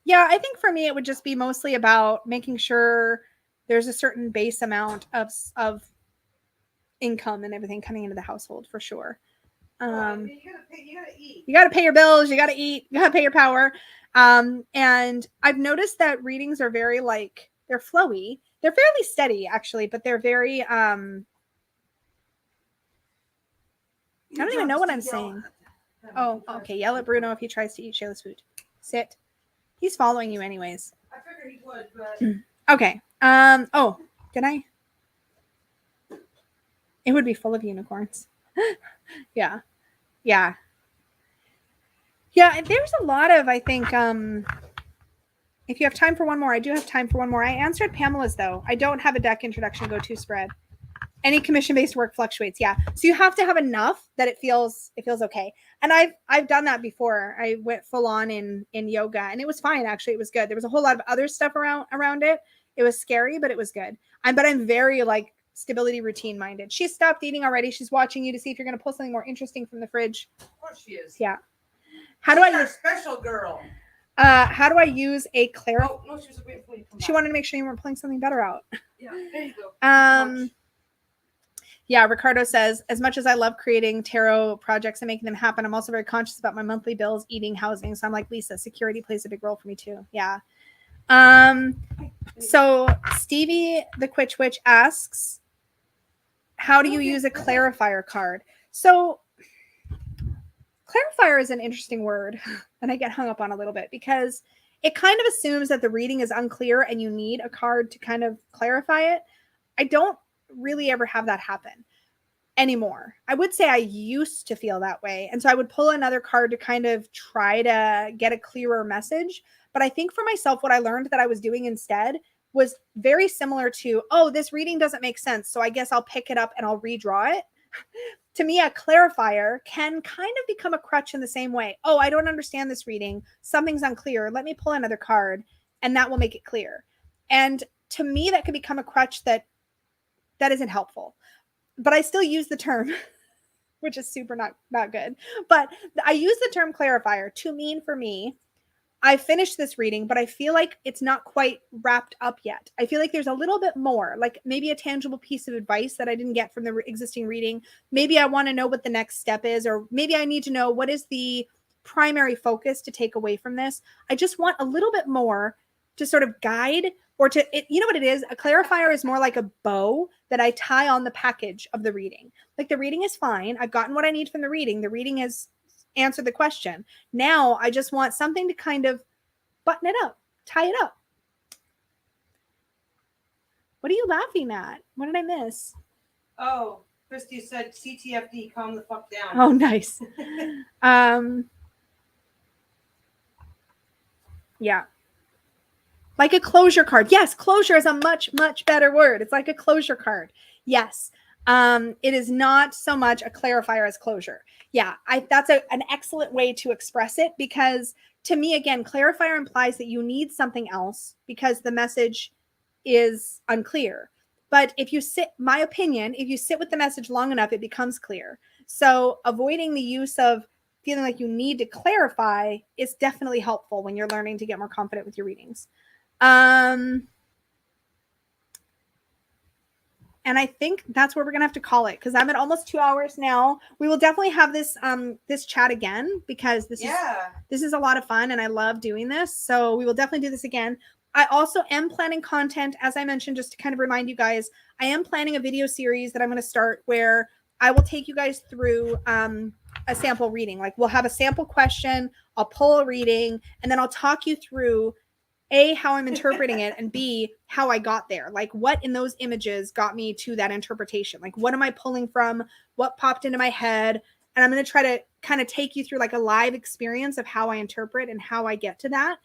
Yeah, I think for me, it would just be mostly about making sure there's a certain base amount of income and everything coming into the household for sure. You gotta eat. You gotta pay your bills, you gotta eat, you gotta pay your power. And I've noticed that readings are very they're flowy. They're fairly steady actually, but they're very I don't even know what I'm saying. Oh, okay. Yell at Bruno if he tries to eat Shayla's food. Sit. He's following you anyways. I figured he would, but okay. Oh, did I? It would be full of unicorns. Yeah. Yeah. Yeah, there's a lot of, I think, if you have time for one more, I do have time for one more. I answered Pamela's though. I don't have a deck introduction go-to spread. Any commission-based work fluctuates. Yeah. So you have to have enough that it feels okay. And I've done that before. I went full on in yoga and it was fine. Actually, it was good. There was a whole lot of other stuff around it. It was scary, but it was good. But I'm very stability routine minded. She stopped eating already. She's watching you to see if you're going to pull something more interesting from the fridge. Of course she is. Yeah. How do I? You're a special girl. How do I use a clarifier? Oh no, she was waiting for you to come back. She wanted to make sure you weren't pulling something better out. Yeah, there you go. Yeah, Ricardo says, as much as I love creating tarot projects and making them happen, I'm also very conscious about my monthly bills, eating, housing. So I'm like, Lisa, security plays a big role for me too. Yeah. So Stevie the Quitch Witch asks, how do you use a clarifier card? So clarifier is an interesting word and I get hung up on a little bit because it kind of assumes that the reading is unclear and you need a card to kind of clarify it. I don't really ever have that happen anymore. I would say I used to feel that way. And so I would pull another card to kind of try to get a clearer message. But I think for myself, what I learned that I was doing instead was very similar to, oh, this reading doesn't make sense, so I guess I'll pick it up and I'll redraw it. To me, a clarifier can kind of become a crutch in the same way. Oh, I don't understand this reading. Something's unclear. Let me pull another card and that will make it clear. And to me, that can become a crutch that isn't helpful. But I still use the term, which is super not good. But I use the term clarifier to mean for me, I finished this reading, but I feel like it's not quite wrapped up yet. I feel like there's a little bit more, like maybe a tangible piece of advice that I didn't get from the existing reading. Maybe I want to know what the next step is, or maybe I need to know what is the primary focus to take away from this. I just want a little bit more to sort of guide, or to, you know what it is? A clarifier is more like a bow that I tie on the package of the reading. Like the reading is fine. I've gotten what I need from the reading. The reading has answered the question. Now I just want something to kind of button it up, tie it up. What are you laughing at? What did I miss? Oh, Christy said CTFD, calm the fuck down. Oh, nice. Yeah. Like a closure card. Yes, closure is a much, much better word. It's like a closure card. Yes. It is not so much a clarifier as closure. Yeah, that's an excellent way to express it, because to me, again, clarifier implies that you need something else because the message is unclear. But if you sit, my opinion, if you sit with the message long enough, it becomes clear. So avoiding the use of feeling like you need to clarify is definitely helpful when you're learning to get more confident with your readings. And I think that's where we're gonna have to call it, because I'm at almost 2 hours now. We will definitely have this this chat again, because this is a lot of fun and I love doing this. So we will definitely do this again. I also am planning content, as I mentioned, just to kind of remind you guys, I am planning a video series that I'm going to start where I will take you guys through a sample reading. Like we'll have a sample question, I'll pull a reading, and then I'll talk you through A, how I'm interpreting it, and B, how I got there. Like what in those images got me to that interpretation? Like what am I pulling from? What popped into my head? And I'm going to try to kind of take you through like a live experience of how I interpret and how I get to that.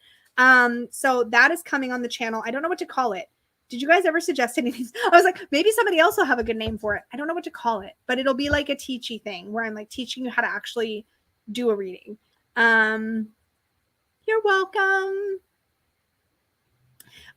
So that is coming on the channel. I don't know what to call it. Did you guys ever suggest anything? I was like, maybe somebody else will have a good name for it. I don't know what to call it, but it'll be like a teachy thing where I'm like teaching you how to actually do a reading. You're welcome.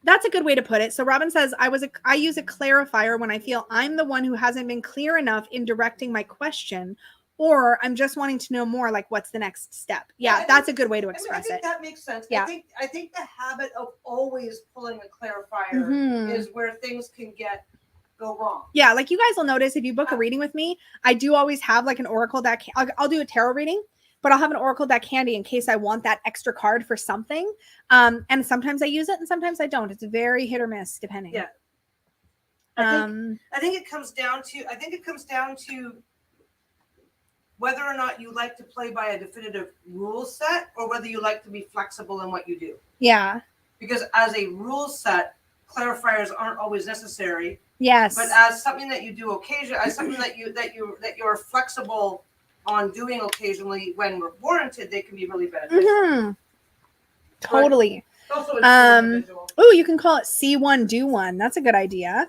That's a good way to put it. So Robin says, I use a clarifier when I feel I'm the one who hasn't been clear enough in directing my question, or I'm just wanting to know more, like what's the next step. Yeah, that's a good way to express it. That makes sense. Yeah. I think the habit of always pulling a clarifier is where things can go wrong. Yeah, like you guys will notice if you book a reading with me, I do always have like an oracle deck. I'll do a tarot reading, but I'll have an oracle deck handy in case I want that extra card for something. And sometimes I use it and sometimes I don't. It's very hit or miss depending. Yeah. I think it comes down to whether or not you like to play by a definitive rule set or whether you like to be flexible in what you do. Yeah. Because as a rule set, clarifiers aren't always necessary. Yes. But as something that you do occasionally, as something that you're flexible on doing occasionally when warranted, they can be really beneficial. Totally. Oh, you can call it see one, do one. That's a good idea.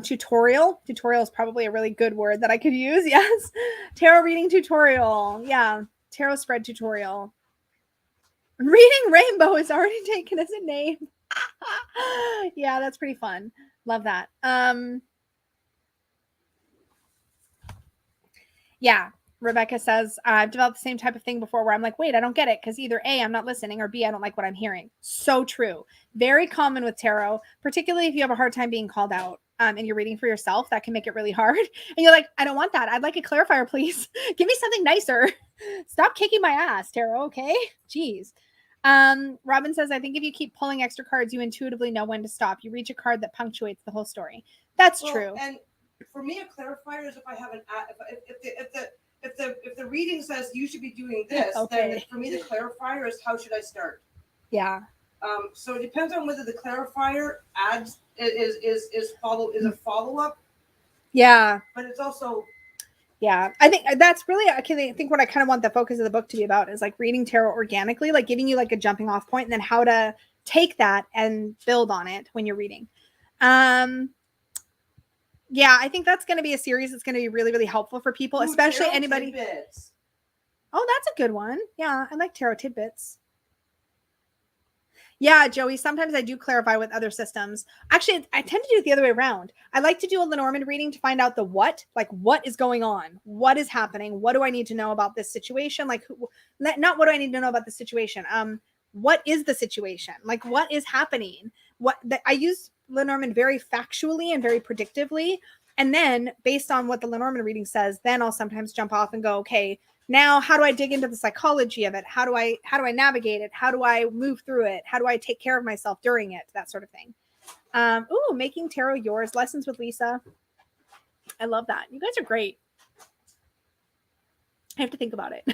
Tutorial is probably a really good word that I could use. Yes. Tarot reading tutorial. Yeah. Tarot spread tutorial. Reading rainbow is already taken as a name. Yeah, that's pretty fun. Love that. Yeah. Rebecca says, I've developed the same type of thing before where I'm like, wait, I don't get it. Because either A, I'm not listening, or B, I don't like what I'm hearing. So true. Very common with tarot, particularly if you have a hard time being called out and you're reading for yourself. That can make it really hard. And you're like, I don't want that. I'd like a clarifier, please. Give me something nicer. Stop kicking my ass, tarot. Okay. Jeez. Robin says, I think if you keep pulling extra cards, you intuitively know when to stop. You reach a card that punctuates the whole story. That's true. And for me, a clarifier is if I have if the reading says you should be doing this, then for me the clarifier is how should I start? Yeah. So it depends on whether the clarifier adds is a follow up. Yeah. But it's also. Yeah, I think that's really, I think what I kind of want the focus of the book to be about is like reading tarot organically, like giving you like a jumping off point, and then how to take that and build on it when you're reading. Yeah, I think that's going to be a series that's going to be really, really helpful for people, especially anybody. Tidbits. Oh, that's a good one. Yeah, I like tarot tidbits. Yeah, Joey, sometimes I do clarify with other systems. Actually, I tend to do it the other way around. I like to do a Lenormand reading to find out the what, like what is going on? What is happening? What do I need to know about this situation? Like, not what do I need to know about the situation? What is the situation? Like, what is happening? I use Lenormand very factually and very predictively. And then based on what the Lenormand reading says, then I'll sometimes jump off and go, okay, now, how do I dig into the psychology of it? How do I navigate it? How do I move through it? How do I take care of myself during it? That sort of thing. Making tarot yours. Lessons with Lisa. I love that. You guys are great. I have to think about it.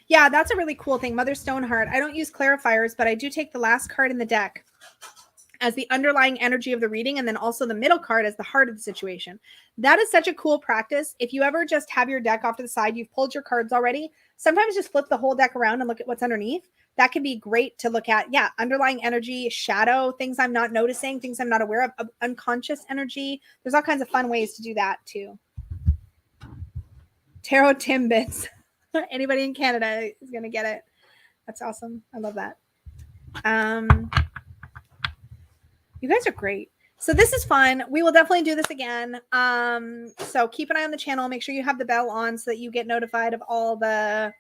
Yeah, that's a really cool thing. Mother Stoneheart. I don't use clarifiers, but I do take the last card in the deck as the underlying energy of the reading, and then also the middle card as the heart of the situation. That is such a cool practice. If you ever just have your deck off to the side, you've pulled your cards already, sometimes just flip the whole deck around and look at what's underneath. That can be great to look at. Yeah, underlying energy, shadow, things I'm not noticing, things I'm not aware of, unconscious energy. There's all kinds of fun ways to do that too. Tarot Timbits. Anybody in Canada is going to get it. That's awesome. I love that. You guys are great. So this is fun. We will definitely do this again. So keep an eye on the channel. Make sure you have the bell on so that you get notified of all the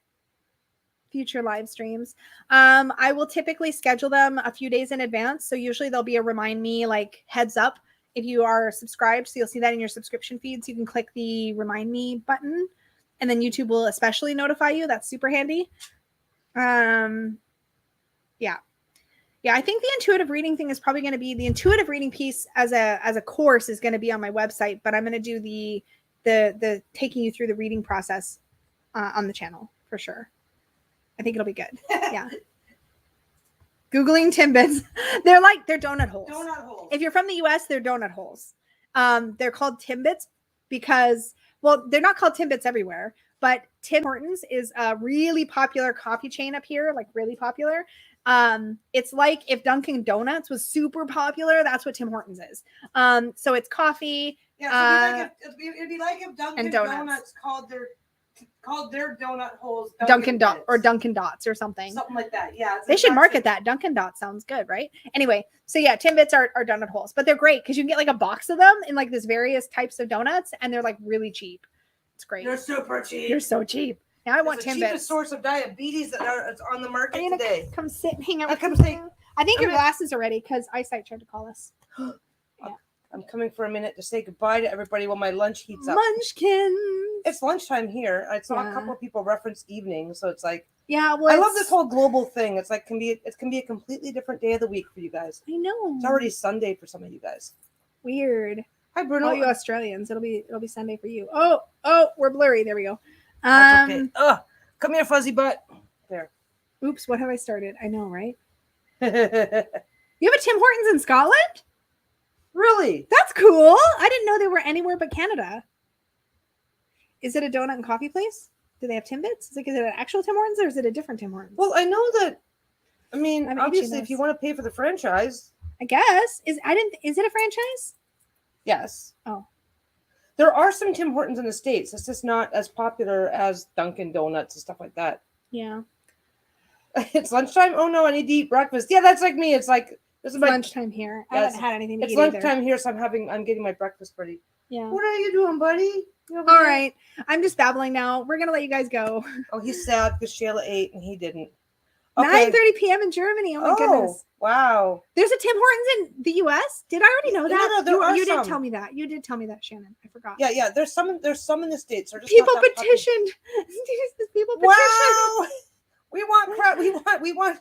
future live streams. I will typically schedule them a few days in advance. So usually there'll be a remind me, like heads up if you are subscribed. So you'll see that in your subscription feed. So you can click the remind me button, and then YouTube will especially notify you. That's super handy. Yeah. Yeah, I think the intuitive reading thing is probably going to be the intuitive reading piece as a course is going to be on my website, but I'm going to do the taking you through the reading process on the channel for sure. I think it'll be good. Yeah. Googling Timbits. They're donut holes. Donut holes. If you're from the US, they're donut holes. They're called Timbits because, well, they're not called Timbits everywhere, but Tim Hortons is a really popular coffee chain up here, like really popular. It's like if Dunkin' Donuts was super popular, that's what Tim Hortons is. So it's coffee. Yeah, so it'd be like if Dunkin' Donuts called their donut holes Dunkin' Dots or something like that. Yeah, they should market that. Dunkin' Dots sounds good, right? Anyway, so yeah, Timbits are donut holes, but they're great because you can get like a box of them in like this various types of donuts, and they're like really cheap. It's great. They're super cheap. They're so cheap. Now I want Timbits. The cheapest source of diabetes that's on the market today. Come sit and hang out. I think your glasses are ready because eyesight tried to call us. Yeah. I'm coming for a minute to say goodbye to everybody while my lunch heats up. Munchkins. It's lunchtime here. I saw a couple of people reference evening, so it's like, yeah. Well, I love this whole global thing. It's like it can be a completely different day of the week for you guys. I know. It's already Sunday for some of you guys. Weird. Hi, Bruno. All you Australians, it'll be Sunday for you. Oh, we're blurry. There we go. That's okay. Come here, fuzzy butt. There. Oops, what have I started? I know, right? You have a Tim Hortons in Scotland? Really? That's cool. I didn't know they were anywhere but Canada. Is it a donut and coffee place? Do they have Timbits? Is it an actual Tim Hortons or is it a different Tim Hortons? Well, I know that. I mean, obviously, if you want to pay for the franchise, I guess is it a franchise? Yes. Oh. There are some Tim Hortons in the States. It's just not as popular as Dunkin' Donuts and stuff like that. Yeah. It's lunchtime? Oh, no, I need to eat breakfast. Yeah, that's like me. It's like... It's lunchtime here. I haven't had anything to eat It's lunchtime here, so I'm getting my breakfast ready. Yeah. What are you doing, buddy? All right. I'm just babbling now. We're going to let you guys go. Oh, he's sad because Shayla ate and he didn't. Okay. 9:30 p.m. in Germany. Oh, my goodness. Wow. There's a Tim Hortons in the U.S.? Did I already know that? No, you did tell me that. You did tell me that, Shannon. I forgot. Yeah. There's some in the States. People petitioned. People petitioned. Wow. We want crap.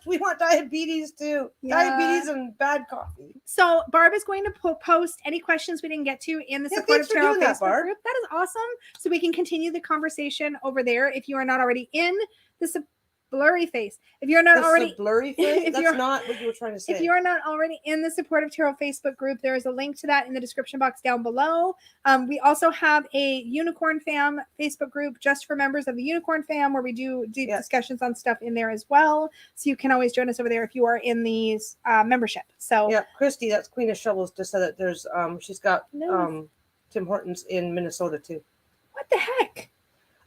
We want diabetes too. Yeah. Diabetes and bad coffee. So Barb is going to post any questions we didn't get to in the Supportive Tarot Facebook group. That is awesome. So we can continue the conversation over there. If you are not already in the blurry face, if you're not already blurry face, that's not what you were trying to say. If you are not already in the Supportive Tarot Facebook group, there is a link to that in the description box down below. We also have a Unicorn Fam Facebook group just for members of the Unicorn Fam, where we do deep discussions on stuff in there as well. So you can always join us over there if you are in these membership. So yeah, Christy, that's Queen of Shovels, just said that there's she's got Tim Hortons in Minnesota too. What the heck?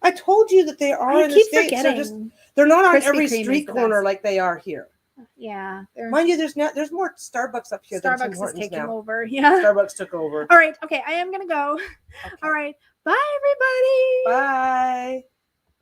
I told you that they are in the States. They're not on every street corner like they are here. Yeah. Mind you, there's more Starbucks up here than Tim Hortons is taking now. over. Yeah. Starbucks took over. All right. Okay. I am going to go. Okay. All right. Bye, everybody. Bye.